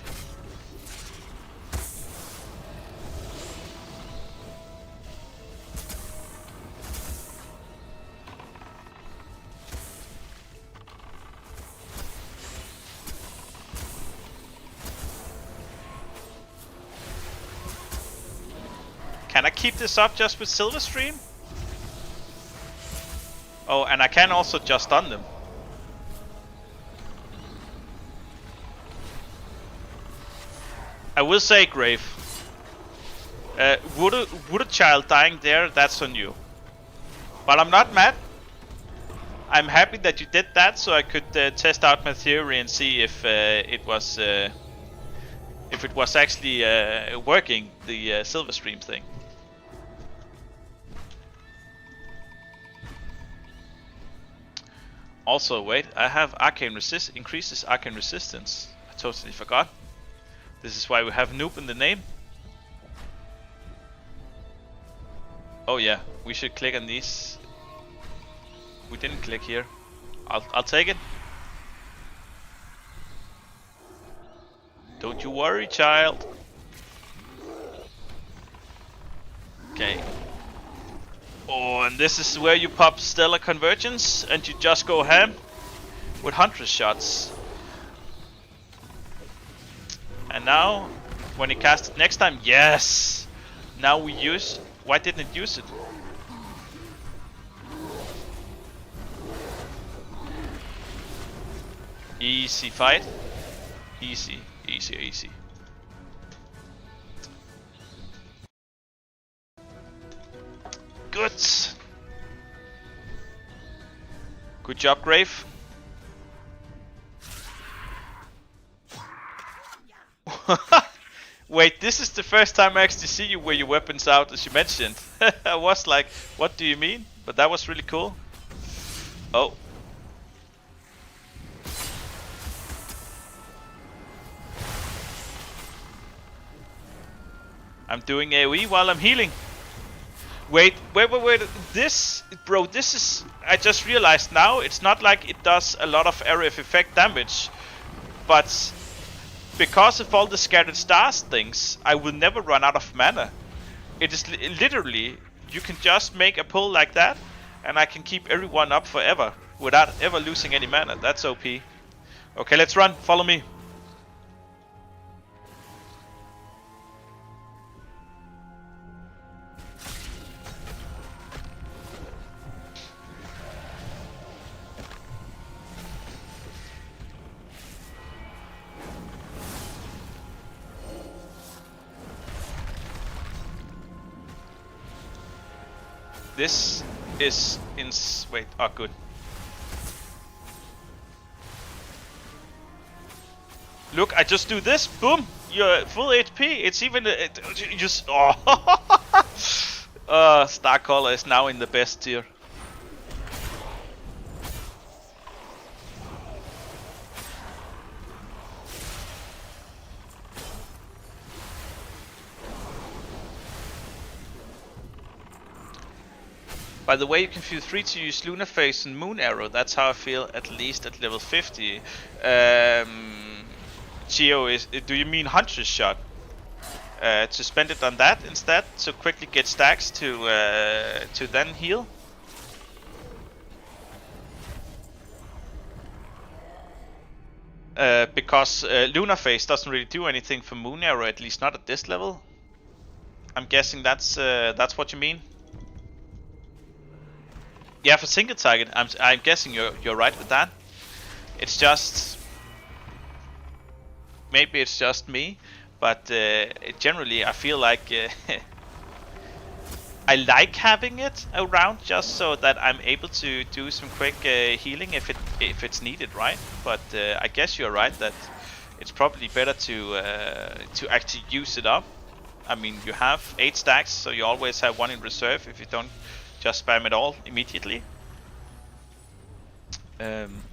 Can I keep this up just with Silverstream? Oh, and I can also just stun them. I will say, Grave, would a child dying there, that's on you. But I'm not mad. I'm happy that you did that, so I could test out my theory and see if it was actually working, the Silverstream thing. Also, wait, I have arcane resist, increases arcane resistance. I totally forgot. This is why we have noob in the name. Oh yeah, we should click on these. We didn't click here. I'll take it. Don't you worry, child. Okay. Oh, and this is where you pop Stellar Convergence and you just go ham with 100 shots. And now, when you cast it next time, yes! Now we use... Why didn't it use it? Easy fight. Easy, easy, easy. Good! Good job, Grave. Wait, this is the first time I actually see you with your weapons out, as you mentioned. I was like, what do you mean? But that was really cool. Oh. I'm doing AoE while I'm healing. Wait. This, bro, this is... I just realized now, it's not like it does a lot of area of effect damage. But because of all the scattered stars things, I will never run out of mana. It is literally, you can just make a pull like that, and I can keep everyone up forever without ever losing any mana. That's OP. Okay, let's run. Follow me. This is in... Wait, oh good. Look, I just do this, boom! You're full HP, it's even... just... Oh! Starcaller is now in the best tier. By the way, you can feel free to use Lunar Phase and Moon Arrow. That's how I feel, at least at level 50. Geo, do you mean Hunter's Shot? To spend it on that instead, so quickly get stacks to then heal? Because Lunar Phase doesn't really do anything for Moon Arrow, at least not at this level. I'm guessing that's what you mean. Yeah, for single target, I'm guessing you're right with that. It's just... Maybe it's just me, but generally I feel like I like having it around just so that I'm able to do some quick healing if it's needed, right? But I guess you're right that it's probably better to actually use it up. I mean, you have 8 stacks, so you always have 1 in reserve if you don't just spam it all immediately. And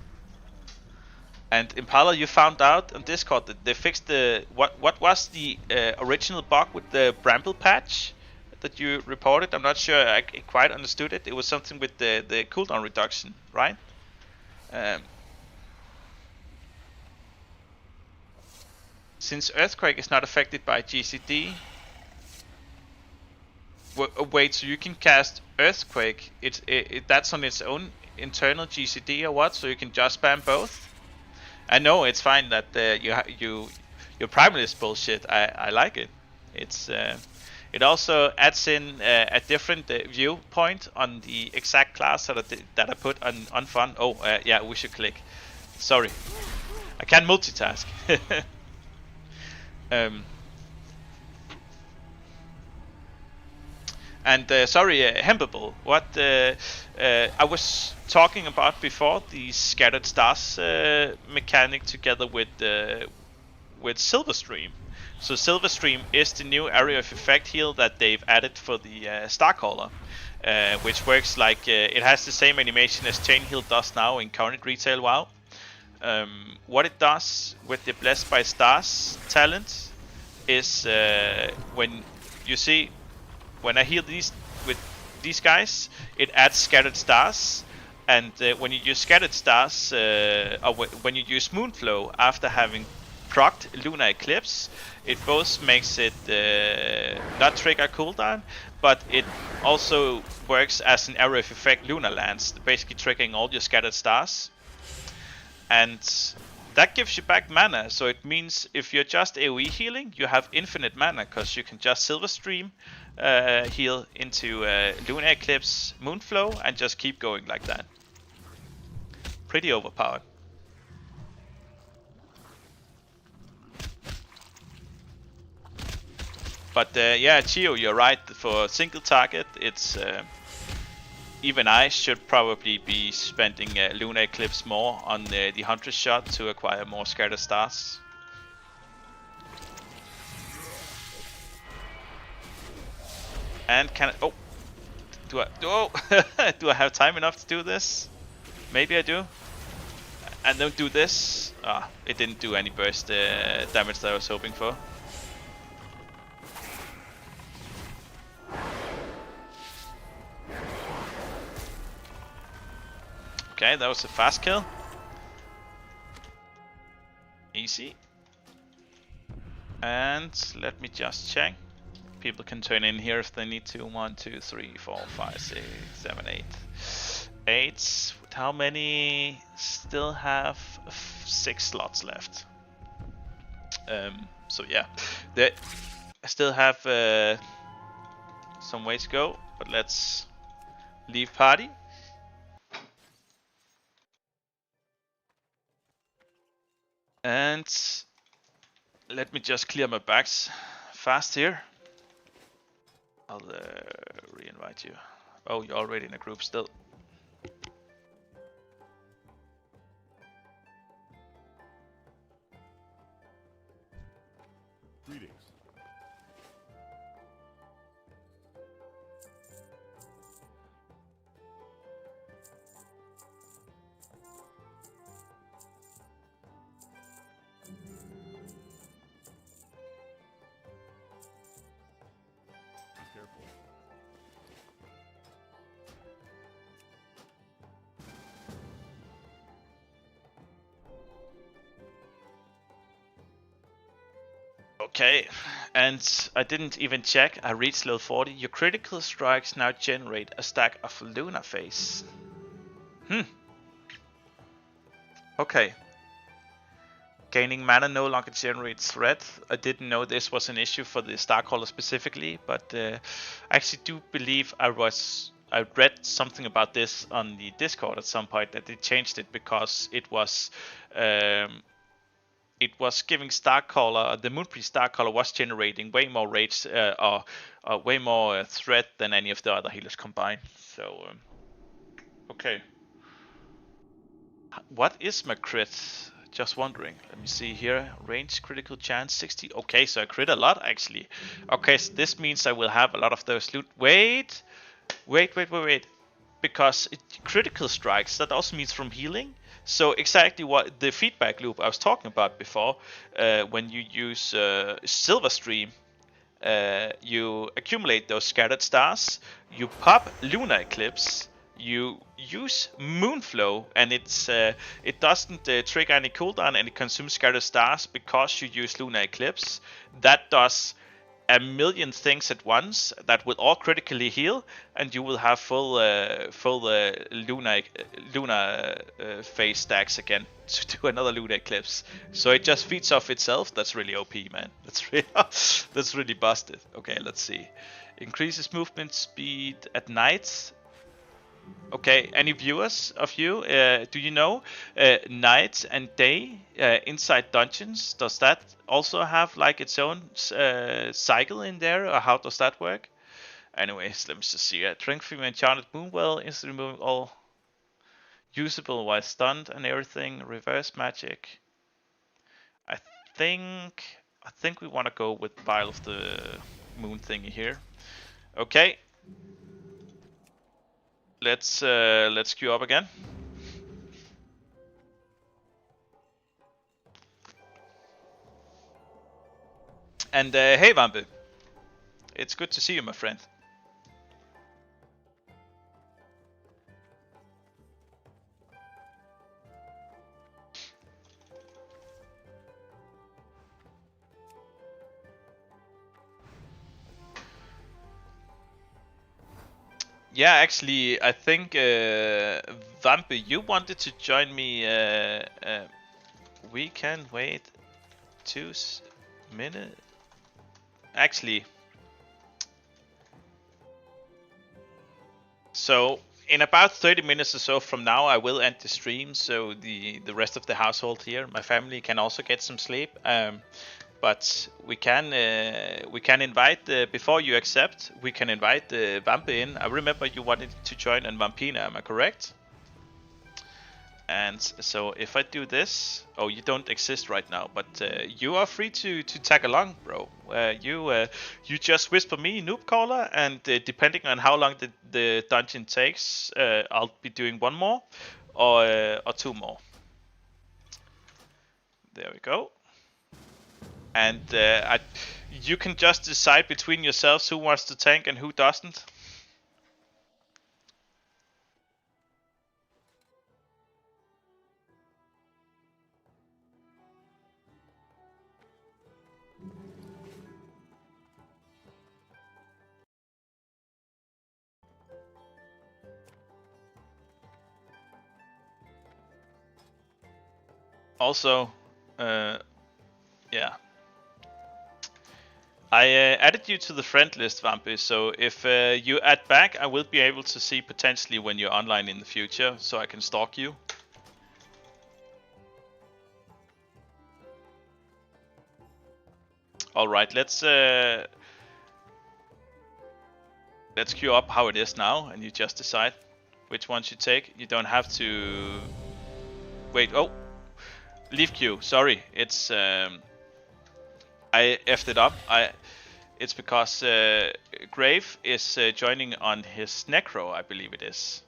Impala, you found out on Discord that they fixed the... What was the original bug with the Bramble patch that you reported? I'm not sure I quite understood it. It was something with the cooldown reduction, right? Since Earthquake is not affected by GCD... Wait, so you can cast Earthquake? That's on its own internal GCD or what? So you can just spam both? I know it's fine that your primal is bullshit. I like it. It's it also adds in a different viewpoint on the exact class that I put on fun. Oh yeah, we should click. Sorry, I can't multitask. And sorry, Hempable, what I was talking about before, the scattered stars mechanic together with Silverstream. So Silverstream is the new area of effect heal that they've added for the Starcaller, which works like it has the same animation as Chain Heal does now in current retail WoW. What it does with the Blessed by Stars talent is when you see. When I heal these with these guys, it adds scattered stars. And when you use scattered stars, or when you use Moonflow after having procced Lunar Eclipse, it both makes it not trigger cooldown, but it also works as an arrow if you affect Lunar lands, basically triggering all your scattered stars. And that gives you back mana, so it means if you're just AoE healing, you have infinite mana, because you can just Silver Stream heal into Lunar Eclipse Moonflow and just keep going like that. Pretty overpowered. But yeah, Chio, you're right. For single target, it's even I should probably be spending Lunar Eclipse more on the Hunter's Shot to acquire more Scattered Stars. And can I, do I have time enough to do this? Maybe I do. And don't do this. Ah, it didn't do any burst damage that I was hoping for. Okay, that was a fast kill. Easy. And let me just check. People can turn in here if they need to. 1, 2, 3, 4, 5, 6, 7, 8. 8. How many still have 6 slots left? So yeah, I still have some way to go, but let's leave party. And let me just clear my bags fast here. I'll re-invite you. Oh, you're already in a group still. Greetings. Be careful. Okay, and I didn't even check. I reached level 40. Your critical strikes now generate a stack of Lunar Face. Okay. Gaining mana no longer generates threat. I didn't know this was an issue for the Starcaller specifically, but I actually do believe I read something about this on the Discord at some point, that they changed it because it was giving Starcaller, the Moon Priest Starcaller was generating way more rage or way more threat than any of the other healers combined. So okay. What is my crit? Just wondering. Let me see here. Range critical chance 60. Okay, so I crit a lot actually. Okay, so this means I will have a lot of those loot. Wait. Because critical strikes, that also means from healing. So exactly what the feedback loop I was talking about before, when you use Silver Stream, you accumulate those scattered stars, you pop Lunar Eclipse, you use Moonflow, and it doesn't trigger any cooldown, and it consumes scattered stars because you use Lunar Eclipse. That does a million things at once that will all critically heal, and you will have full Lunar phase stacks again to do another Lunar Eclipse. So it just feeds off itself. That's really OP, man. That's really busted. Okay, let's see. Increases movement speed at night. Okay, any viewers of you, do you know night and day inside dungeons? Does that also have like its own cycle in there, or how does that work? Anyways, let me just see. Drink from Enchanted Moonwell, instantly removing all usable while stunned and everything. Reverse magic. I think we want to go with Vial of the Moon thingy here. Okay. Let's queue up again. And hey Vampe, it's good to see you, my friend. Yeah, actually, I think Vampi, you wanted to join me. We can wait 2 minutes. Actually, so in about 30 minutes or so from now, I will end the stream, so the rest of the household here, my family, can also get some sleep. But we can invite before you accept. We can invite Vampi in. I remember you wanted to join on Vampina. Am I correct? And so if I do this, oh, you don't exist right now, but you are free to tag along, bro. You just whisper me, noob caller, and depending on how long the dungeon takes, I'll be doing one more or two more. There we go. And you can just decide between yourselves who wants to tank and who doesn't. Also, yeah. I added you to the friend list, Vampi, so if you add back, I will be able to see potentially when you're online in the future, so I can stalk you. Alright, let's queue up how it is now, and you just decide which ones you take. You don't have to... Wait, oh! Leave queue, sorry, it's... I effed it up. It's because Grave is joining on his Necro, I believe it is.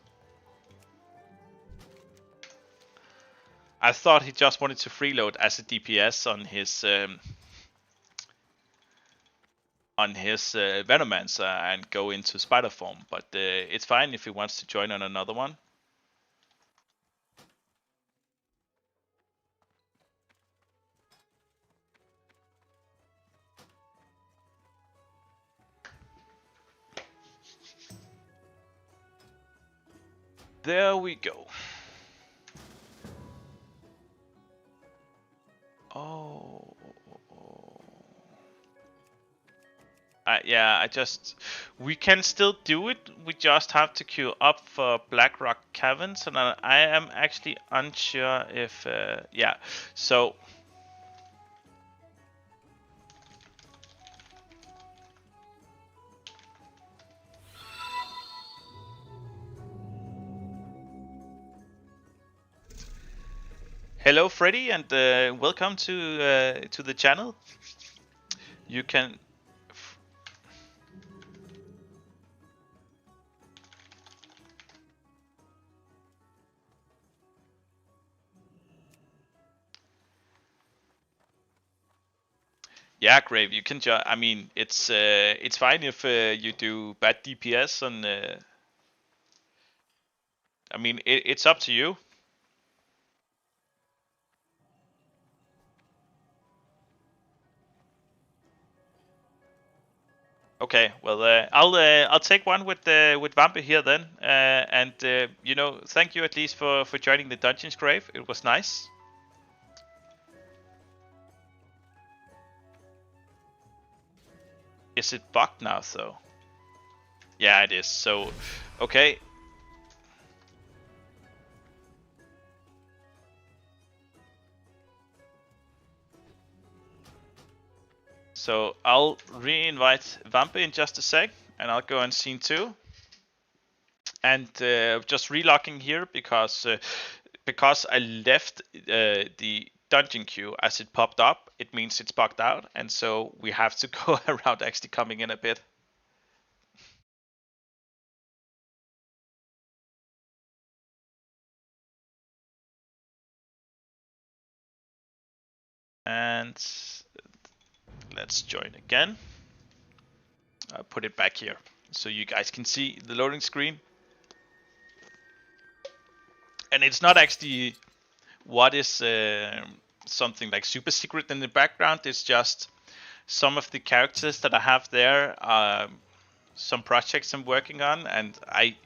I thought he just wanted to freeload as a DPS on his Venomancer and go into Spider form, but it's fine if he wants to join on another one. There we go. Oh. Yeah, we can still do it. We just have to queue up for Blackrock Caverns, and I am actually unsure if, yeah. So, hello, Freddy, and welcome to the channel. You can. Yeah, Grave, you can just. I mean, it's fine if you do bad DPS on. I mean, it's up to you. Okay, well, I'll take one with Vampi here then, and you know, thank you at least for joining the Dungeons, Grave. It was nice. Is it bugged now though? Yeah, it is. So, okay. So I'll re-invite Vampi in just a sec, and I'll go on scene 2. And just relocking here because I left the dungeon queue as it popped up. It means it's bugged out, and so we have to go around actually coming in a bit. And let's join again. I'll put it back here so you guys can see the loading screen. And it's not actually what is something like super secret in the background. It's just some of the characters that I have there some projects I'm working on, and I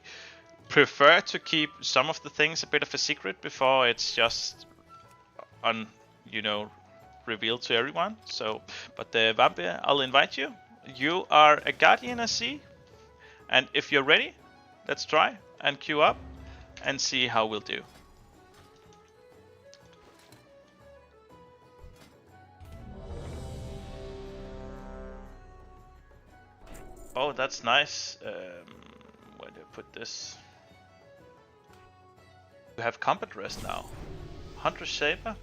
prefer to keep some of the things a bit of a secret before it's just on, revealed to everyone. So, but the Vampire, I'll invite you. You are a Guardian, I see, and if you're ready, let's try and queue up and see how we'll do. Oh, that's nice. Where do I put this? We have combat rest now. Hunter Saber.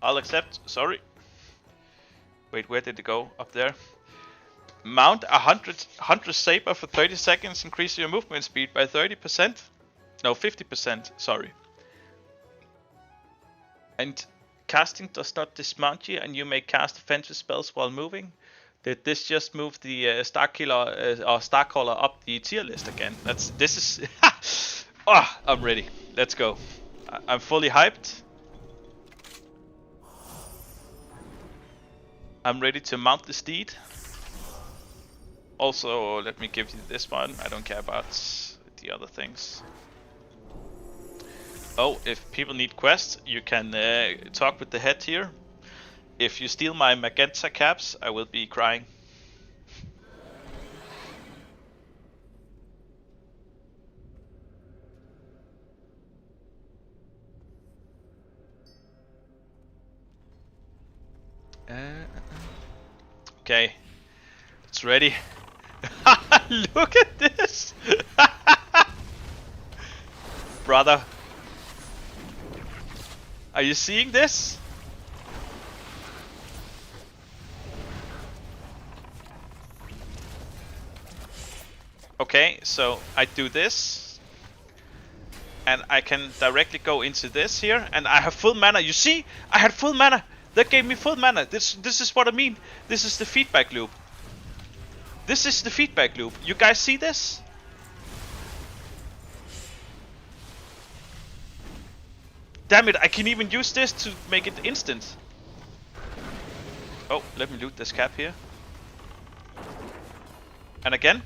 I'll accept. Sorry. Wait, where did it go? Up there. Mount a Hunter Saber for 30 seconds. Increase your movement speed by 30%. No, 50%. Sorry. And casting does not dismount you, and you may cast offensive spells while moving. Did this just move the Starcaller or Starcaller up the tier list again? This is. Oh, I'm ready. Let's go. I'm fully hyped. I'm ready to mount the steed. Also, let me give you this one. I don't care about the other things. Oh, if people need quests, you can talk with the head here. If you steal my magenta caps, I will be crying. Okay, it's ready. Look at this! Brother. Are you seeing this? Okay, so I do this. And I can directly go into this here. And I have full mana. You see? I had full mana. That gave me full mana. This is what I mean. This is the feedback loop. This is the feedback loop. You guys see this? Damn it, I can even use this to make it instant. Oh, let me loot this cap here. And again.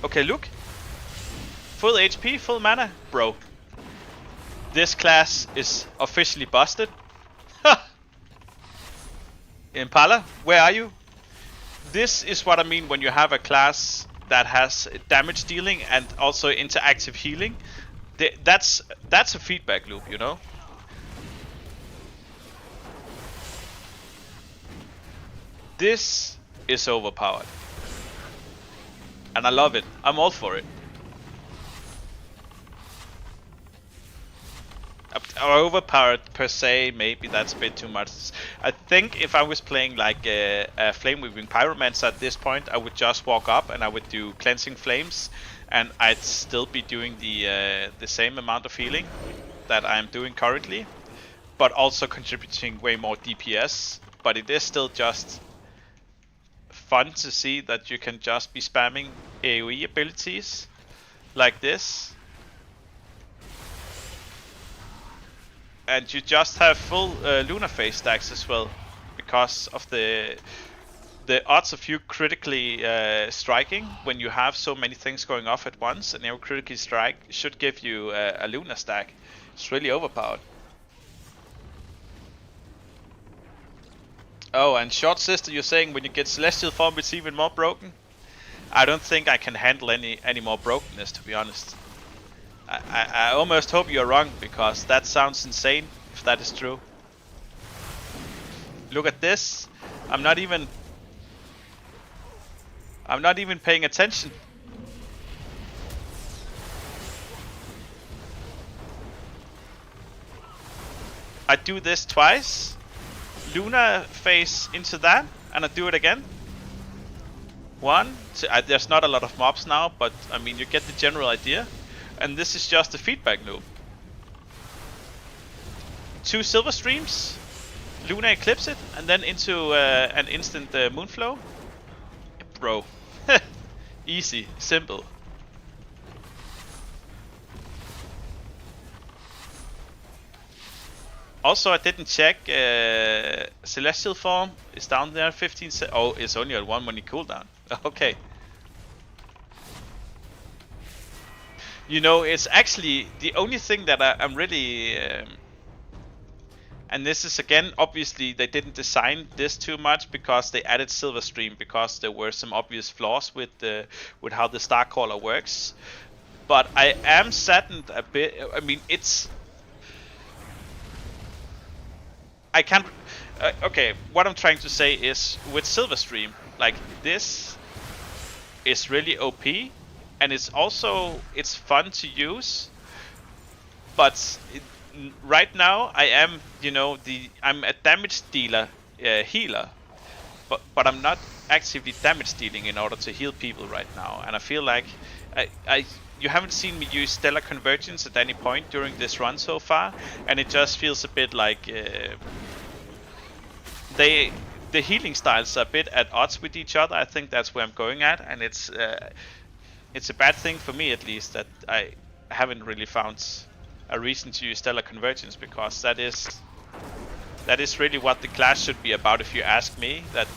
Okay, look. Full HP, full mana. Bro. This class is officially busted. Impala, where are you? This is what I mean when you have a class that has damage dealing and also interactive healing. That's a feedback loop, you know? This is overpowered. And I love it. I'm all for it. Overpowered per se, maybe that's a bit too much. I think if I was playing like a Flame Weaving Pyromancer at this point, I would just walk up and I would do Cleansing Flames, and I'd still be doing the same amount of healing that I'm doing currently, but also contributing way more DPS. But it is still just fun to see that you can just be spamming AoE abilities like this. And you just have full Lunar Phase stacks as well, because of the odds of you critically striking when you have so many things going off at once, and every critical strike should give you a Lunar stack. It's really overpowered. Oh, and Short Sister, you're saying when you get Celestial Form it's even more broken? I don't think I can handle any more brokenness, to be honest. I almost hope you're wrong, because that sounds insane if that is true. Look at this. I'm not even paying attention. I do this twice. Lunar Phase into that, and I do it again. One. There's not a lot of mobs now, but I mean you get the general idea. And this is just a feedback loop. 2 Silver Streams, Luna Eclipse it, and then into an instant Moonflow. Bro. Easy, simple. Also, I didn't check. Celestial form is down there. 15. Oh, it's only at 1 money cooldown. Okay. You know, it's actually the only thing that I'm really. And this is again, obviously, they didn't design this too much because they added Silverstream because there were some obvious flaws with how the Starcaller works. But I am saddened a bit. I mean, it's. I can't. Okay, what I'm trying to say is with Silverstream, like this is really OP, and it's fun to use. But right now I am, I'm a damage dealer, healer, but I'm not actively damage dealing in order to heal people right now, and I feel like you haven't seen me use Stellar Convergence at any point during this run so far, and it just feels a bit like the healing styles are a bit at odds with each other. I think that's where I'm going at, and it's a bad thing for me at least that I haven't really found a reason to use Stellar Convergence, because that is really what the class should be about, if you ask me. That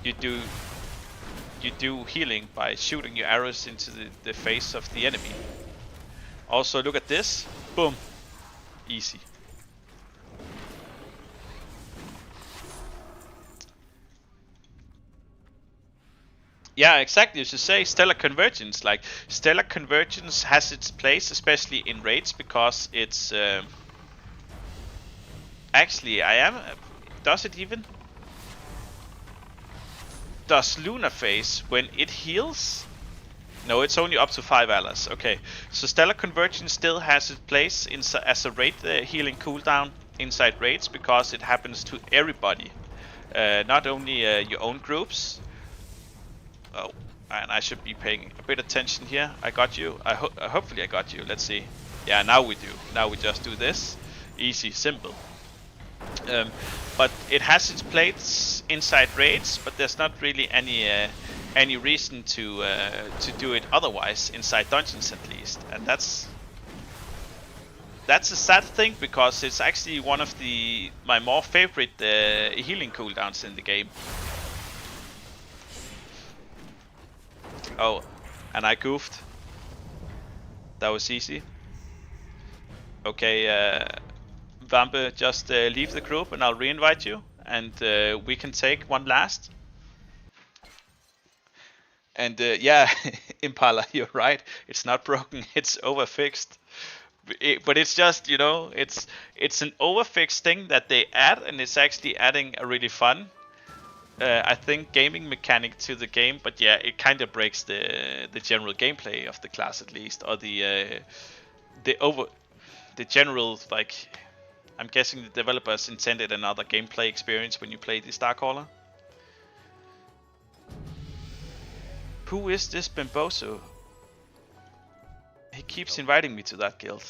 you do healing by shooting your arrows into the face of the enemy. Also, look at this. Boom. Easy. Yeah, exactly. You should say Stellar Convergence. Like, Stellar Convergence has its place, especially in raids, because it's actually does it even? Does Lunar Phase when it heals? No, it's only up to 5 allies. Okay, so Stellar Convergence still has its place as a raid healing cooldown inside raids, because it happens to everybody, not only your own groups. Oh, and I should be paying a bit attention here. I got you. Hopefully I got you. Let's see. Yeah, now we do. Now we just do this. Easy, simple. But it has its place inside raids, but there's not really any reason to do it otherwise inside dungeons, at least. And that's a sad thing, because it's actually one of my more favorite healing cooldowns in the game. Oh, and I goofed. That was easy. Okay, Vampe, just leave the group and I'll re-invite you, and we can take one last. And yeah, Impala, you're right. It's not broken. It's overfixed. But it's just, it's an overfixed thing that they add, and it's actually adding a really fun, I think, gaming mechanic to the game. But yeah, it kind of breaks the general gameplay of the class, at least, or the general, like, I'm guessing the developers intended another gameplay experience when you play the Starcaller. Who is this Bimboso? He keeps inviting me to that guild.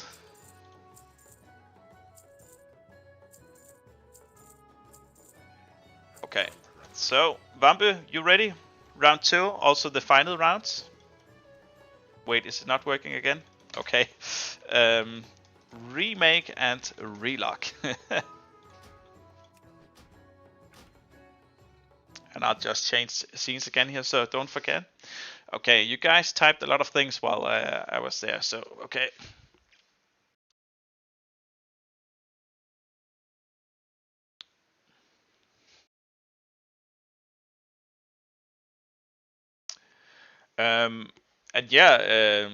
Okay, so Vampe, you ready? Round 2, also the final rounds. Wait, is it not working again? Okay. Remake and relock. And I'll just change scenes again here, so don't forget. Okay, you guys typed a lot of things while I was there, so okay. And yeah,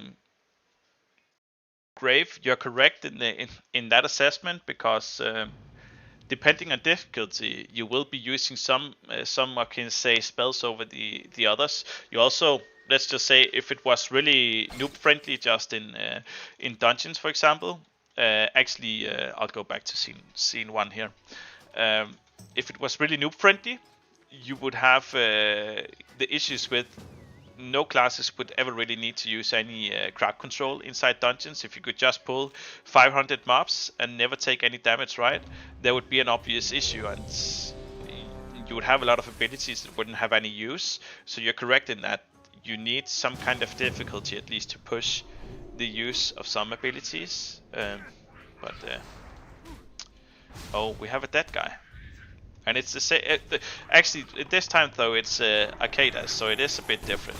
Grave, you're correct in that assessment, because depending on difficulty, you will be using some I can say, spells over the others. You also, let's just say, if it was really noob friendly, just in dungeons, for example. Actually, I'll go back to scene 1 here. If it was really noob friendly, you would have the issues with no classes would ever really need to use any crowd control inside dungeons. If you could just pull 500 mobs and never take any damage, right, there would be an obvious issue, and you would have a lot of abilities that wouldn't have any use. So you're correct in that you need some kind of difficulty, at least, to push the use of some abilities. But Oh, we have a dead guy. And it's the same. Actually, this time though, it's Arcadas, so it is a bit different.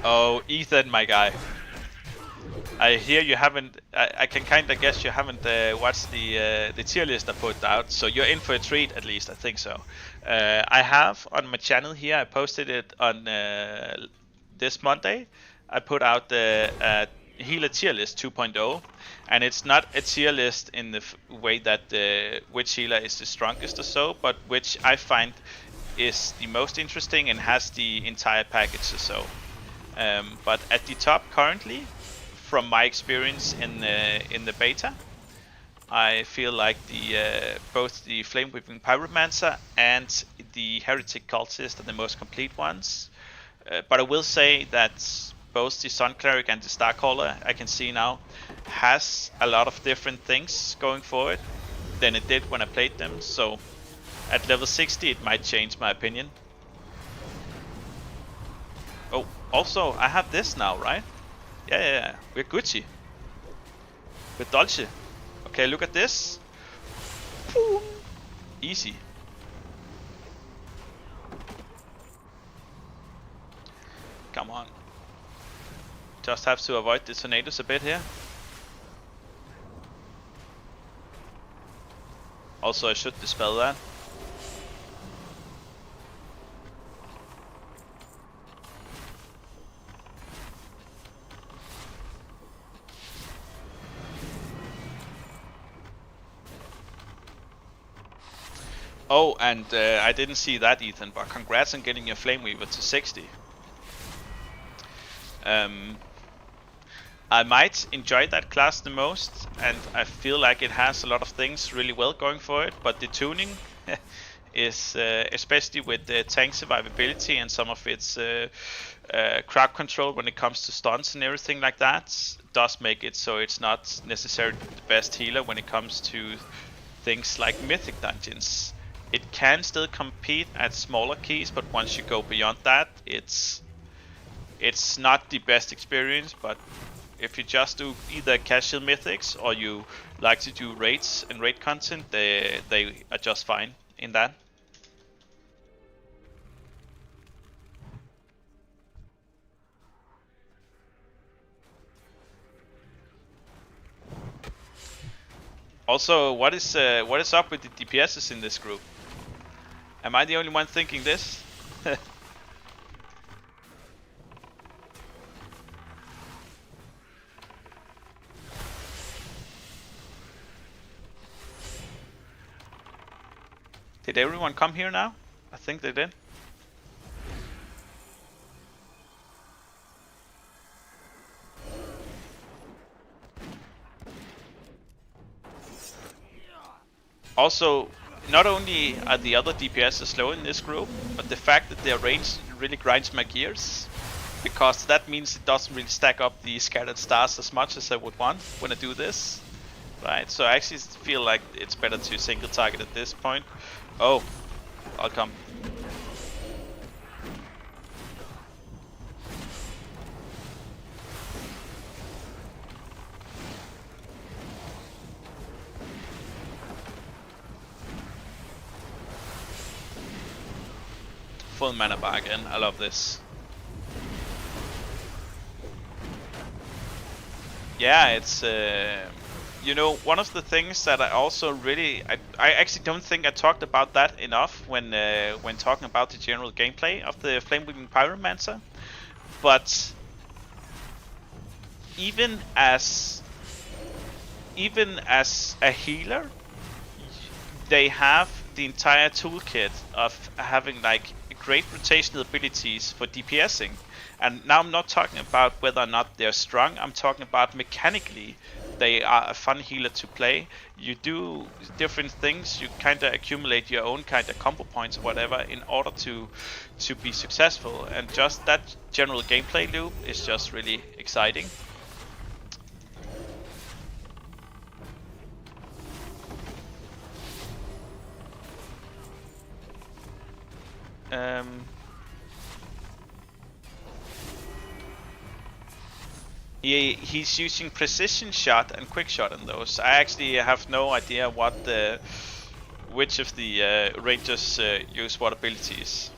Oh, Ethan, my guy. I hear you haven't. I can kind of guess you haven't watched the tier list I put out, so you're in for a treat at least. I think so. I have on my channel here. I posted it on this Monday. I put out the healer tier list 2.0, and it's not a tier list in the way that which healer is the strongest or so, but which I find is the most interesting and has the entire package or so. But at the top currently, from my experience in the beta, I feel like the both the Flame Weaving Pyromancer and the Heretic Cultist are the most complete ones. But I will say that both the Sun Cleric and the Starcaller I can see now has a lot of different things going for it than it did when I played them. So at level 60 it might change my opinion. Oh, also I have this now, right? Yeah, we're Gucci. We're Dolce. Okay, look at this. Boom. Easy. Come on. Just have to avoid the tornadoes a bit here. Also, I should dispel that. Oh, and I didn't see that, Ethan, but congrats on getting your Flame Weaver to 60. I might enjoy that class the most, and I feel like it has a lot of things really well going for it, but the tuning is, especially with the tank survivability and some of its crowd control when it comes to stunts and everything like that, does make it so it's not necessarily the best healer when it comes to things like Mythic Dungeons. It can still compete at smaller keys, but once you go beyond that, it's not the best experience. But if you just do either casual mythics or you like to do raids and raid content, they are just fine in that. Also, what is up with the DPSs in this group? Am I the only one thinking this? Did everyone come here now? I think they did. Also, not only are the other DPS slow in this group, but the fact that their range really grinds my gears, because that means it doesn't really stack up the scattered stars as much as I would want when I do this. Right, so I actually feel like it's better to single target at this point. Oh, I'll come. Full mana bar again, I love this. Yeah, it's you know, one of the things that I also really I actually don't think I talked about that enough when talking about the general gameplay of the Flame Weaving Pyromancer. But even as a healer, they have the entire toolkit of having like great rotational abilities for DPSing. And now I'm not talking about whether or not they're strong, I'm talking about mechanically they are a fun healer to play. You do different things, you kind of accumulate your own kind of combo points or whatever in order to be successful, and just that general gameplay loop is just really exciting. He's using precision shot and quick shot in those. I actually have no idea which of the rangers use what abilities.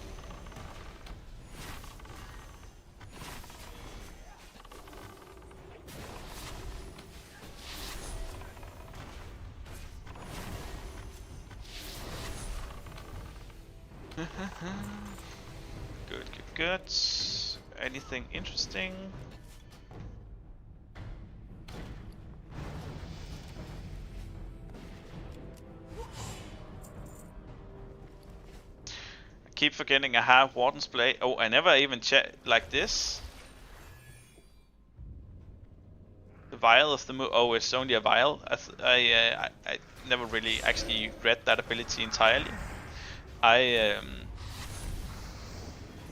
Good. Anything interesting? I keep forgetting I have Warden's Blade. Oh, I never even checked like this. The vial of the moon. Oh, it's only a vial. I never really actually read that ability entirely.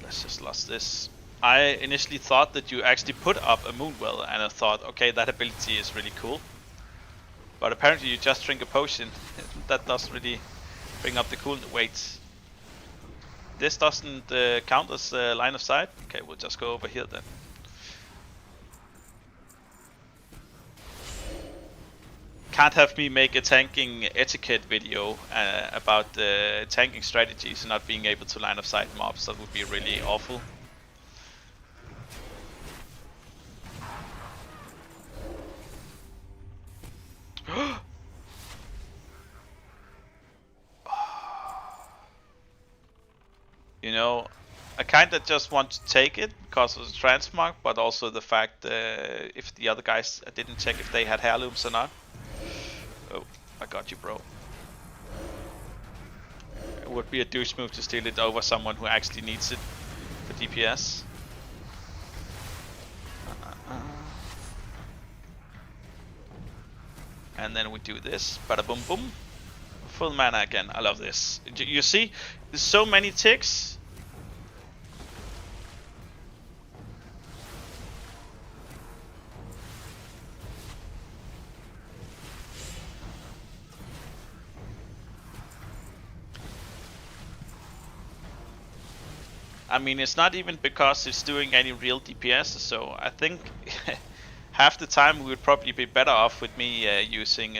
Let's just lost this. I initially thought that you actually put up a moon well, and I thought, okay, that ability is really cool. But apparently you just drink a potion. That doesn't really bring up the cool weight. This doesn't count as line of sight. Okay, we'll just go over here then. Can't have me make a tanking etiquette video about tanking strategies and not being able to line of sight mobs. That would be really awful. You know, I kinda just want to take it because of the transmog, but also the fact if the other guys, I didn't check if they had heirlooms or not. Oh, I got you, bro. It would be a douche move to steal it over someone who actually needs it for DPS. And then we do this, bada boom boom. Full mana again, I love this. You see, there's so many ticks. I mean, it's not even because it's doing any real DPS, so I think half the time we would probably be better off with me using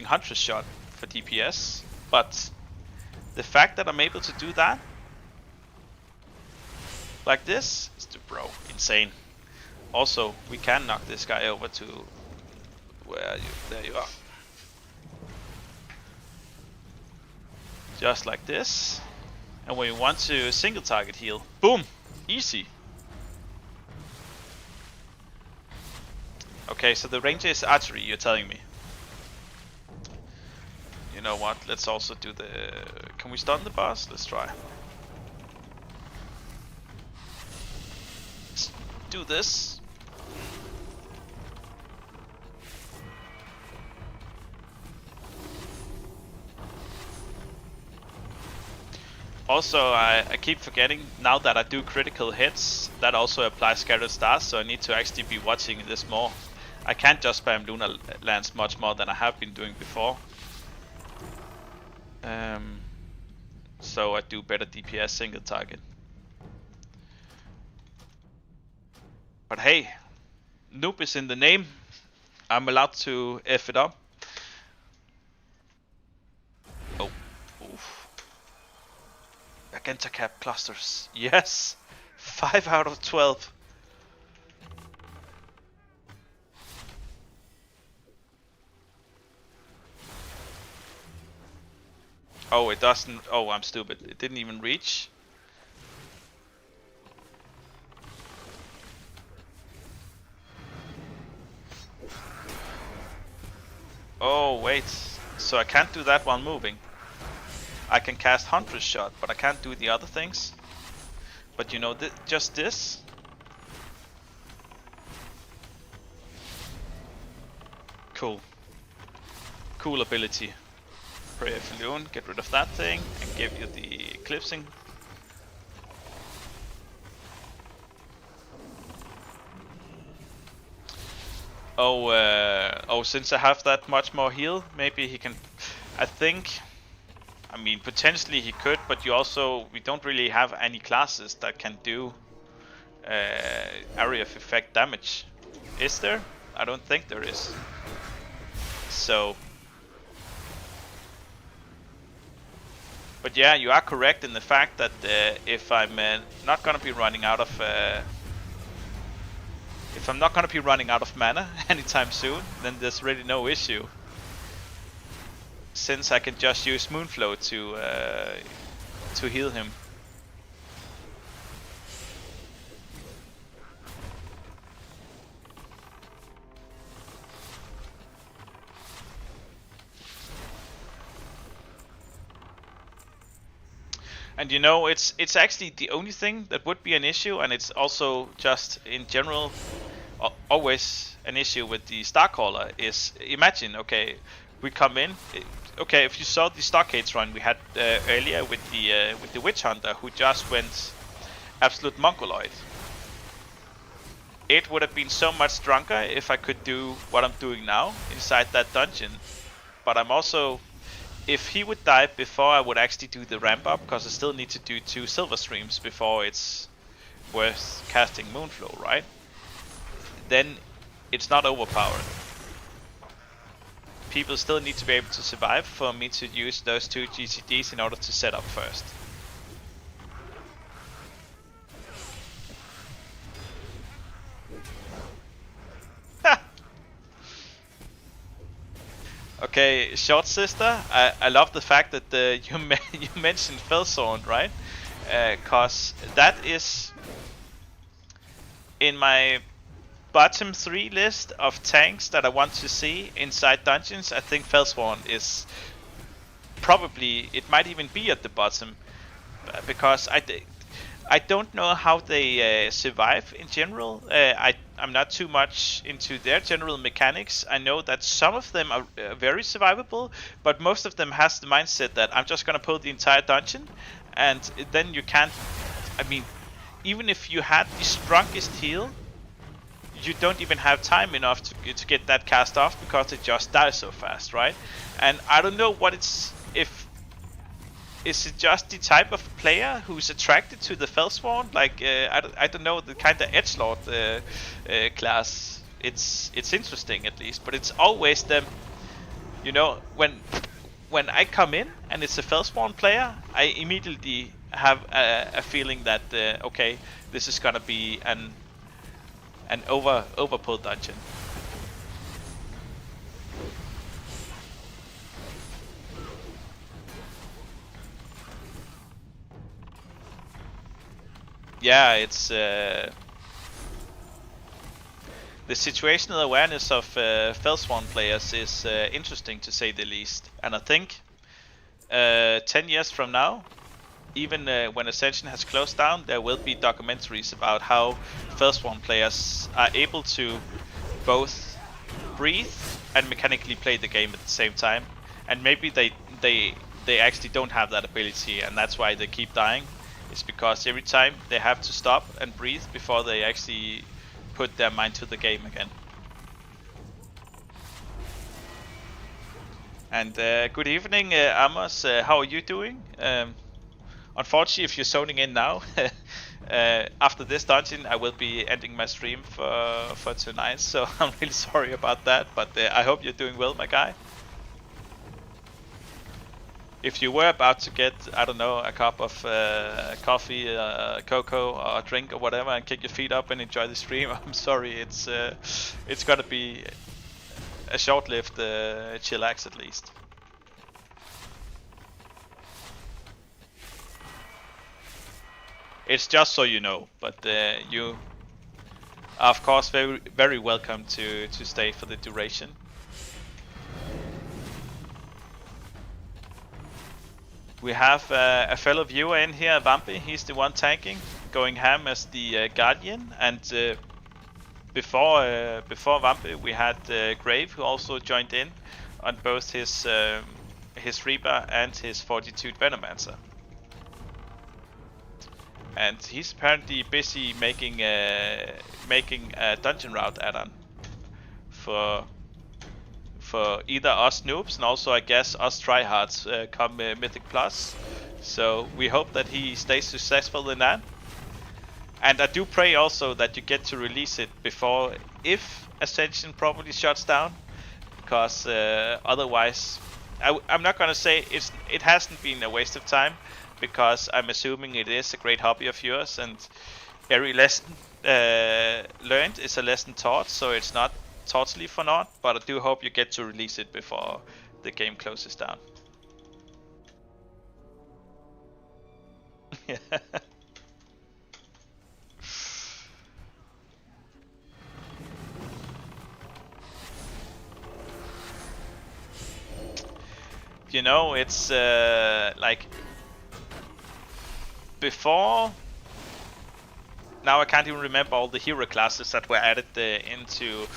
Huntress Shot for DPS. But the fact that I'm able to do that like this is, bro, insane. Also, we can knock this guy over to where are you? There you are. Just like this. And when you want to single target heal, boom, easy. Okay, so the ranger is archery, you're telling me. You know what, let's also do the... Can we stun the boss? Let's try. Let's do this. Also, I keep forgetting, now that I do critical hits, that also applies Scattered Stars, so I need to actually be watching this more. I can't just spam Lunar Lance much more than I have been doing before. So I do better DPS single target. But hey, noob is in the name. I'm allowed to F it up. Oh, oof. Agenta cap clusters. Yes! 5 out of 12. Oh, it doesn't. Oh, I'm stupid. It didn't even reach. Oh, wait. So I can't do that while moving. I can cast Huntress Shot, but I can't do the other things. But you know, just this. Cool. Cool ability. Prayer of Leon, get rid of that thing, and give you the Eclipsing. Oh, since I have that much more heal, maybe he can... I think... I mean, potentially he could, but we don't really have any classes that can do area of effect damage. Is there? I don't think there is. So, but yeah, you are correct in the fact that if I'm not gonna be running out of mana anytime soon, then there's really no issue, since I can just use Moonflow to heal him. And you know, it's actually the only thing that would be an issue, and it's also just in general always an issue with the Starcaller. Is imagine, okay, we come in. Okay, if you saw the Stockades run we had earlier with the Witch Hunter, who just went absolute mongoloid. It would have been so much stronger if I could do what I'm doing now inside that dungeon. But I'm also, if he would die before I would actually do the ramp up, because I still need to do 2 silver streams before it's worth casting Moonflow, right? Then it's not overpowered. People still need to be able to survive for me to use those 2 GCDs in order to set up first. Okay, short sister, I love the fact that you mentioned Felsorn, right? Cause that is in my bottom 3 list of tanks that I want to see inside dungeons. I think Felsworn is probably, it might even be at the bottom, because I don't know how they survive in general. I'm not too much into their general mechanics. I know that some of them are very survivable, but most of them has the mindset that I'm just gonna pull the entire dungeon, and then you can't. I mean, even if you had the strongest heal, you don't even have time enough to get that cast off, because it just dies so fast, right? And I don't know what it's, if is it just the type of player who's attracted to the Felsworn? Like I don't know, the kind of edgelord class. It's interesting at least, but it's always them. You know, when I come in and it's a Felsworn player, I immediately have a feeling that okay, this is gonna be an overpull dungeon. Yeah, it's the situational awareness of Felsworn players is interesting, to say the least. And I think 10 years from now, even when Ascension has closed down, there will be documentaries about how Felsworn players are able to both breathe and mechanically play the game at the same time. And maybe they actually don't have that ability, and that's why they keep dying. It's because every time they have to stop and breathe before they actually put their mind to the game again. And good evening, Amos. How are you doing? Unfortunately, if you're zoning in now, after this dungeon, I will be ending my stream for tonight. So I'm really sorry about that, but I hope you're doing well, my guy. If you were about to get, I don't know, a cup of coffee, cocoa, or a drink or whatever, and kick your feet up and enjoy the stream, I'm sorry, it's gonna be a short-lived chillax at least. It's just so you know, but you are of course very welcome to stay for the duration. We have a fellow viewer in here, Vampy. He's the one tanking, going ham as the Guardian. And before Vampy, we had Grave, who also joined in on both his Reaper and his Fortitude Venomancer. And he's apparently busy making a dungeon route add-on for either us noobs and also I guess us tryhards come Mythic Plus. So we hope that he stays successful in that. And I do pray also that you get to release it before, if Ascension properly shuts down, because otherwise, I'm not gonna say it hasn't been a waste of time, because I'm assuming it is a great hobby of yours, and every lesson learned is a lesson taught, so it's not totally for naught. But I do hope you get to release it before the game closes down. You know, it's like before. Now I can't even remember all the hero classes that were added into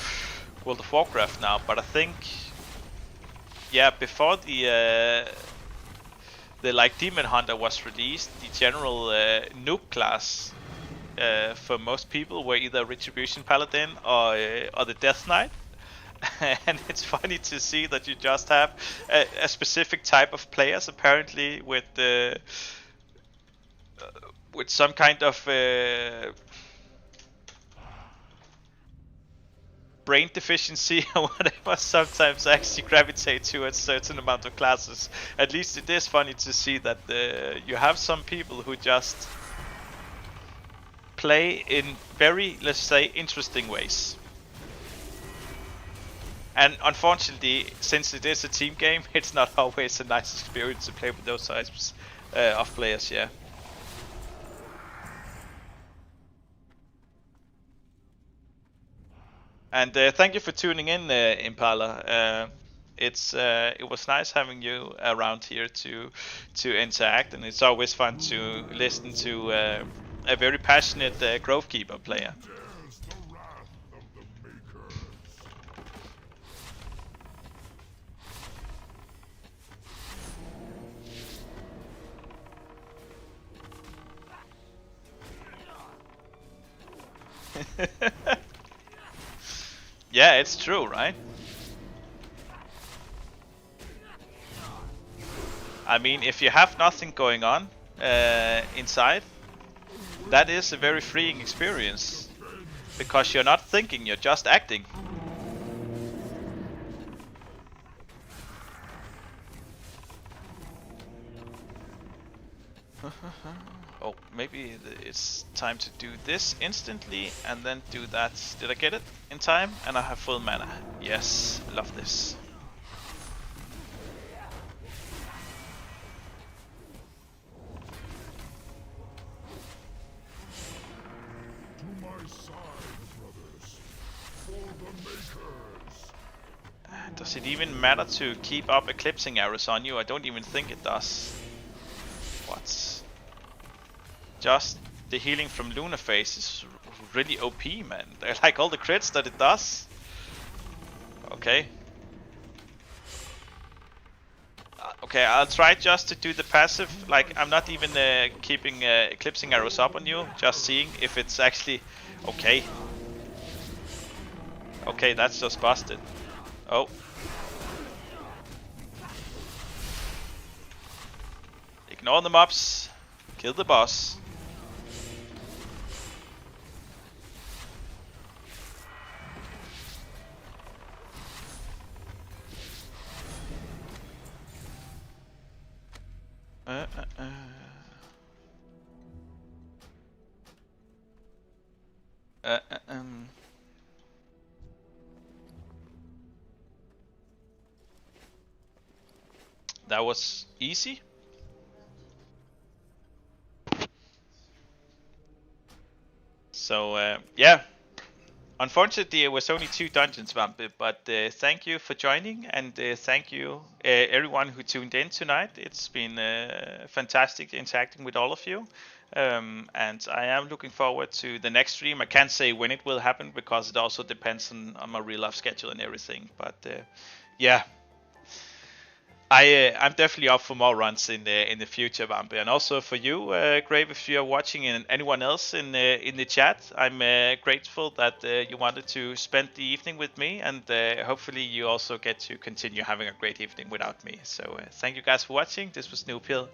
World of Warcraft now, but I think, yeah, before the like Demon Hunter was released, the general noob class for most people were either Retribution Paladin or the Death Knight. And it's funny to see that you just have a specific type of players apparently with some kind of brain deficiency or whatever sometimes actually gravitate to a certain amount of classes. At least it is funny to see that you have some people who just play in very, let's say, interesting ways. And unfortunately, since it is a team game, it's not always a nice experience to play with those types of players, yeah. And thank you for tuning in, Impala. It was nice having you around here to interact, and it's always fun to listen to a very passionate Grovekeeper player. Yeah, it's true, right? I mean, if you have nothing going on inside, that is a very freeing experience. Because you're not thinking, you're just acting. Oh, maybe it's time to do this instantly and then do that. Did I get it in time? And I have full mana. Yes, love this. Does it even matter to keep up eclipsing arrows on you? I don't even think it does. What? Just the healing from Lunar Phase is really OP, man. I like all the crits that it does. Okay. Okay, I'll try just to do the passive. Like, I'm not even keeping eclipsing arrows up on you. Just seeing if it's actually okay. Okay, that's just busted. Oh. Ignore the mobs. Kill the boss. That was easy. So yeah, unfortunately it was only 2 dungeons, Vampy, but thank you for joining, and thank you everyone who tuned in tonight. It's been fantastic interacting with all of you, and I am looking forward to the next stream. I can't say when it will happen because it also depends on my real life schedule and everything, but yeah. I'm definitely up for more runs in the future, Vampy, and also for you, Grave, if you are watching, and anyone else in the chat. I'm grateful that you wanted to spend the evening with me, and hopefully you also get to continue having a great evening without me. So thank you guys for watching. This was Noob Hill.